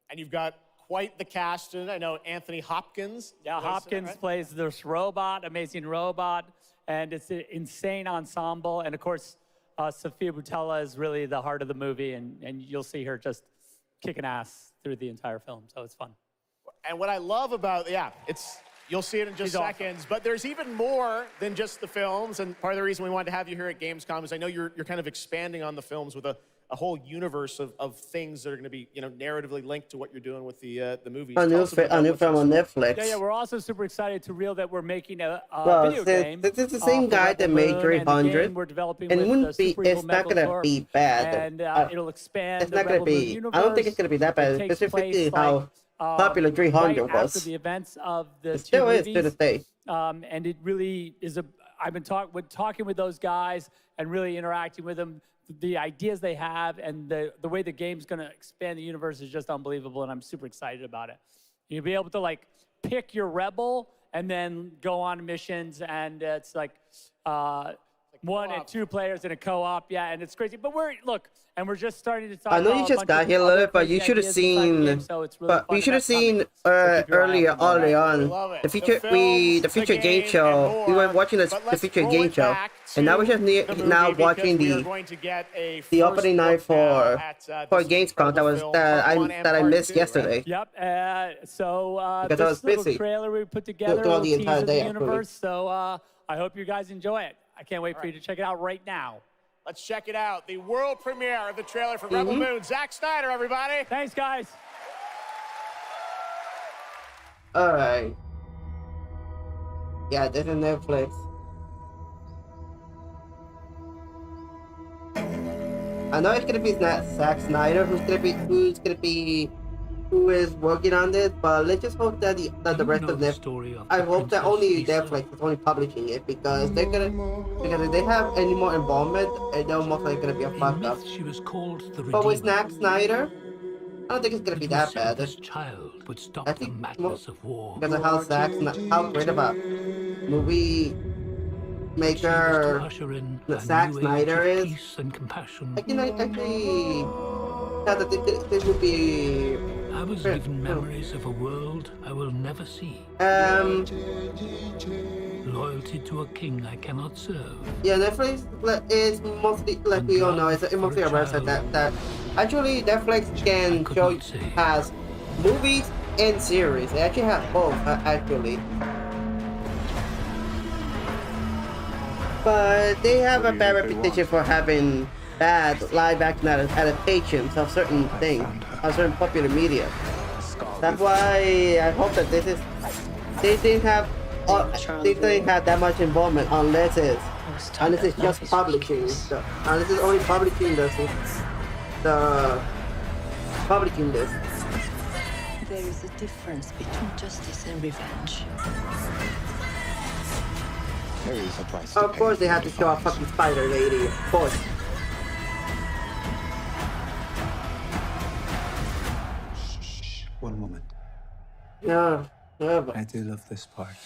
And you've got quite the cast in it. I know Anthony Hopkins. Yeah, Hopkins plays this robot, amazing robot. And it's an insane ensemble. And of course, Sofia Boutella is really the heart of the movie. And you'll see her just kicking ass through the entire film, so it's fun. And what I love about, you'll see it in just seconds, awesome. But there's even more than just the films, and part of the reason we wanted to have you here at Gamescom is I know you're kind of expanding on the films with a whole universe of things that are going to be, narratively linked to what you're doing with the movies. A new film on Netflix. Yeah, we're also super excited to reveal that we're making a video game. This is the same guy that made 300, we're developing and with it's not going to be bad. And it'll expand it's not going to be, I don't think it's going to be that bad, specifically how popular 300 right after was. the events of the It two still is movies. to this day. And it really is I've been talking with those guys and really interacting with them. The ideas they have and the way the game's going to expand the universe is just unbelievable, and I'm super excited about it. You'll be able to like pick your rebel and then go on missions, and it's like 1 and 2 players in a co-op, yeah, and it's crazy. But we're just starting to talk. I know about you a just bunch got of here a other little bit, but you crazy should have ideas inside the seen. game, so it's really But fun you and should have that's coming. seen So keep your eye out earlier, for more. early We on, love it. the The Future films, the Future the Game game, Show. and We were more. watching But the let's Future roll Game it Show, back and now we're to just the now movie watching because we are the going to get a opening night first look now for at, for this Gamescom incredible film, that part 1 and I part missed 2, right? yesterday. Yep. Because I was This little busy trailer we put together, a throughout little the entire tease of the day, actually. universe. So I hope you guys enjoy it. I can't wait for you to check it out right now. Let's check it out. The world premiere of the trailer for Rebel Moon. Zack Snyder, everybody. Thanks, guys. All right. Yeah, this is Netflix. I know it's gonna be Zack Snyder who is working on this, but let's just hope that the rest of Netflix. I hope that only Netflix is only publishing it because if they have any more involvement, they're most likely gonna be a fuck up. But with Zack Snyder, I don't think it's gonna be that bad. I think because of how how great of a movie maker Zack Snyder is, I can actually thought that this would be. I was given memories of a world I will never see. Loyalty to a king I cannot serve. Yeah, Netflix is mostly, like we all know, it's mostly a website that actually Netflix can show has movies and series. They actually have both, actually. But they have a bad reputation for having bad live action adaptations of certain things, of certain popular media. That's why I hope that they didn't have that much involvement unless it's just publishing. Unless it's only publishing the publishing this. There is a difference between justice and revenge. There is a price. Of course, they have to show a fucking spider lady. Of course. One moment. Yeah, I do love this part.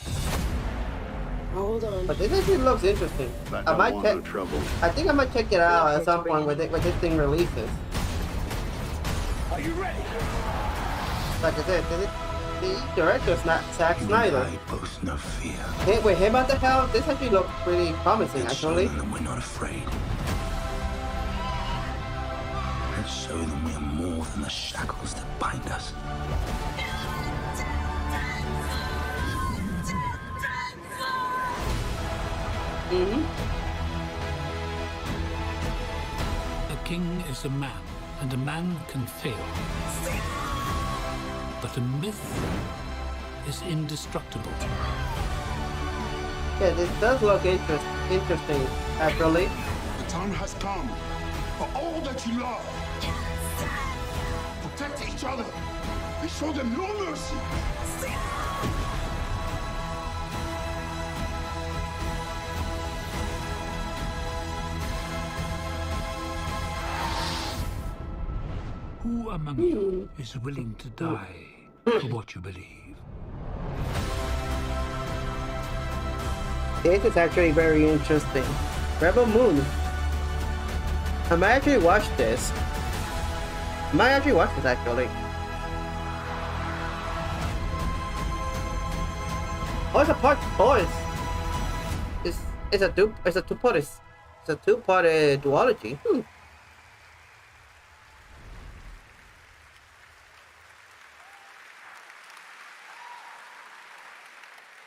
Hold on. But this actually looks interesting. I might check. Trouble. I think I might check it out at some point when this thing releases. Are you ready? Like I said, the director's not Zack Snyder. I boast no fear. Hey, with him at the helm, this actually looks pretty promising, actually. We're not afraid. Let's show them we are more than the shackles that bind us. A king is a man, and a man can fail. But a myth is indestructible. Yeah, this does look interesting, actually. The time has come for all that you love. Protect each other and show them no mercy. Who among you is willing to die for what you believe? This is actually very interesting. Rebel Moon. I might actually watch this. Actually. Oh, it's a part. Oh, it's a two-party duology.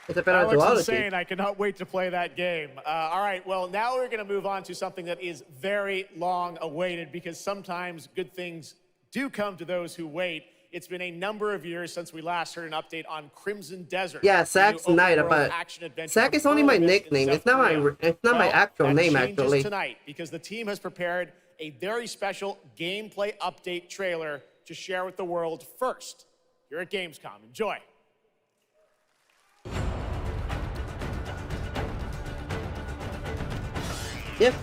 It's a better that looks duology. insane. I cannot wait to play that game. All right, well, now we're going to move on to something that is very long awaited because sometimes good things do come to those who wait. It's been a number of years since we last heard an update on Crimson Desert. Yeah, Zack Snyder, but Zack is only my nickname. It's not my actual name, actually. Tonight because the team has prepared a very special gameplay update trailer to share with the world first. here at Gamescom. Enjoy. Yep.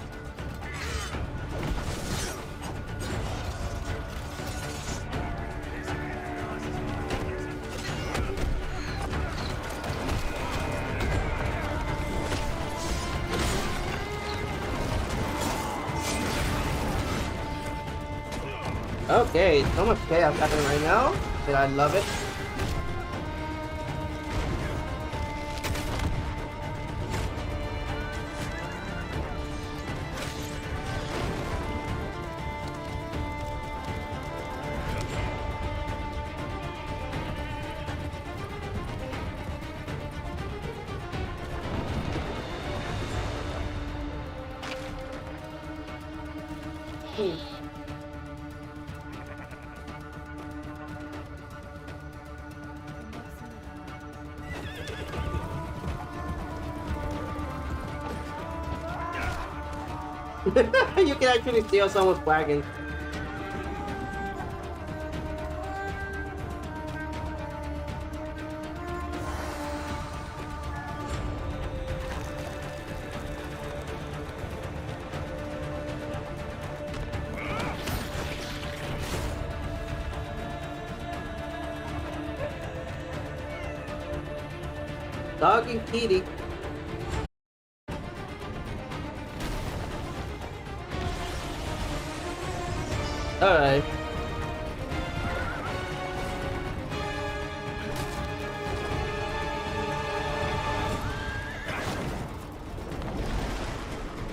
Okay, so much chaos happening right now, and I love it. You can actually steal someone's wagon. Dog and kitty. Alright.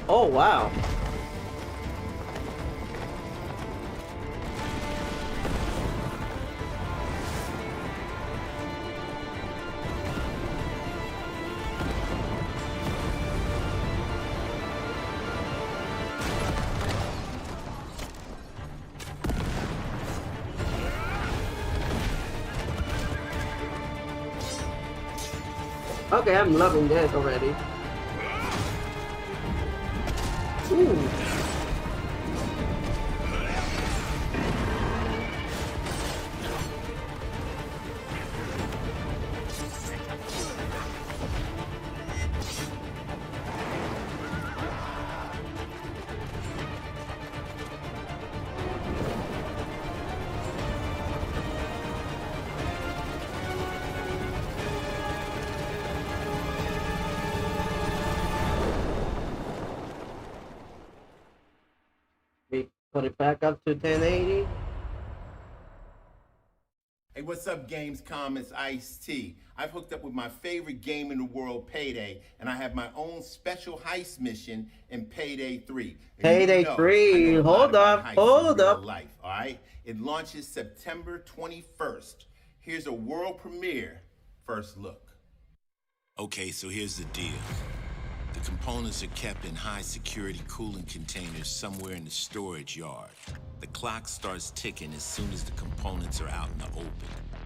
Oh, wow. Okay, I'm loving this already. Ooh. We put it back up to 1080. Hey, what's up, Gamescom? It's Ice-T. I've hooked up with my favorite game in the world, Payday, and I have my own special heist mission in Payday 3. And Payday 3, hold up, hold up. Life, all right? It launches September 21st. Here's a world premiere first look. Okay, so here's the deal. The components are kept in high-security cooling containers somewhere in the storage yard. The clock starts ticking as soon as the components are out in the open,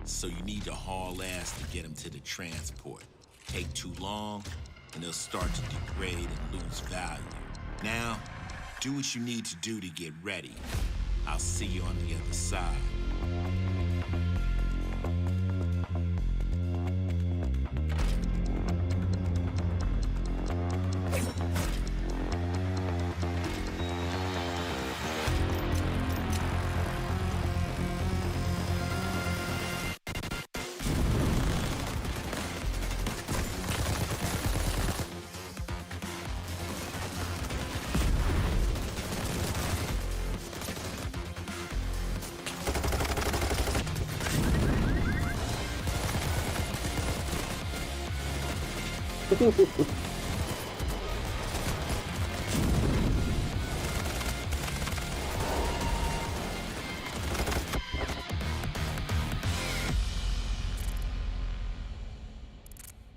so you need to haul ass to get them to the transport. Take too long, and they'll start to degrade and lose value. Now, do what you need to do to get ready. I'll see you on the other side.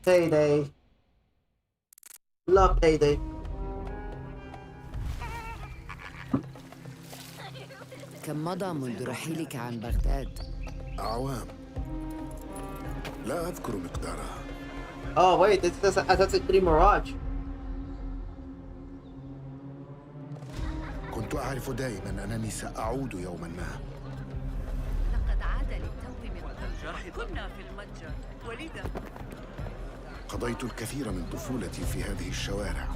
Payday. Love Payday. كم مضى منذ رحيلك عن بغداد؟ أعوام لا أذكر مقدارها. Oh wait, this is Assassin's Creed Mirage. كنت أعرف دائما أنني سأعود يوما ما. لقد عاد للتو من قبل. كنا في المتجر وليدة. قضيت الكثير من طفولتي في هذه الشوارع.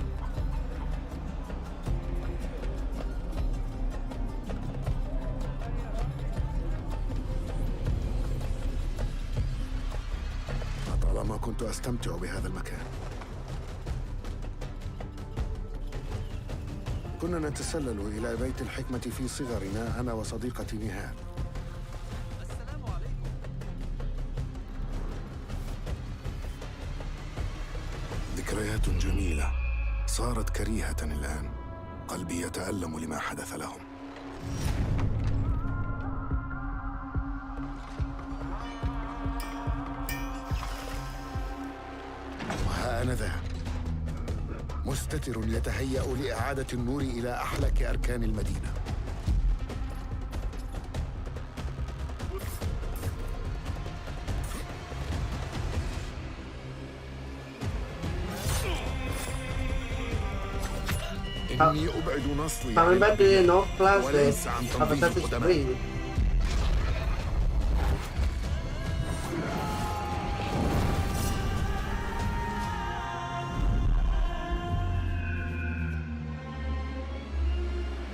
لطالما كنت أستمتع بهذا المكان. كنا نتسلل إلى بيت الحكمة في صغرنا أنا وصديقتي نهال. ذكريات جميلة صارت كريهة الآن. قلبي يتألم لما حدث لهم. وها أنا ذا مستتر يتهيأ لإعادة النور إلى أحلك أركان المدينة. إني أبعد نصلي عن المدينة وليس عن تنظيم القدماء.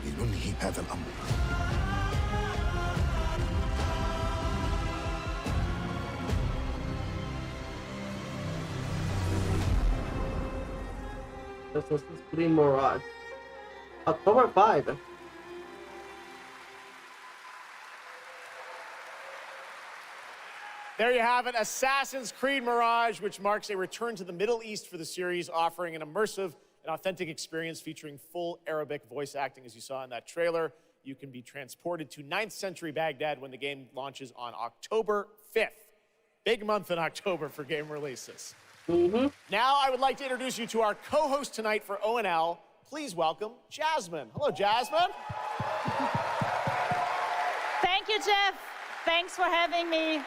لننهي هذا الأمر. Assassin's Creed Mirage. October 5. There you have it, Assassin's Creed Mirage, which marks a return to the Middle East for the series, offering an immersive and authentic experience featuring full Arabic voice acting, as you saw in that trailer. You can be transported to 9th century Baghdad when the game launches on October 5th. Big month in October for game releases. Now I would like to introduce you to our co-host tonight for ONL. Please welcome Jasmine. Hello, Jasmine. Thank you, Jeff. Thanks for having me.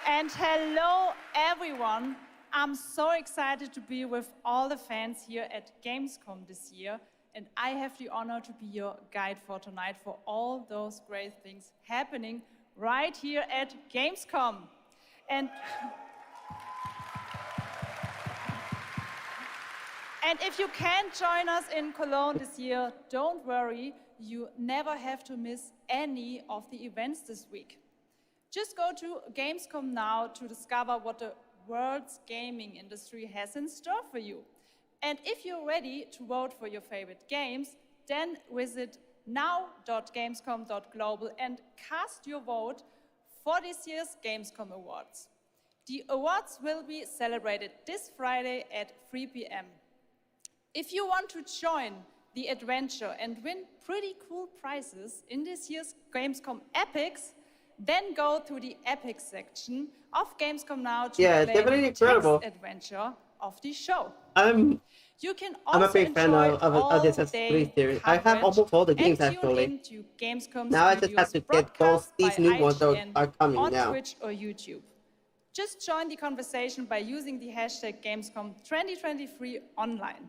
And hello, everyone. I'm so excited to be with all the fans here at Gamescom this year. And I have the honor to be your guide for tonight for all those great things happening right here at Gamescom. And if you can't join us in Cologne this year, don't worry, you never have to miss any of the events this week. Just go to Gamescom now to discover what the world's gaming industry has in store for you. And if you're ready to vote for your favorite games, then visit now.gamescom.global and cast your vote for this year's Gamescom Awards. The awards will be celebrated this Friday at 3 p.m. If you want to join the adventure and win pretty cool prizes in this year's Gamescom Epics, then go to the Epics section of Gamescom now to play the text adventure of the show. You can also I'm a big fan of this Assassin's Creed series. I have almost all the games actually. Now I just have to get these new ones that are coming on now. Twitch or YouTube. Just join the conversation by using the hashtag Gamescom 2023 online.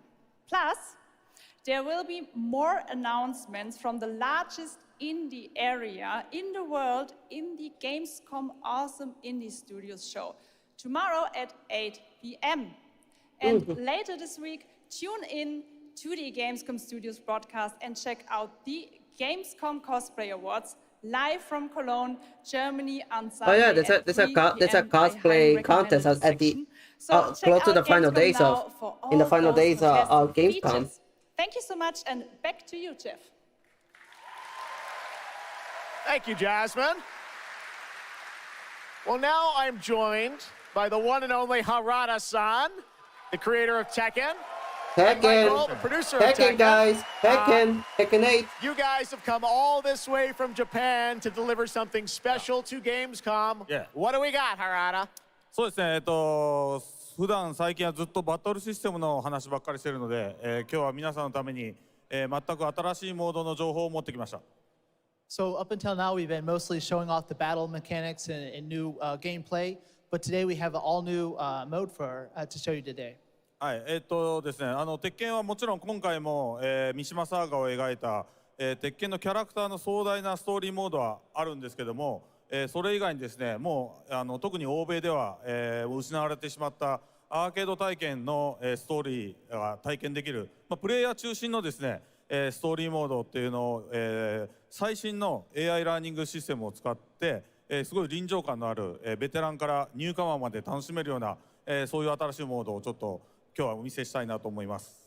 Plus, there will be more announcements from the largest indie area in the world in the Gamescom Awesome Indie Studios show tomorrow at 8 p.m. And later this week, tune in to the Gamescom Studios broadcast and check out the Gamescom Cosplay Awards live from Cologne, Germany on Sunday. Oh yeah, there's a cosplay contest at the close to the final days of Gamescom. Thank you so much, and back to you, Jeff. Thank you, Jasmine. Well, now I'm joined by the one and only Harada-san, the creator of Tekken. Michael, the producer of Tekken. Guys. Tekken 8. You guys have come all this way from Japan to deliver something special to Gamescom. Yeah. What do we got, Harada? そうですね、普段最近はずっとバトルシステムの話ばっかりしてるので、今日は皆さんのために、全く新しいモードの情報を持ってきました。So up until now, we've been mostly showing off the battle mechanics and new gameplay, but today we have an all-new mode to show you today. はい、ですね、鉄拳はもちろん今回も、三島サーガを描いた、鉄拳のキャラクターの壮大なストーリーモードはあるんですけども、それ以外にですね、もう特に欧米では、失われてしまったアーケード体験の、ストーリーが体験できる、プレイヤー中心のですね、ストーリーモードっていうのを、最新の AI ラーニングシステムを使って、すごい臨場感のある、ベテランからニューカマーまで楽しめるような、そういう新しいモードをちょっと今日はお見せしたいなと思います。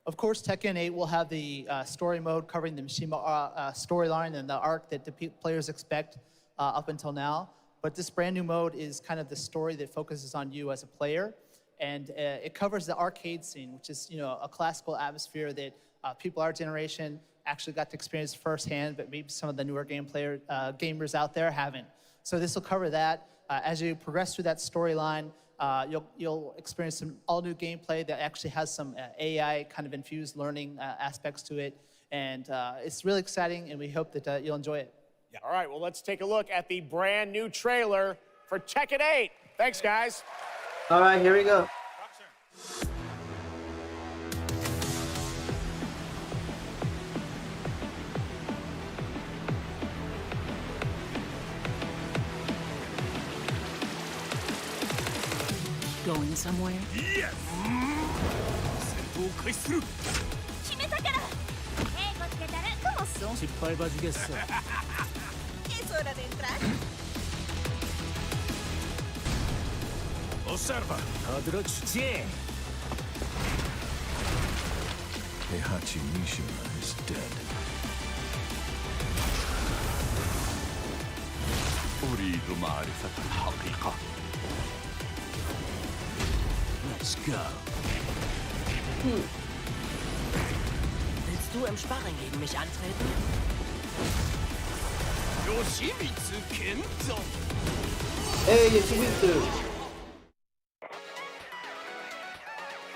Of course, Tekken 8 will have the story mode covering the Mishima storyline and the arc that the players expect up until now. But this brand new mode is kind of the story that focuses on you as a player. And it covers the arcade scene, which is, you know, a classical atmosphere that people our generation actually got to experience firsthand, but maybe some of the newer gamers out there haven't. So this will cover that. As you progress through that storyline, you'll experience some all-new gameplay that actually has some AI kind of infused learning aspects to it. And it's really exciting, and we hope that you'll enjoy it. Yeah. All right, well, let's take a look at the brand new trailer for Tekken 8. Thanks, guys. All right, here we go. Going somewhere? Yes! 戦闘開始する決めたから英語つけたらcomo son? 失敗봐주겠어. Es hora de entrar. Observa. 다들 주지. Heihachi Mishima is dead. أريد معرفة الحقيقة. Let's go. Willst du im Sparring gegen mich antreten? Yoshimitsu Kento. Hey, Yoshimitsu.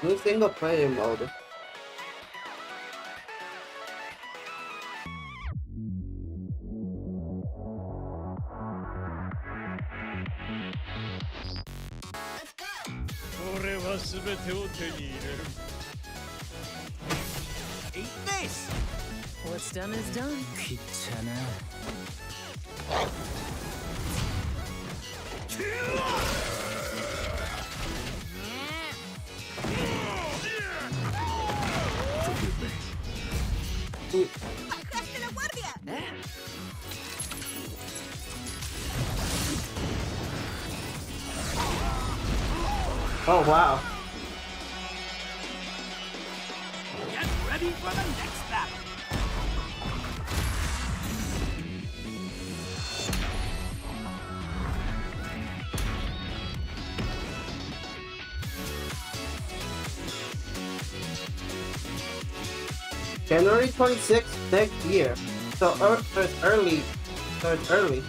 New single player mode. Eat this! What's done is done. 귀찮아. Forgive me. ¡Bajaste la guardia! Oh, wow. Get ready for the next battle! January 26th next year. So it's early. So it's early.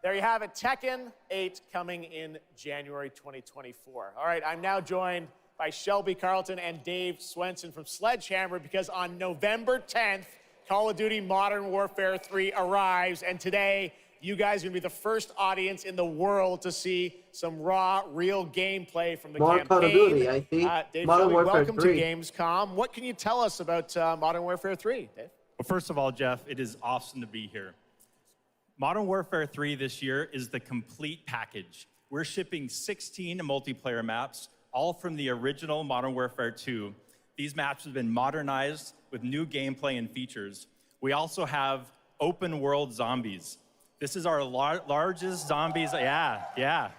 There you have it, Tekken 8 coming in January 2024. All right, I'm now joined by Shelby Carlton and Dave Swenson from Sledgehammer because on November 10th, Call of Duty Modern Warfare 3 arrives, and today you guys are going to be the first audience in the world to see some raw, real gameplay from the campaign. Call of Duty, I see. Dave, Modern Shelby, Warfare welcome 3. to Gamescom. What can you tell us about Modern Warfare 3, Dave? Well, first of all, Jeff, it is awesome to be here. Modern Warfare 3 this year is the complete package. We're shipping 16 multiplayer maps, all from the original Modern Warfare 2. These maps have been modernized with new gameplay and features. We also have open world zombies. This is our largest zombies, yeah.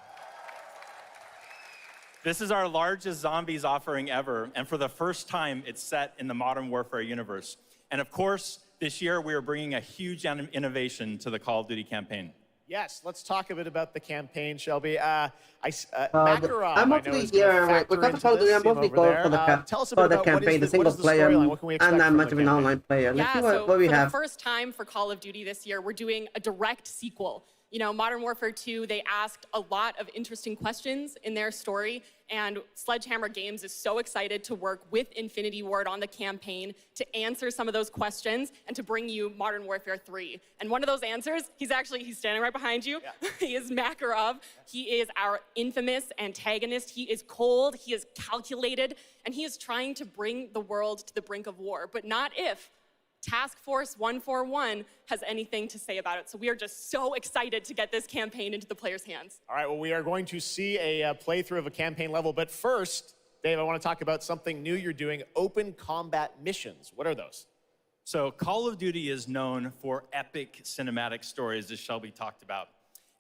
This is our largest zombies offering ever, and for the first time, it's set in the Modern Warfare universe. And of course, this year, we are bringing a huge innovation to the Call of Duty campaign. Yes, let's talk a bit about the campaign, Shelby. I'm Makarov, mostly here because of Call of Duty. I'm mostly going for the campaign, the single player. I'm not much of an online player. Let's see what we for have. the first time for Call of Duty this year, we're doing a direct sequel You know, Modern Warfare 2, they asked a lot of interesting questions in their story, and Sledgehammer Games is so excited to work with Infinity Ward on the campaign to answer some of those questions and to bring you Modern Warfare 3. And one of those answers, he's standing right behind you. Yeah. He is Makarov. He is our infamous antagonist. He is cold, he is calculated, and he is trying to bring the world to the brink of war, but not if Task Force 141 has anything to say about it. So we are just so excited to get this campaign into the players' hands. All right, well, we are going to see a playthrough of a campaign level, but first, Dave, I want to talk about something new you're doing, open combat missions. What are those? So Call of Duty is known for epic cinematic stories, as Shelby talked about.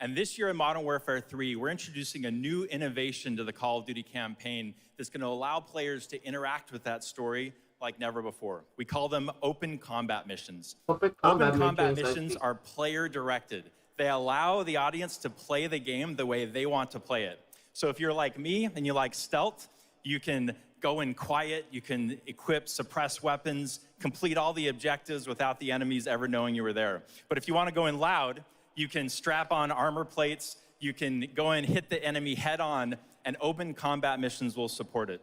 And this year in Modern Warfare 3, we're introducing a new innovation to the Call of Duty campaign that's going to allow players to interact with that story like never before. We call them open combat missions. Open combat missions are player-directed. They allow the audience to play the game the way they want to play it. So if you're like me and you like stealth, you can go in quiet, you can equip suppress weapons, complete all the objectives without the enemies ever knowing you were there. But if you want to go in loud, you can strap on armor plates, you can go in, hit the enemy head on, and open combat missions will support it.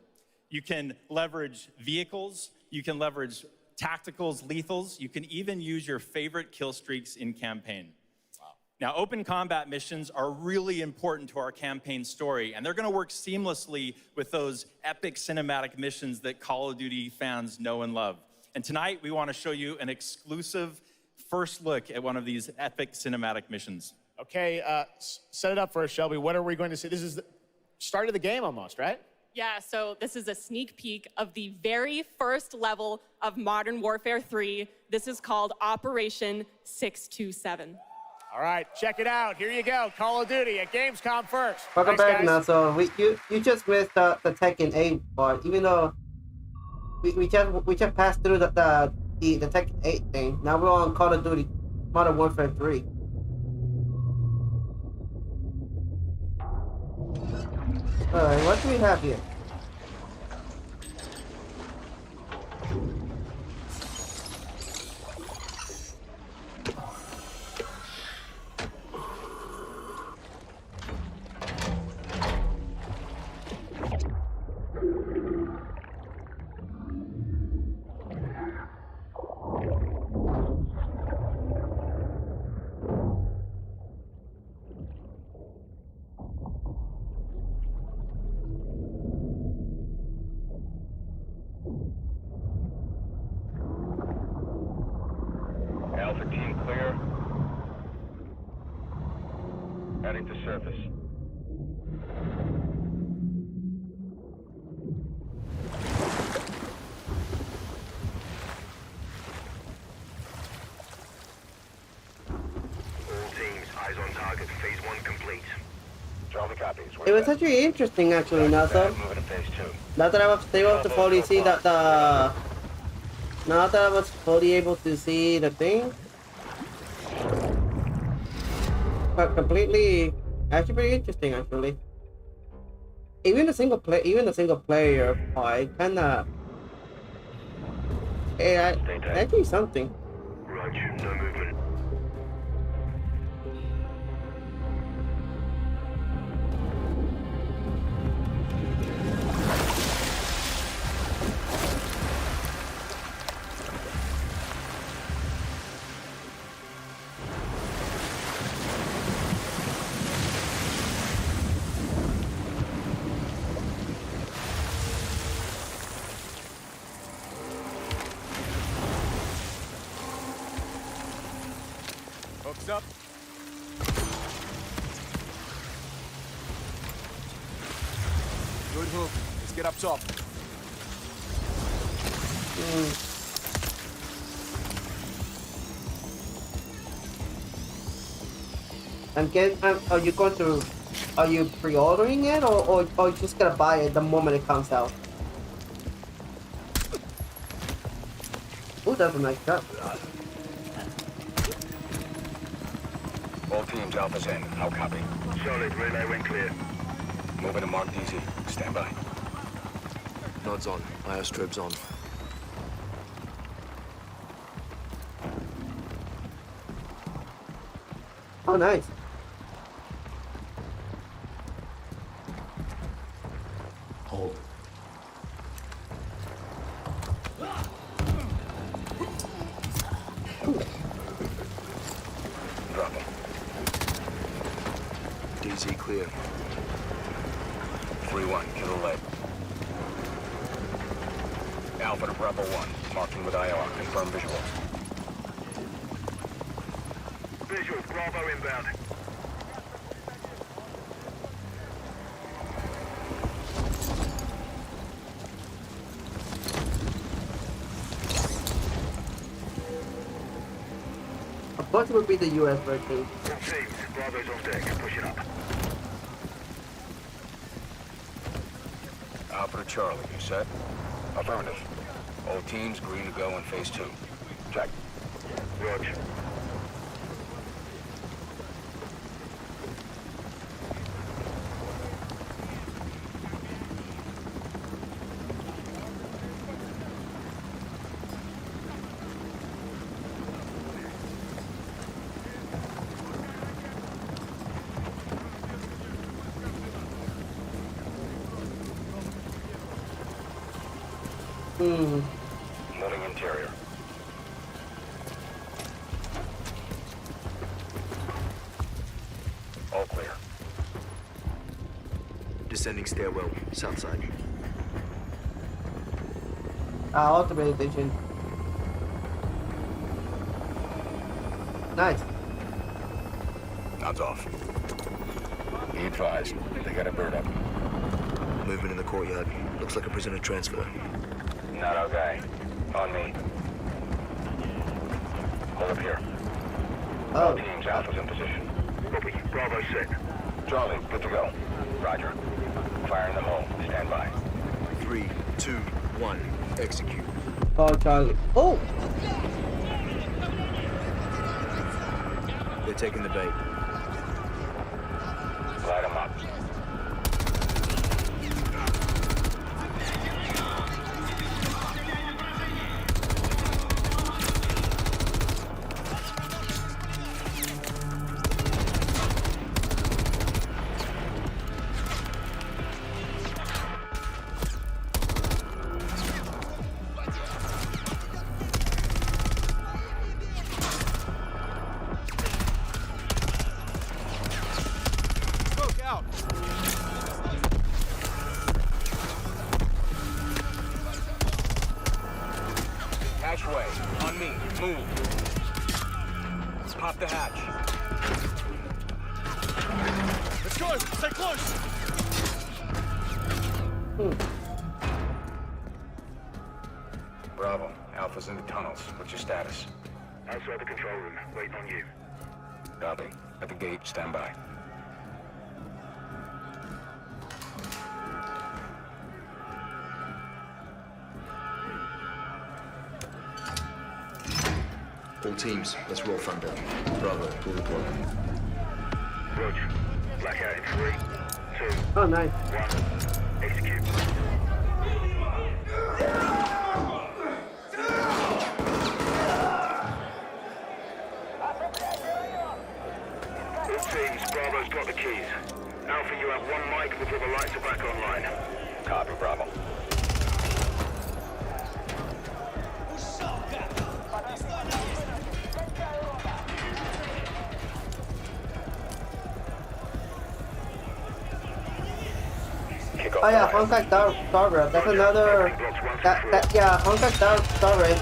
You can leverage vehicles, you can leverage tacticals, lethals, you can even use your favorite kill streaks in campaign. Wow. Now, open combat missions are really important to our campaign story, and they're gonna work seamlessly with those epic cinematic missions that Call of Duty fans know and love. And tonight, we wanna show you an exclusive first look at one of these epic cinematic missions. Okay, set it up for us, Shelby. What are we going to see? This is the start of the game almost, right? Yeah, so this is a sneak peek of the very first level of Modern Warfare 3. This is called Operation 627. All right, check it out. Here you go, Call of Duty at Gamescom first. Welcome back now. So you just missed the Tekken 8 part, even though we just passed through the Tekken 8 thing. Now we're on Call of Duty Modern Warfare 3. Alright, what do we have here? Alpha team clear. Heading to surface. All teams, eyes on target. Phase 1 complete. Charlie copies. It was actually interesting, actually, Naso. Now that I was able to fully see that now that I was fully able to see the thing, but completely, actually pretty interesting, actually. Even the single player part, kinda, actually something. Roger, no movement. Hooks up. Good hook. Let's get up top. Are you pre-ordering it or you just gonna buy it the moment it comes out? Who doesn't like that? All teams, Alpha's in. How copy? Solid, relay when clear. Moving to Mark DZ. Stand by. Nods on. Iostrobes on. Oh, nice. clear. 3-1, kill the lead. Alpha to Bravo 1, marking with IR, confirm visual. Visual, Bravo inbound. Of course, it would be the US version. All teams, Bravo's on deck, pushing up. Alpha to Charlie, you set? Affirmative. All teams green to go in phase 2. Check. Roger. Moving interior. All clear. Descending stairwell, south side. Ultimate edition. Nice. Nods off. Be advised, they got a bird up. Movement in the courtyard. Looks like a prisoner transfer. Not our guy. On me. Hold up here. All teams, Alpha's in position. Copy. Bravo set. Charlie, good to go. Roger. Fire in the hole. Stand by. 3, 2, 1. Execute. Oh, Charlie. Oh! They're taking the bait. Light them up. Hatchway, on me, move. Pop the hatch. Let's go! Stay close! Bravo, Alpha's in the tunnels. What's your status? Outside the control room, waiting on you. Copy. At the gate, stand by. All teams, let's roll thunder. Bravo, pull the plug. Roger. Blackout in 3, 2, Oh, nice. 1. Execute. All teams, Bravo's got the keys. Alpha, you have 1 mic before the lights are back online. Copy, Bravo. Oh yeah, Honkai Star Rail. That's another. Honkai Star Rail.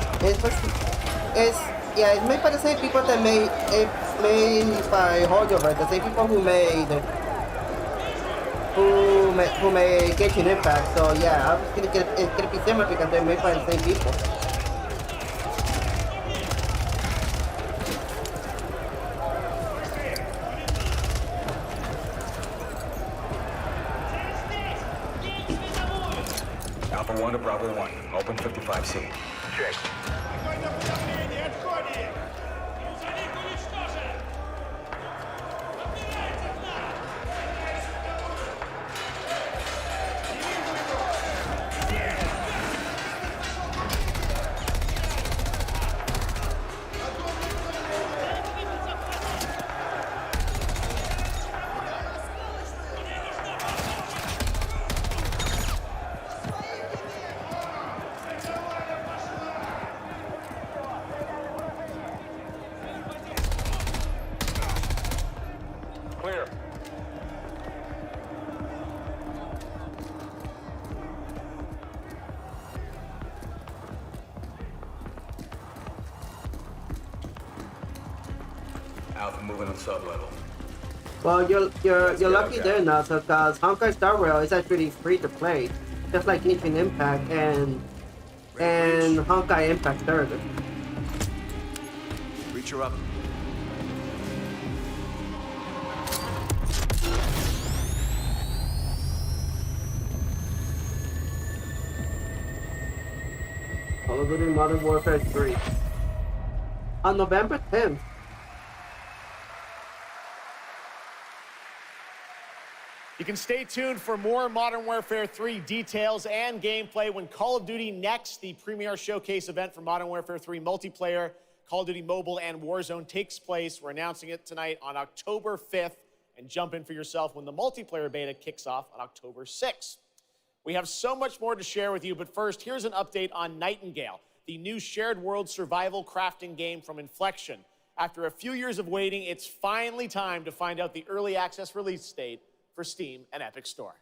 It's made by the same people that made it. Made by Holdover, the same people who made Genshin Impact. So yeah, I'm just it's gonna be similar because they're made by the same people. Alpha 1 to Bravo 1. Open 55C. Check. Alpha moving on sub-level. Well, you're lucky there now, because Honkai Star Rail is actually free to play, just like Genshin Impact and Honkai Impact Third. Reach her up. Call of Duty Modern Warfare 3 on November 10th. You can stay tuned for more Modern Warfare 3 details and gameplay when Call of Duty Next, the premier showcase event for Modern Warfare 3 multiplayer, Call of Duty Mobile, and Warzone takes place. We're announcing it tonight on October 5th, and jump in for yourself when the multiplayer beta kicks off on October 6th. We have so much more to share with you, but first, here's an update on Nightingale, the new shared world survival crafting game from Inflection. After a few years of waiting, it's finally time to find out the early access release date for Steam and Epic Store.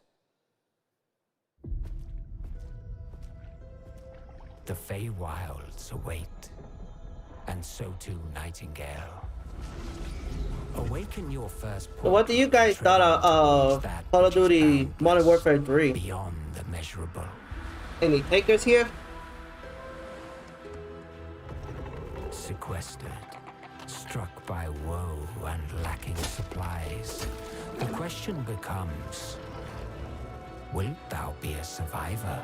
The Feywilds await, and so too Nightingale. Awaken your first. So what do you guys thought of Call of Duty Modern Warfare 3? Beyond the measurable. Any takers here? Sequestered, struck by woe and lacking supplies. The question becomes, wilt thou be a survivor?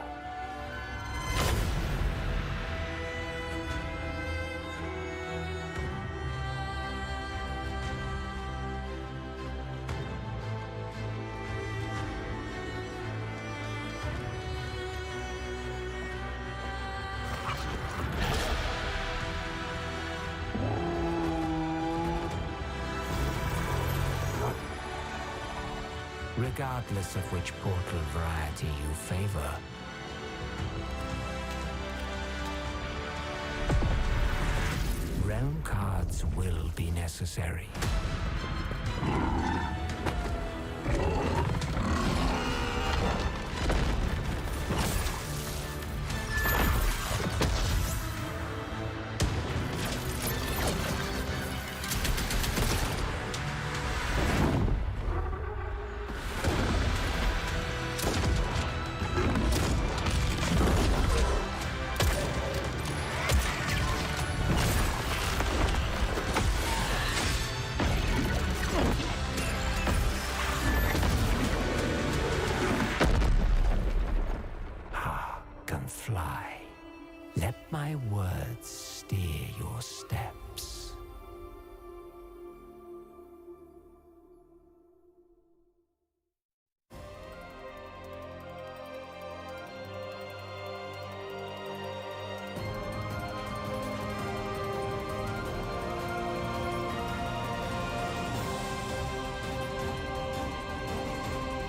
Regardless of which portal variety you favor, realm cards will be necessary. Fly. Let my words steer your steps.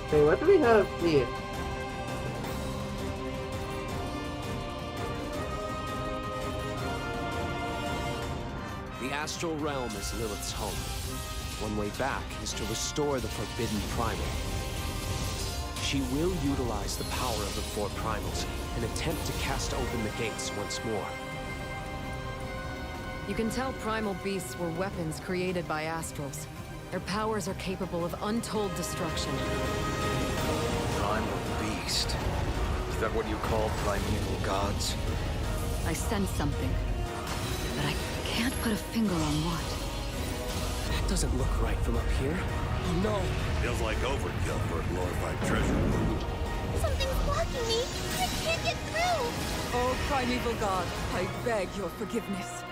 Okay, what do we have here? The astral realm is Lilith's home. One way back is to restore the forbidden primal. She will utilize the power of the four primals and attempt to cast open the gates once more. You can tell primal beasts were weapons created by astrals. Their powers are capable of untold destruction. Primal beast. Is that what you call primeval gods? I sense something, but I can't put a finger on what. That doesn't look right from up here. Oh no! Feels like overkill for a glorified treasure. Something's blocking me. I can't get through. Oh, primeval god, I beg your forgiveness.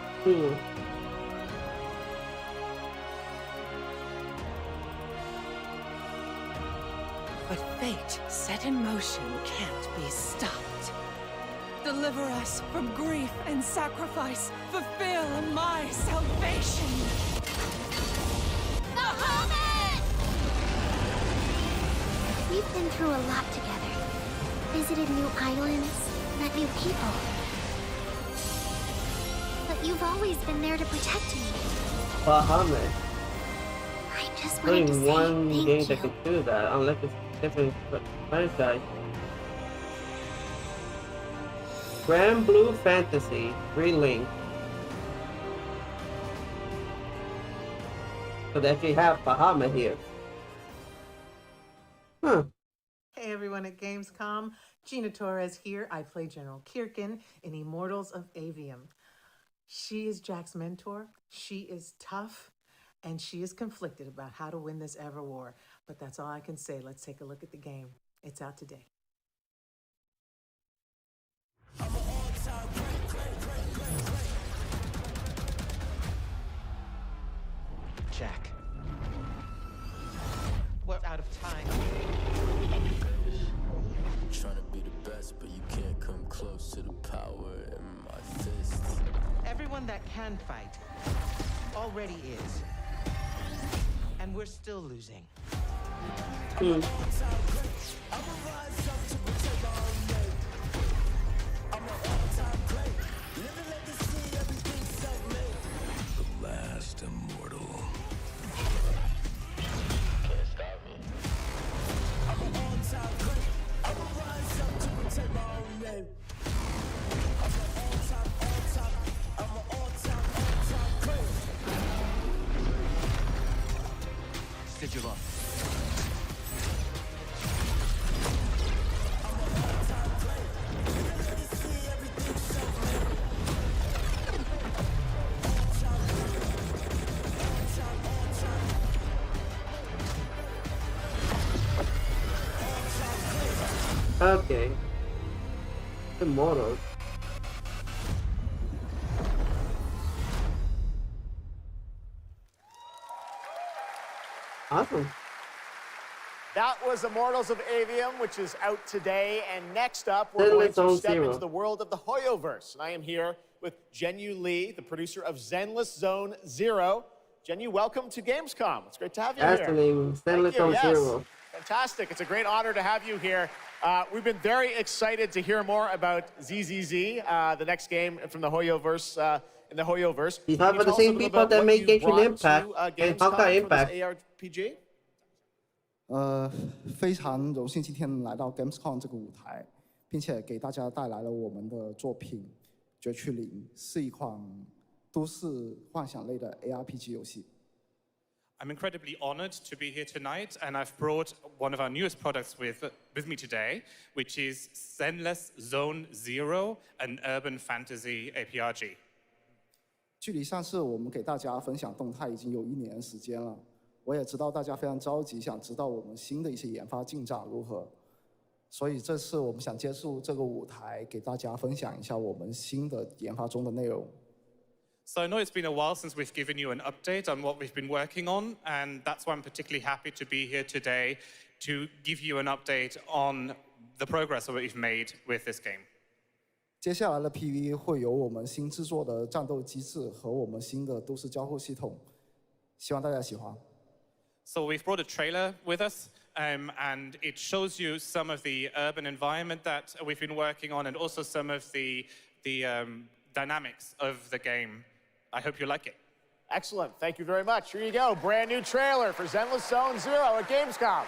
But fate set in motion can't be stopped. Deliver us from grief and sacrifice. Fulfill my salvation. We've been through a lot together. Visited new islands, met new people. But you've always been there to protect me. Bahamut. I just wanted to Only say one thank game you. that can do that, unless it's different franchise. Grand Blue Fantasy, Green Link. So they actually have Bahamut here. Huh. Hey everyone at Gamescom. Gina Torres here. I play General Kirkin in Immortals of Avium. She is Jack's mentor. She is tough, and she is conflicted about how to win this ever war. But that's all I can say. Let's take a look at the game. It's out today. Jack. We're out of time. Trying to be the best, but you can't come close to the power in my fists. Everyone that can fight already is. And we're still losing. The last immortal. Sigil up. Okay. Immortals. Awesome. That was Immortals of Avium, which is out today. And next up, we're going to step into the world of the Hoyoverse. And I am here with Zhenyu Li, the producer of Zenless Zone Zero. Zhenyu, welcome to Gamescom. It's great to have you here. That's the name, Zenless Zone Zero. Fantastic. It's a great honor to have you here. We've been very excited to hear more about ZZZ, the next game from the Hoyoverse. In the Hoyoverse. These are the same people that make Genshin Impact and Honkai Impact. ARPG? 非常荣幸今天来到 Gamescom 这个舞台，并且给大家带来了我们的作品《绝区零》，是一款都市幻想类的 ARPG 游戏。 I'm incredibly honored to be here tonight, and I've brought one of our newest products with me today, which is Zenless Zone Zero, an urban fantasy APRG. 距离上次我们给大家分享动态已经有1年时间了，我也知道大家非常着急，想知道我们新的一些研发进展如何，所以这次我们想借助这个舞台，给大家分享一下我们新的研发中的内容。 So I know it's been a while since we've given you an update on what we've been working on, and that's why I'm particularly happy to be here today to give you an update on the progress that we've made with this game. 接下来的 PV 会有我们新制作的战斗机制和我们新的都市交互系统，希望大家喜欢。 So we've brought a trailer with us, and it shows you some of the urban environment that we've been working on, and also some of the dynamics of the game. I hope you like it. Excellent. Thank you very much. Here you go. Brand new trailer for Zenless Zone Zero at Gamescom.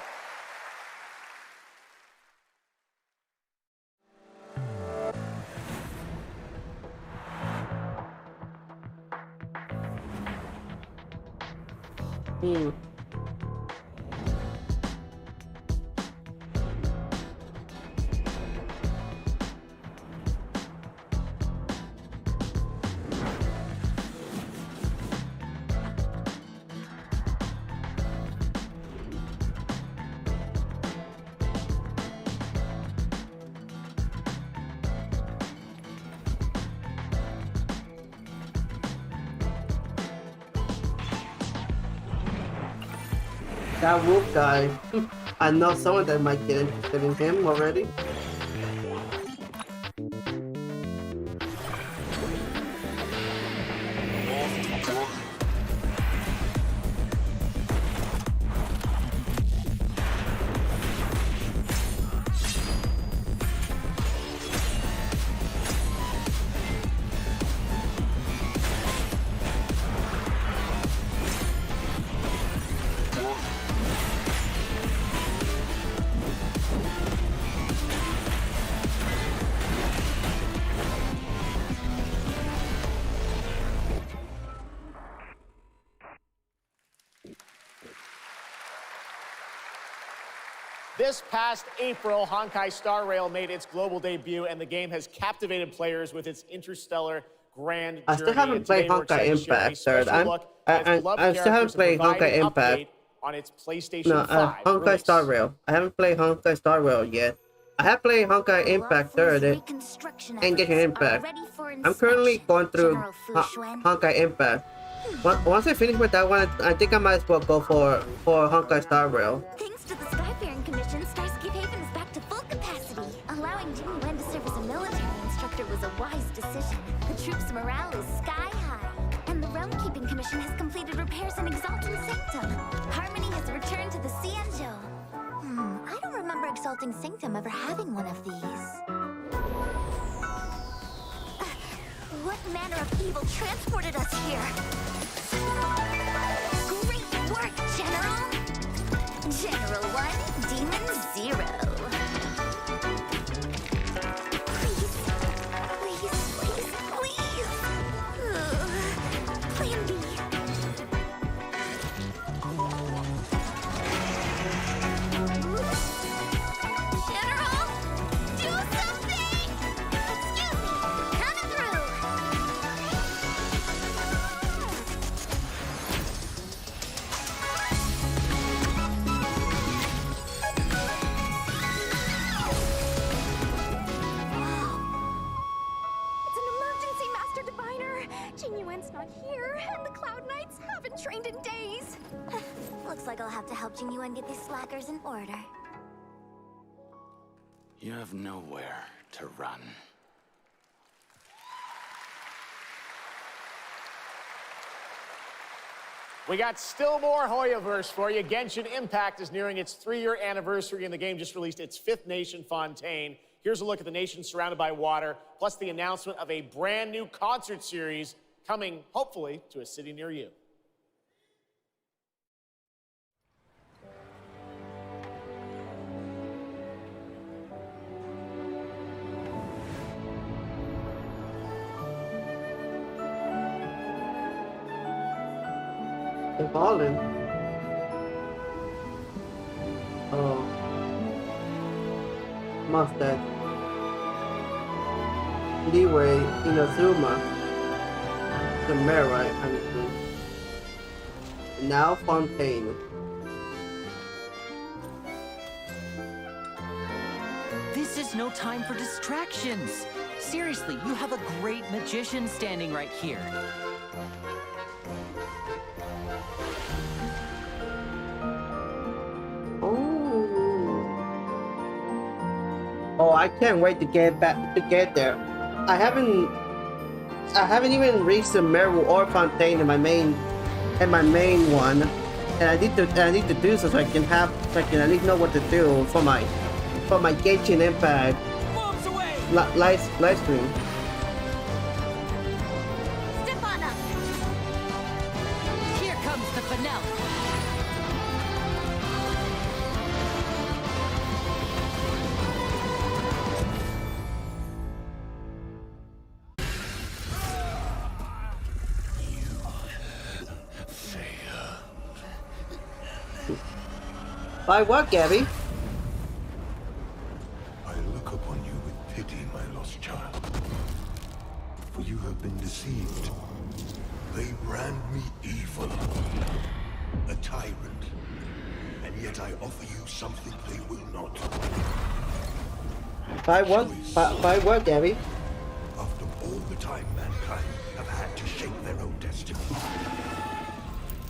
That wolf guy, I know someone that might get interested in him already. This past April, Honkai Star Rail made its global debut, and the game has captivated players with its interstellar grand journey. I still haven't played Honkai Impact Third. I still haven't played Honkai Impact. On its PlayStation 5 Honkai release. Star Rail. I haven't played Honkai Star Rail yet. I have played Honkai Impact Third and Genshin Impact. I'm currently going through Honkai Impact. Once I finish with that one, I think I might as well go for Honkai Star Rail. Thanks to the Skyfaring Commission, Starscape Haven is back to full capacity. Allowing Jinwen to serve as a military instructor was a wise decision. The troops' morale is sky high, and the Realm Keeping Commission has completed repairs in Exalting Sanctum. Harmony has returned to the Cianjo. I don't remember Exalting Sanctum ever having one of these. What manner of evil transported us here? Great work, General! General 1, Demon 0. Please, please, please, please! Plan B. General, do something! Excuse me, coming through! It's an emergency, Master Diviner! Jingyuen's not here, and the Cloud Knights haven't trained in days. Looks like I'll have to help Jingyuen get these slackers in order. You have nowhere to run. We got still more Hoyoverse for you. Genshin Impact is nearing its 3-year anniversary, and the game just released its 5th nation, Fontaine. Here's a look at the nation surrounded by water, plus the announcement of a brand new concert series coming, hopefully, to a city near you. They're balling. Oh. Mustard. Leeway, Inazuma. The mayor, right? Now Fontaine. This is no time for distractions. Seriously, you have a great magician standing right here. Oh, I can't wait to get there. I haven't even reached the Meru or Fontaine in my main one, and I need to do so I can at least know what to do for my Genshin Impact live stream. Stefana! Here comes the finale. By what, Gabby? I look upon you with pity, my lost child. For you have been deceived. They brand me evil, a tyrant, and yet I offer you something they will not. By what? By what, Gabby? After all the time mankind have had to shape their own destiny,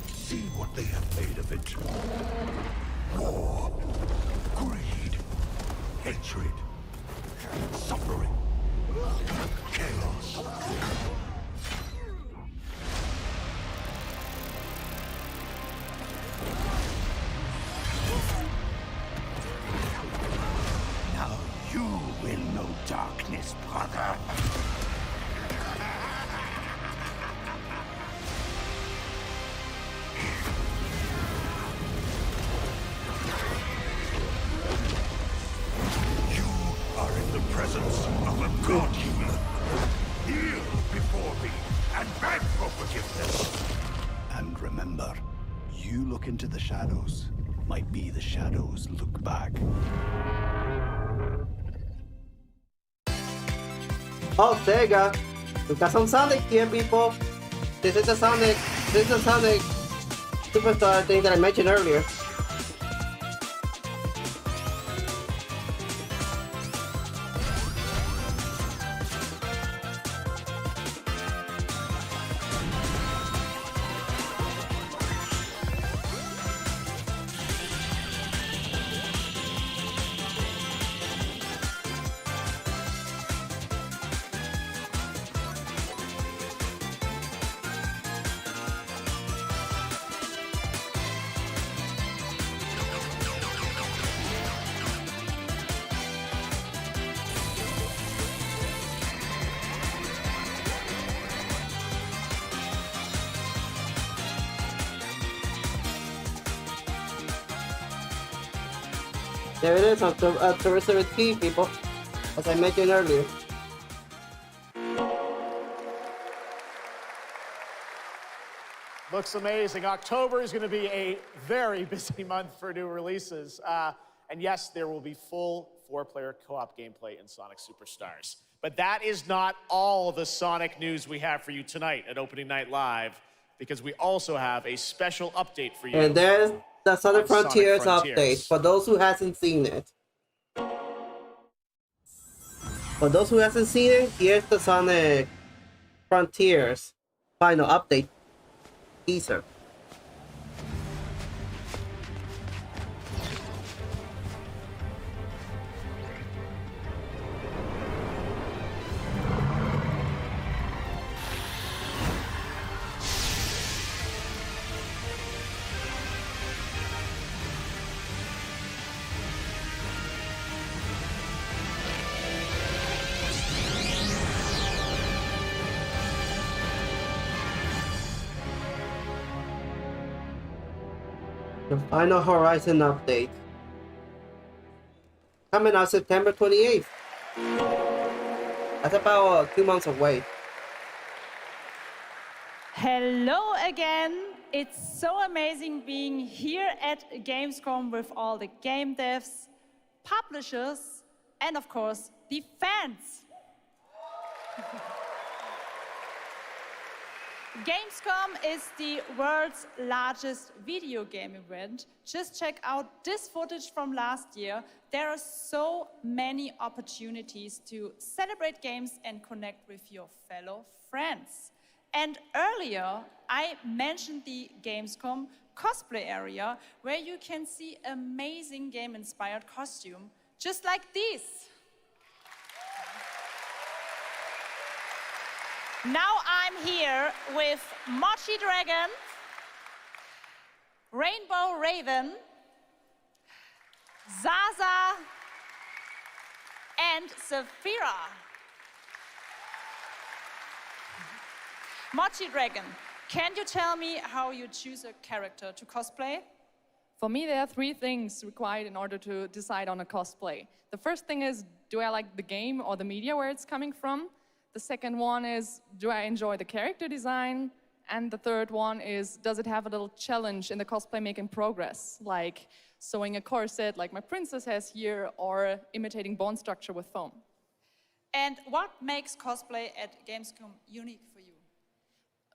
see what they have made of it. War, greed, hatred, suffering, chaos. Now you will know darkness, brother. Presence of a god human. Kneel before me and beg for forgiveness. And remember, you look into the shadows, might be the shadows look back. Oh, Sega. We got some Sonic here, people. This is the Sonic Superstar thing that I mentioned earlier. There it is on Tourist 17, people, as I mentioned earlier. Looks amazing. October is going to be a very busy month for new releases. And yes, there will be full 4-player co-op gameplay in Sonic Superstars. But that is not all the Sonic news we have for you tonight at Opening Night Live, because we also have a special update for you. And there's the Sonic Frontiers update, for those who hasn't seen it. For those who hasn't seen it, here's the Sonic Frontiers final update teaser. The final Horizon update. Coming out September 28th. That's about 2 months away. Hello again. It's so amazing being here at Gamescom with all the game devs, publishers, and of course, the fans. Gamescom is the world's largest video game event. Just check out this footage from last year. There are so many opportunities to celebrate games and connect with your fellow friends. And earlier, I mentioned the Gamescom cosplay area, where you can see amazing game-inspired costume, just like these. Now I'm here with Mochi Dragon, Rainbow Raven, Zaza, and Saphira. Mochi Dragon, can you tell me how you choose a character to cosplay? For me, there are 3 things required in order to decide on a cosplay. The first thing is, do I like the game or the media where it's coming from? The second one is, do I enjoy the character design? And the third one is, does it have a little challenge in the cosplay making progress, like sewing a corset like my princess has here, or imitating bone structure with foam? And what makes cosplay at Gamescom unique for you?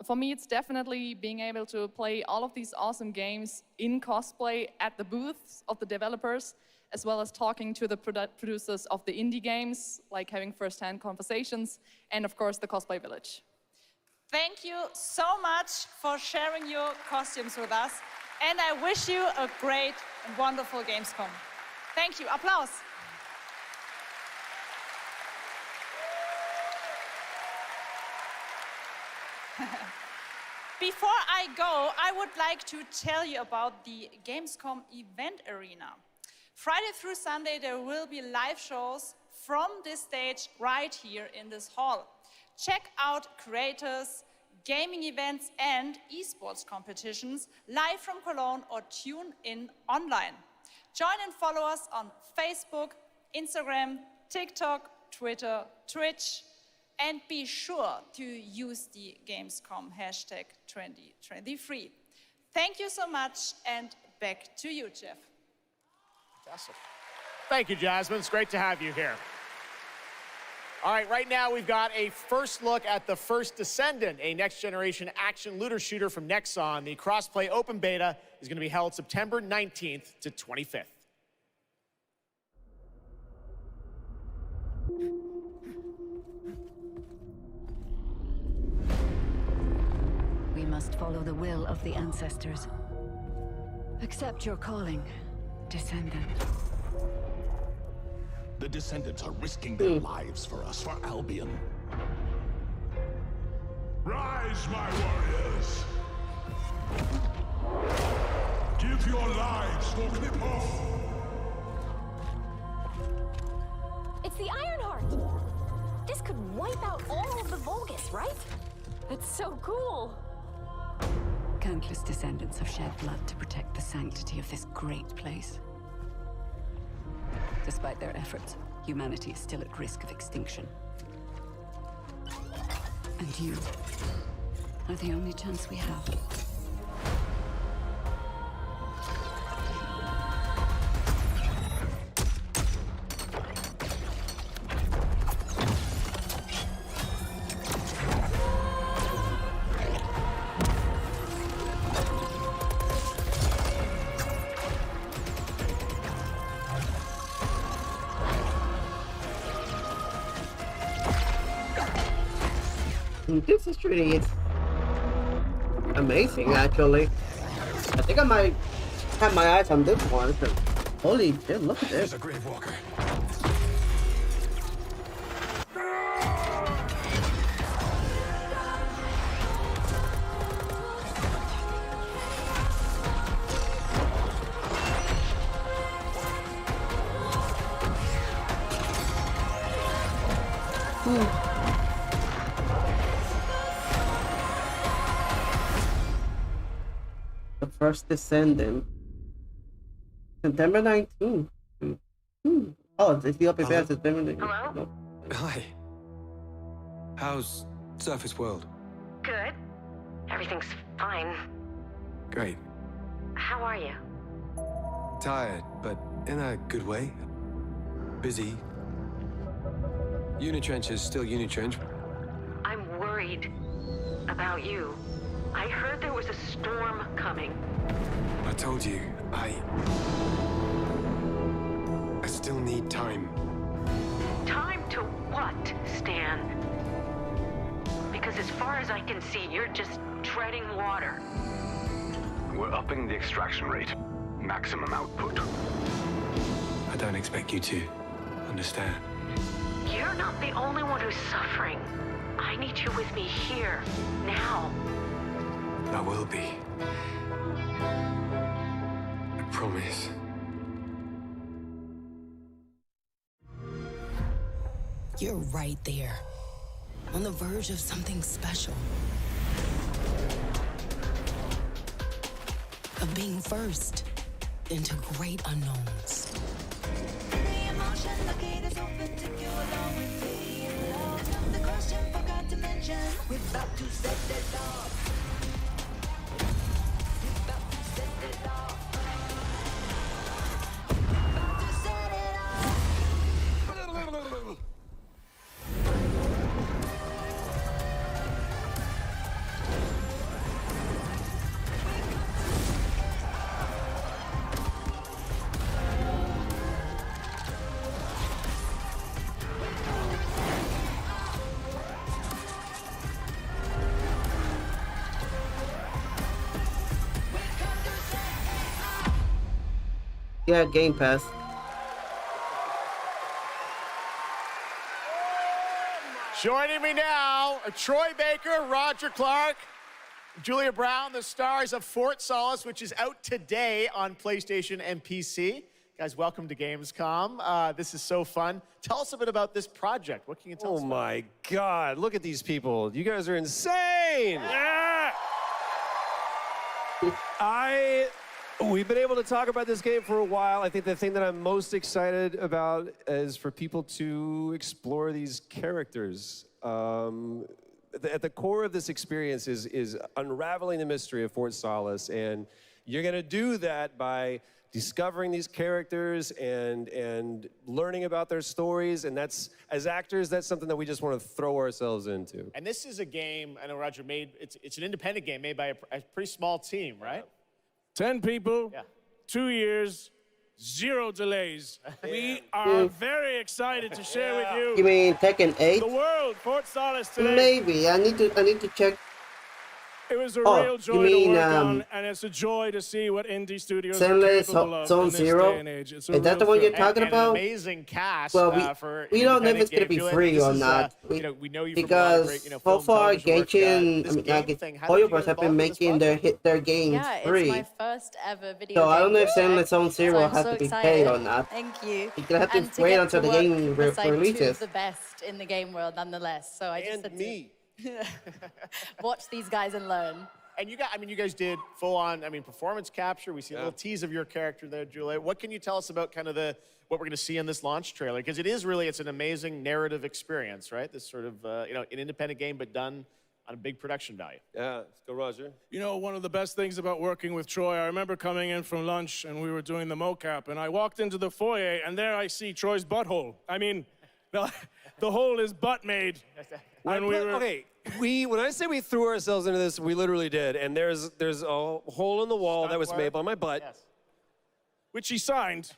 For me, it's definitely being able to play all of these awesome games in cosplay at the booths of the developers, as well as talking to the producers of the indie games, like having first-hand conversations, and of course, the Cosplay Village. Thank you so much for sharing your costumes with us, and I wish you a great and wonderful Gamescom. Thank you. Applause. Before I go, I would like to tell you about the Gamescom event arena. Friday through Sunday, there will be live shows from this stage right here in this hall. Check out creators, gaming events, and esports competitions live from Cologne, or tune in online. Join and follow us on Facebook, Instagram, TikTok, Twitter, Twitch, and be sure to use the Gamescom hashtag 2023. Thank you so much, and back to you, Jeff. Fantastic. Thank you, Jasmine. It's great to have you here. All right, right now we've got a first look at the first Descendant, a next-generation action looter shooter from Nexon. The cross-play open beta is going to be held September 19th to 25th. We must follow the will of the ancestors. Accept your calling, Descendant. The Descendants are risking their lives for us, for Albion. Rise, my warriors! Give your lives for Clipoff! It's the Ironheart! This could wipe out all of the Vulgus, right? That's so cool! Countless descendants have shed blood to protect the sanctity of this great place. Despite their efforts, humanity is still at risk of extinction. And you are the only chance we have. This is really amazing, actually. I think I might have my eyes on this one. Holy shit, look at this. There's a Grave Walker. The first Descendant. September 19th. Oh, it's the open beta, September 19th. Hello? Hi. How's Surface World? Good. Everything's fine. Great. How are you? Tired, but in a good way. Busy. Unitrench is still Unitrench. I'm worried about you. I heard there was a storm coming. I told you, I still need time. Time to what, Stan? Because as far as I can see, you're just treading water. We're upping the extraction rate. Maximum output. I don't expect you to understand. You're not the only one who's suffering. I need you with me here, now. I will be. I promise. You're right there, on the verge of something special. Of being first into great unknowns. Yeah, Game Pass. Joining me now are Troy Baker, Roger Clark, Julia Brown, the stars of Fort Solace, which is out today on PlayStation and PC. Guys, welcome to Gamescom. This is so fun. Tell us a bit about this project. What can you tell us? Oh my God, look at these people. You guys are insane. Yeah! We've been able to talk about this game for a while. I think the thing that I'm most excited about is for people to explore these characters. at the core of this experience is unraveling the mystery of Fort Solace, and you're going to do that by discovering these characters and learning about their stories, and that's, as actors, that's something that we just want to throw ourselves into. And this is a game, I know Roger made, it's an independent game made by a pretty small team, right? 10 people, 2 years, 0 delays. We are very excited to share with you. You mean Tekken 8? The world, Fort Solace today. Maybe. I need to check. It was a real joy to work on, and it's a joy to see what indie studios are capable of Zone in this Zero? day and age. It's a Is that real the one you're thrill. talking about? An amazing cast. Well, for we don't know if it's going to be free or not. We know you because from a lot of great, so far, Genshin, Genshin, Hoyoverse have been making their games free. It's my first ever video So I don't know if game Zone Zero I'm has so to be excited. paid or not. Thank you. You're gonna have And to wait get until to the work game beside two of releases. the best in the game world, nonetheless. So I just had to watch these guys and learn. And you guys did full on, performance capture. We see a little tease of your character there, Julia. What can you tell us about kind of what we're going to see in this launch trailer? Because it's an amazing narrative experience, right? This sort of, an independent game, but done on a big production value. Yeah, let's go, Roger. You know, one of the best things about working with Troy, I remember coming in from lunch and we were doing the mocap, and I walked into the foyer and there I see Troy's butthole. I mean, the hole is butt made. Okay, when I say we threw ourselves into this, we literally did. And there's a hole in the wall that was made by my butt. Yes. Which he signed.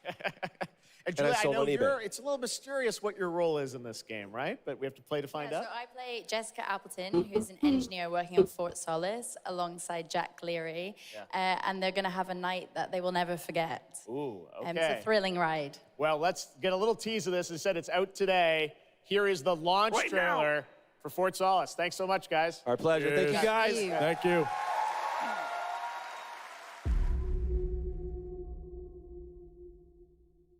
And Julia, I sold know on eBay. it's a little mysterious what your role is in this game, right? But we have to play to find out. So I play Jessica Appleton, who's an engineer working on Fort Solace alongside Jack Leary. And they're going to have a night that they will never forget. Ooh, okay. It's a thrilling ride. Well, let's get a little tease of this. As I said, it's out today. Here is the launch trailer for Fort Solace. Thanks so much, guys. Our pleasure. Thank you, guys. Thank you.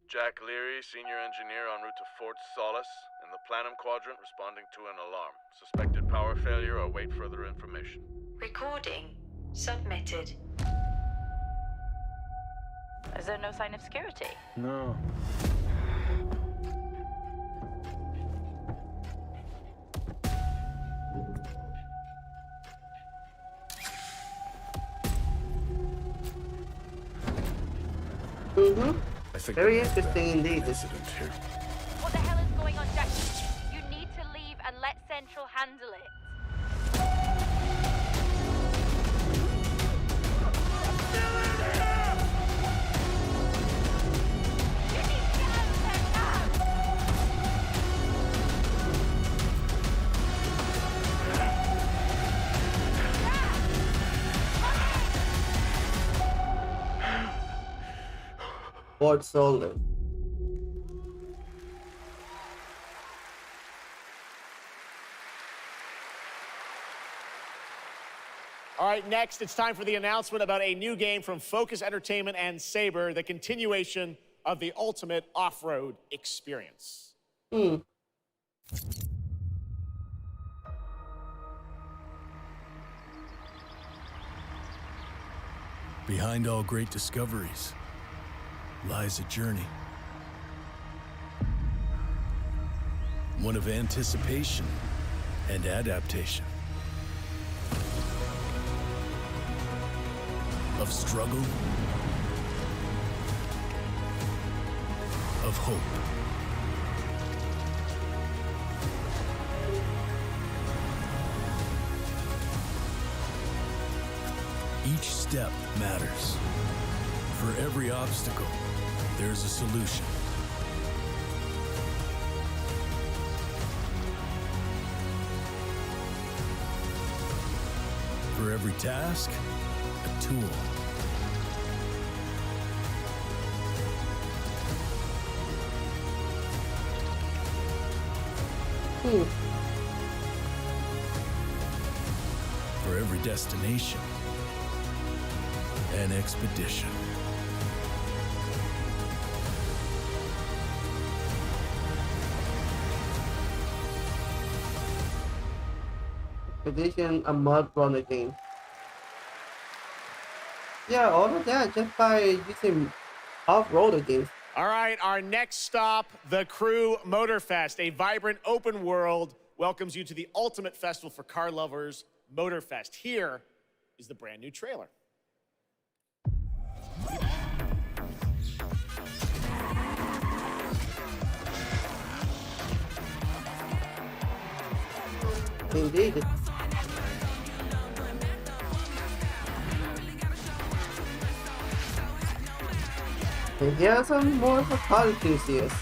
Jack Leary, senior engineer en route to Fort Solace, in the Planum Quadrant, responding to an alarm. Suspected power failure, await further information. Recording submitted. Is there no sign of security? No. Very interesting indeed. What the hell is going on, Jack? You need to leave and let Central handle it. Fort Solace. All right, next, it's time for the announcement about a new game from Focus Entertainment and Saber, the continuation of the ultimate off-road experience. Behind all great discoveries lies a journey. One of anticipation and adaptation. Of struggle. Of hope. Each step matters. For every obstacle, there's a solution. For every task, a tool. For every destination, an expedition. Edition, a mud runner game. Yeah, all of that just by using off-roader games. All right, our next stop, the Crew Motorfest, a vibrant open world welcomes you to the ultimate festival for car lovers, Motorfest. Here is the brand new trailer. Indeed. And here are some more for car enthusiasts.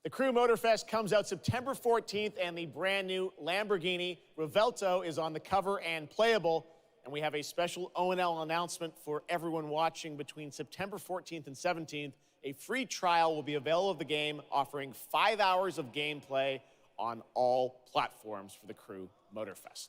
The Crew Motorfest comes out September 14th, and the brand new Lamborghini Revuelto is on the cover and playable. And we have a special O&L announcement for everyone watching between September 14th and 17th. A free trial will be available of the game, offering 5 hours of gameplay on all platforms for the Crew Motorfest.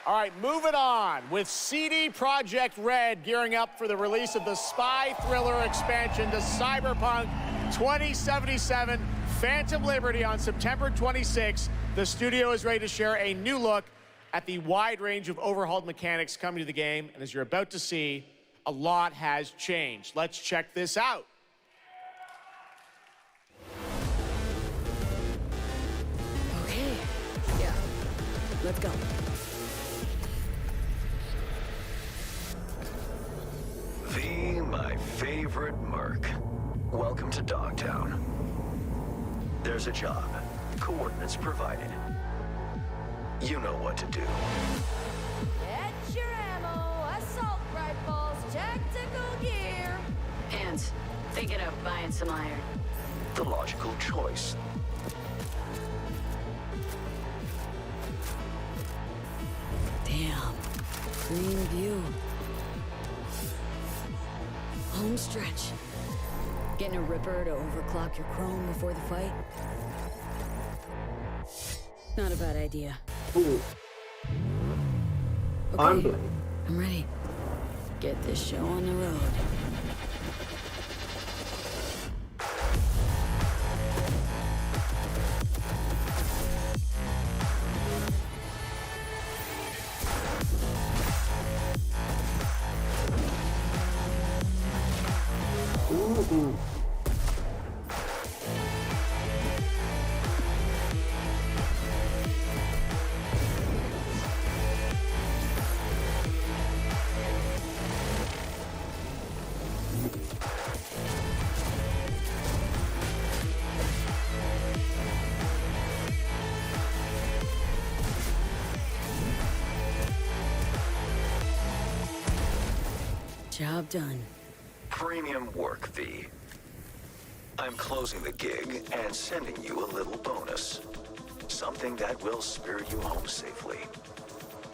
All right, moving on with CD Projekt Red gearing up for the release of the spy thriller expansion to Cyberpunk 2077 Phantom Liberty on September 26th. The studio is ready to share a new look at the wide range of overhauled mechanics coming to the game. And as you're about to see, a lot has changed. Let's check this out. Okay, yeah, let's go. My favorite merc. Welcome to Dogtown. There's a job. Coordinates provided. You know what to do. Get your ammo, assault rifles, tactical gear. Hands, thinking of buying some iron. The logical choice. Damn, green view. Home stretch. Getting a ripper to overclock your chrome before the fight? Not a bad idea. Ooh. Okay, I'm ready. Get this show on the road. Ooh. Job done. Premium work, V. I'm closing the gig and sending you a little bonus. Something that will spirit you home safely.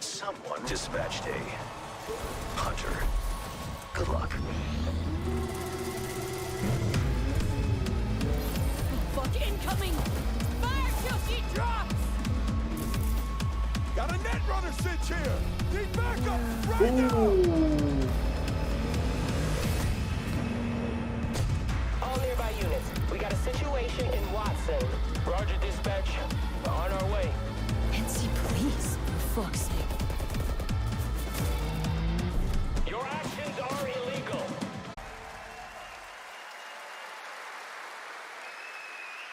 Someone dispatched a hunter. Good luck. Fuck incoming! Fire till she drops! Got a net runner sitch here! Need backup right now! All nearby units, we got a situation in Watson. Roger, dispatch. On our way. NC police, for fuck's sake. Your actions are illegal.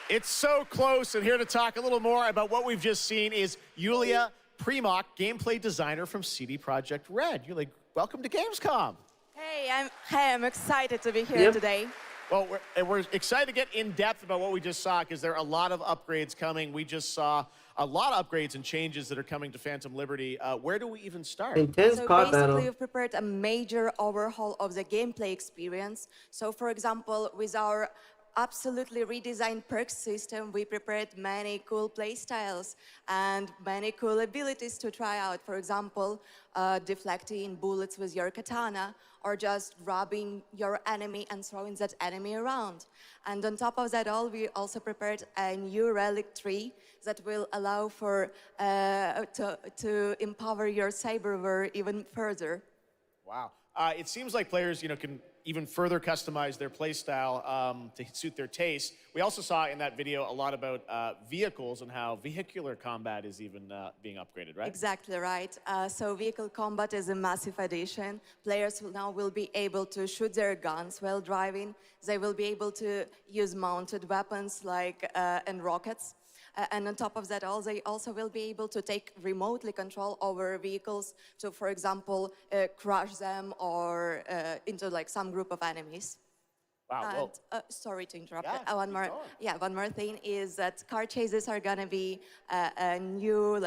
It's so close, and here to talk a little more about what we've just seen is Yulia Primok, gameplay designer from CD Projekt Red. Yulia, welcome to Gamescom. Hey, I'm excited to be here today. Well, we're excited to get in depth about what we just saw because there are a lot of upgrades coming. We just saw a lot of upgrades and changes that are coming to Phantom Liberty. Where do we even start? Intense card battle. Basically, we've prepared a major overhaul of the gameplay experience. So, for example, with our absolutely redesigned perks system, we prepared many cool play styles and many cool abilities to try out. For example, deflecting bullets with your katana, or just grabbing your enemy and throwing that enemy around. And on top of that all, we also prepared a new relic tree that will allow for to empower your cyberware even further. Wow. It seems like players, can even further customize their playstyle to suit their taste. We also saw in that video a lot about vehicles and how vehicular combat is even being upgraded, right? Exactly right. So vehicle combat is a massive addition. Players now will be able to shoot their guns while driving. They will be able to use mounted weapons like and rockets. And on top of that all, they also will be able to take remotely control over vehicles to, for example, crush them or into like some group of enemies. Wow. And, sorry to interrupt. Yeah, one more thing is that car chases are gonna be a new,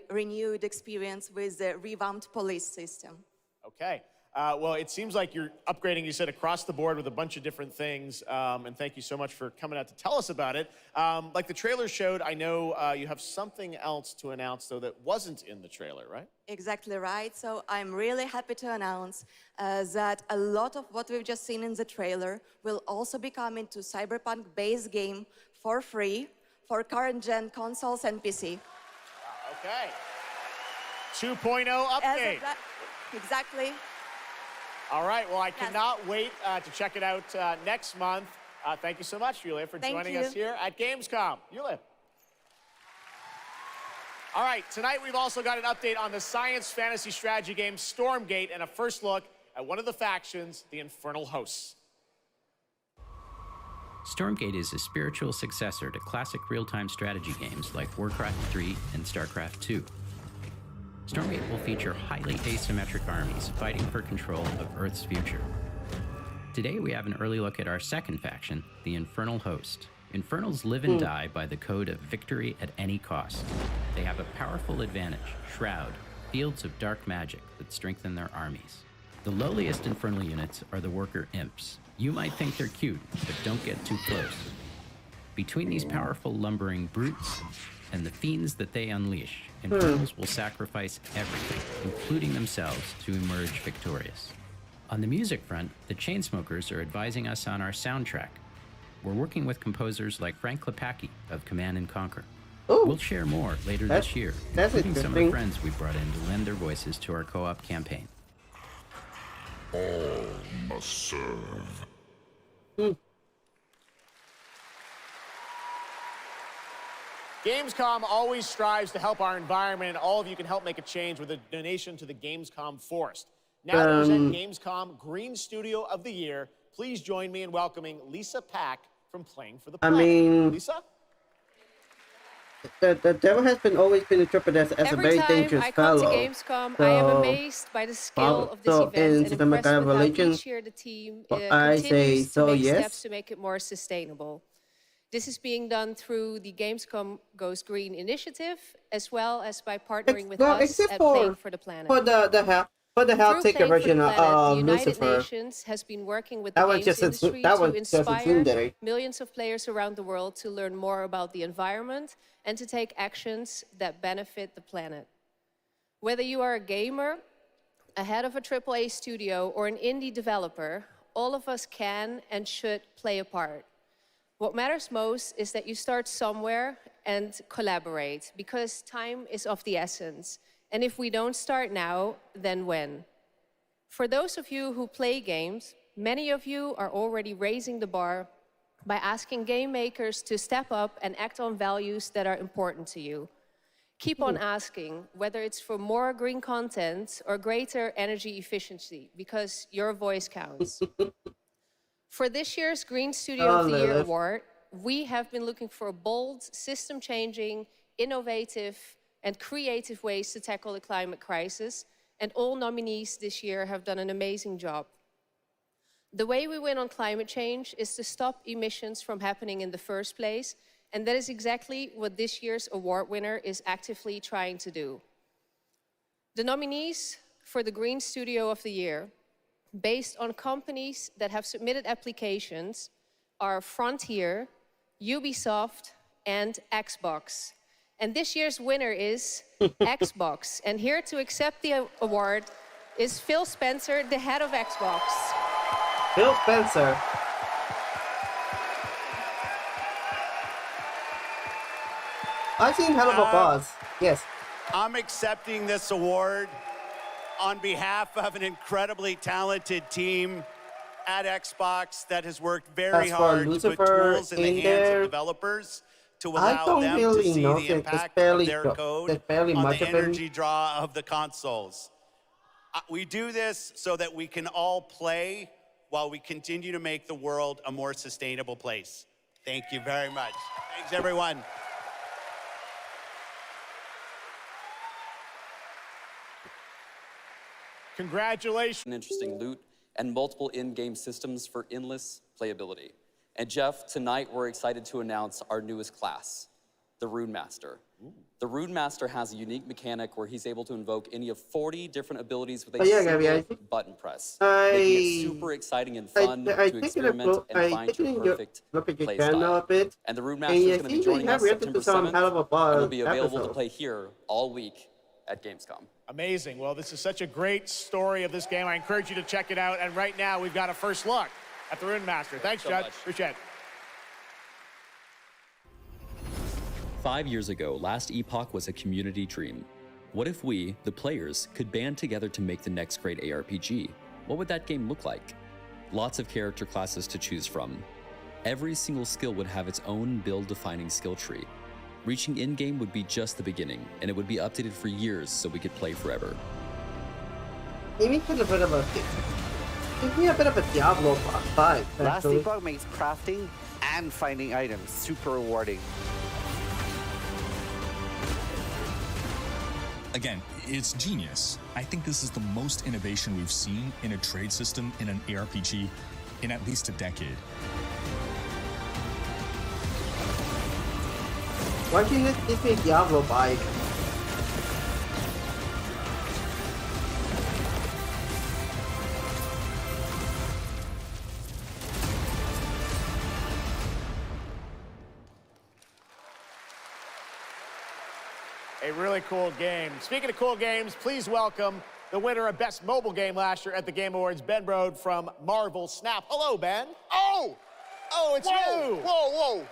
renewed experience with the revamped police system. Okay. Well, it seems like you're upgrading, you said, across the board with a bunch of different things. And thank you so much for coming out to tell us about it. Like the trailer showed, I know you have something else to announce, though, that wasn't in the trailer, right? Exactly right. So I'm really happy to announce that a lot of what we've just seen in the trailer will also be coming to Cyberpunk base game for free for current-gen consoles and PC. Wow, okay. 2.0 update. Exactly. All right, well, I cannot wait to check it out next month. Thank you so much, Yulia, for joining us here at Gamescom. Yulia. All right, tonight we've also got an update on the science fantasy strategy game Stormgate and a first look at one of the factions, the Infernal Hosts. Stormgate is a spiritual successor to classic real-time strategy games like Warcraft 3 and StarCraft 2. Stormgate will feature highly asymmetric armies fighting for control of Earth's future. Today we have an early look at our second faction, the Infernal Host. Infernals live and die by the code of victory at any cost. They have a powerful advantage, Shroud, fields of dark magic that strengthen their armies. The lowliest Infernal units are the Worker Imps. You might think they're cute, but don't get too close. Between these powerful lumbering brutes and the fiends that they unleash, Infernals will sacrifice everything, including themselves, to emerge victorious. On the music front, the Chainsmokers are advising us on our soundtrack. We're working with composers like Frank Klepacki of Command & Conquer. We'll share more later this year, including some of the friends we brought in to lend their voices to our co-op campaign. All must serve. Gamescom always strives to help our environment, and all of you can help make a change with a donation to the Gamescom Forest. Now to present Gamescom Green Studio of the Year, please join me in welcoming Lisa Pack from Playing for the Planet. Lisa? The devil has always been interpreted as a very dangerous fellow. Every time I come to Gamescom, I am amazed by the skill of this event and impressed with how each year the team continues to make steps to make it more sustainable. This is being done through the Gamescom Goes Green initiative, as well as by partnering with us at Playing for the Planet. For the health ticket version of the United Lucifer. Nations has been working with the games industry to inspire millions of players around the world to learn more about the environment and to take actions that benefit the planet. Whether you are a gamer, a head of a AAA studio, or an indie developer, all of us can and should play a part. What matters most is that you start somewhere and collaborate, because time is of the essence. And if we don't start now, then when? For those of you who play games, many of you are already raising the bar by asking game makers to step up and act on values that are important to you. Keep on asking, whether it's for more green content or greater energy efficiency, because your voice counts. For this year's Green Studio of the Year award, we have been looking for bold, system-changing, innovative, and creative ways to tackle the climate crisis, And all nominees this year have done an amazing job. The way we win on climate change is to stop emissions from happening in the first place, and that is exactly what this year's award winner is actively trying to do. The nominees for the Green Studio of the Year, based on companies that have submitted applications, are Frontier, Ubisoft, and Xbox. And this year's winner is Xbox. And here to accept the award is Phil Spencer, the head of Xbox. Phil Spencer. I've seen Hell of a Boss. Yes. I'm accepting this award on behalf of an incredibly talented team at Xbox that has worked very hard to put tools in the hands of developers to allow them to see the impact of their code on the energy draw of the consoles. We do this so that we can all play while we continue to make the world a more sustainable place. Thank you very much. Thanks, everyone. Congratulations. Interesting loot and multiple in-game systems for endless playability. And Jeff, tonight we're excited to announce our newest class, the Rune Master. The Rune Master has a unique mechanic where he's able to invoke any of 40 different abilities with a single button press, making it super exciting and fun to experiment and find your perfect play style. And the Rune Master is going to be joining us September 7th, and will be available to play here all week at Gamescom. Amazing. Well, this is such a great story of this game. I encourage you to check it out. And right now, we've got a first look at the Rune Master. Thanks, Judd. Appreciate it. 5 years ago, Last Epoch was a community dream. What if we, the players, could band together to make the next great ARPG? What would that game look like? Lots of character classes to choose from. Every single skill would have its own build-defining skill tree. Reaching in-game would be just the beginning, and it would be updated for years so we could play forever. Give me a bit of a Diablo vibe. Last Epoch makes crafting and finding items super rewarding. Again, it's genius. I think this is the most innovation we've seen in a trade system in an ARPG in at least a decade. Why can't this give me a Diablo vibe? A really cool game. Speaking of cool games, please welcome the winner of Best Mobile Game last year at the Game Awards, Ben Brode from Marvel Snap. Hello, Ben. Oh, it's you. Whoa.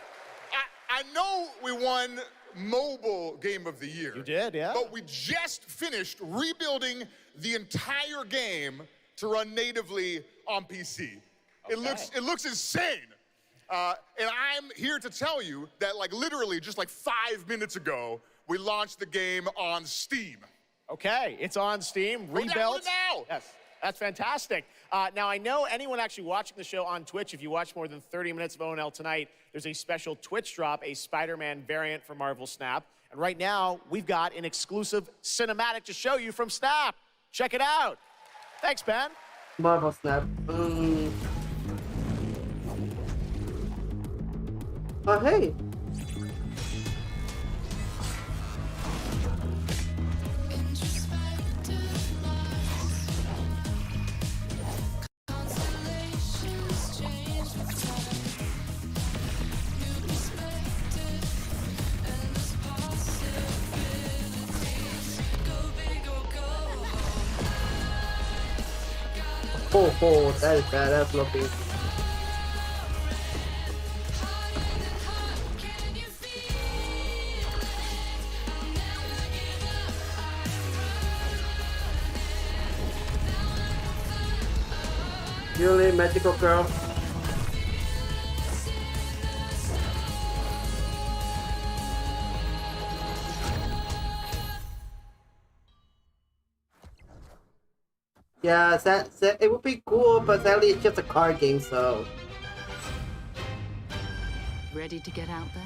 I know we won Mobile Game of the Year. You did, yeah. But we just finished rebuilding the entire game to run natively on PC. Okay. It looks insane. And I'm here to tell you that literally just 5 minutes ago, we launched the game on Steam. Okay, it's on Steam, rebuilt. Download it now. Yes, that's fantastic. Now, I know anyone actually watching the show on Twitch, if you watch more than 30 minutes of ONL tonight, there's a special Twitch drop, a Spider-Man variant for Marvel Snap. And right now, we've got an exclusive cinematic to show you from Snap. Check it out. Thanks, Ben. Marvel Snap. Oh, hey. Oh, that is badass looking. Really magical girl. Yeah, it would be cool, but sadly it's just a card game, so. Ready to get out there?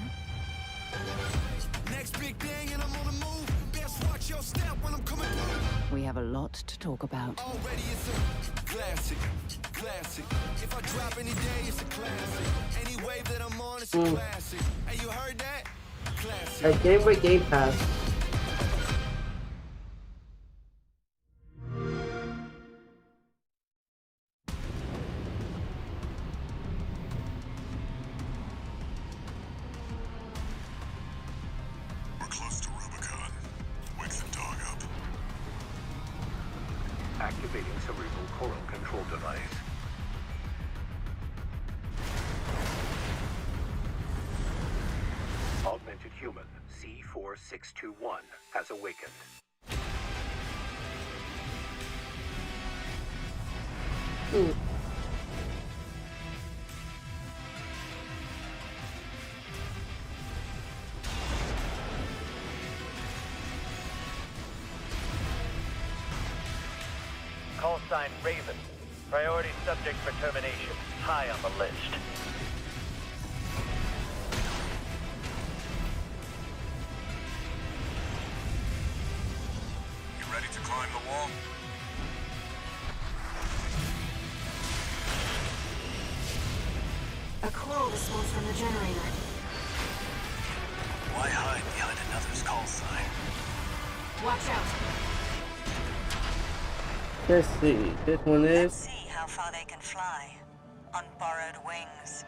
Next big thing and I'm on the move. Best We have a lot to talk about. Already it's a classic. If I drop any day, it's a classic. Any wave that I'm on, it's a classic. Hey, you heard that? Classic. A game with Game Pass. We're close to Rubicon. Wake the dog up. Activating cerebral coral control device. Augmented human C4621 has awakened. Call sign Raven. Priority subject for termination. High on the list. You ready to climb the wall? A call response from the generator. Why hide behind another's call sign? Watch out. Let's see. This one is. See how far they can fly on borrowed wings.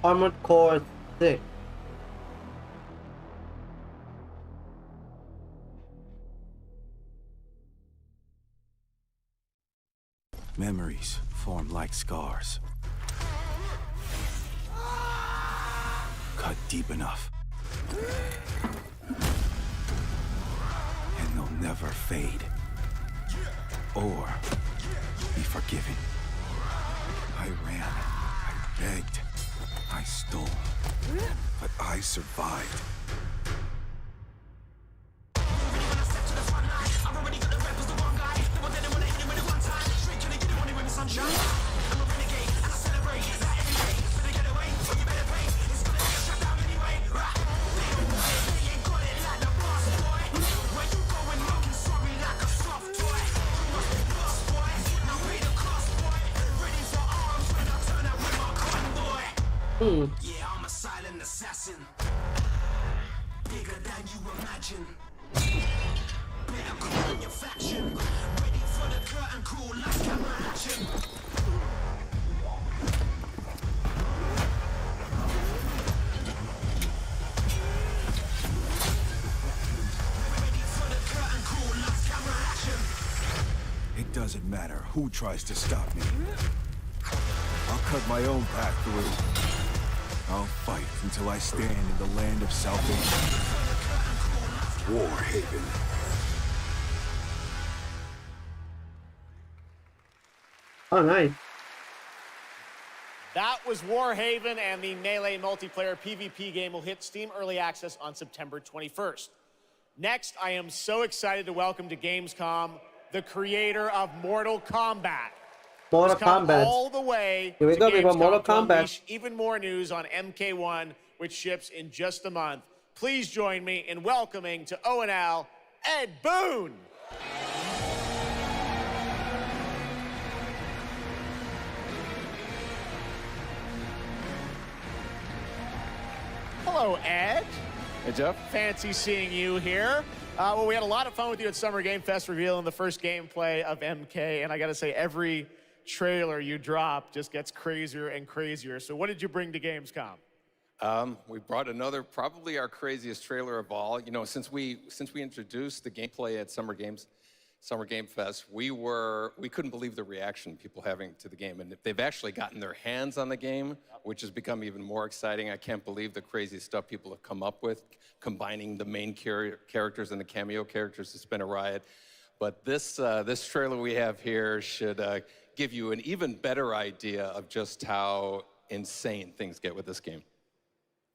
Armored Core 6. Memories form like scars. Cut deep enough. And they'll never fade. Or be forgiven. I ran. I begged. I stole. But I survived. Yeah, I'm a silent assassin. Bigger than you imagine. Better call in your faction. Ready for the curtain call, last camera action. Ready for the curtain call, last camera action. It doesn't matter who tries to stop me. I'll cut my own path through. I'll fight until I stand in the land of salvation. Warhaven. Oh, nice. That was Warhaven, and the Melee multiplayer PvP game will hit Steam Early Access on September 21st. Next, I am so excited to welcome to Gamescom the creator of Mortal Kombat. Mortal He's come Kombat. all the way Here we to go, people. Gamescom Mortal to Kombat. unleash even more news on MK1, which ships in just a month. Please join me in welcoming to ONL, Ed Boon. Hello, Ed. Hey, Jeff. Fancy seeing you here. Well, we had a lot of fun with you at Summer Game Fest revealing the first gameplay of MK, and I gotta say, every trailer you drop just gets crazier and crazier. So what did you bring to Gamescom? We brought another, probably our craziest trailer of all. You know, since we introduced the gameplay at Summer Game Fest, we couldn't believe the reaction people having to the game, and they've actually gotten their hands on the game, which has become even more exciting. I can't believe the crazy stuff people have come up with, combining the main characters and the cameo characters. It's been a riot. But this trailer we have here should give you an even better idea of just how insane things get with this game.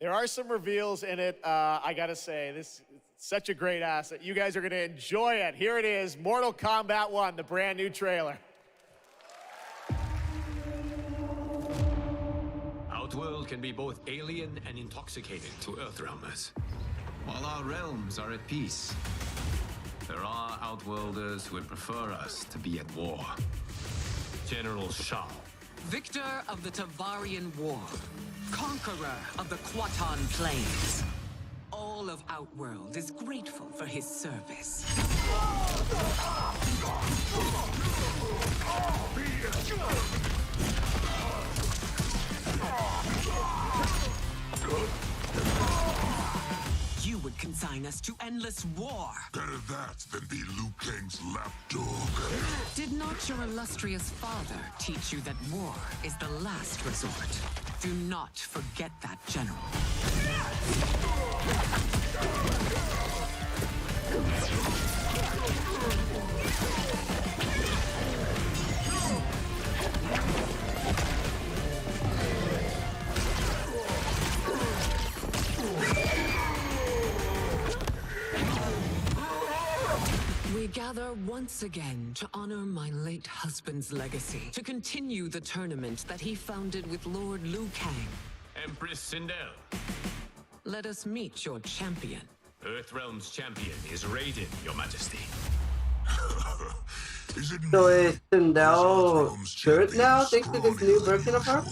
There are some reveals in it. I gotta say, this is such a great asset. You guys are gonna enjoy it. Here it is, Mortal Kombat 1, the brand new trailer. Outworld can be both alien and intoxicating to Earthrealmers. While our realms are at peace, there are Outworlders who would prefer us to be at war. General Shao. Victor of the Tavarian War. Conqueror of the Quatan Plains. All of Outworld is grateful for his service. You would consign us to endless war. Better that than be Liu Kang's lapdog. Did not your illustrious father teach you that war is the last resort? Do not forget that, General. We gather once again to honor my late husband's legacy, to continue the tournament that he founded with Lord Liu Kang. Empress Sindel. Let us meet your champion. Earthrealm's champion is Raiden, Your Majesty. So is Sindel good now thanks to this new version of her?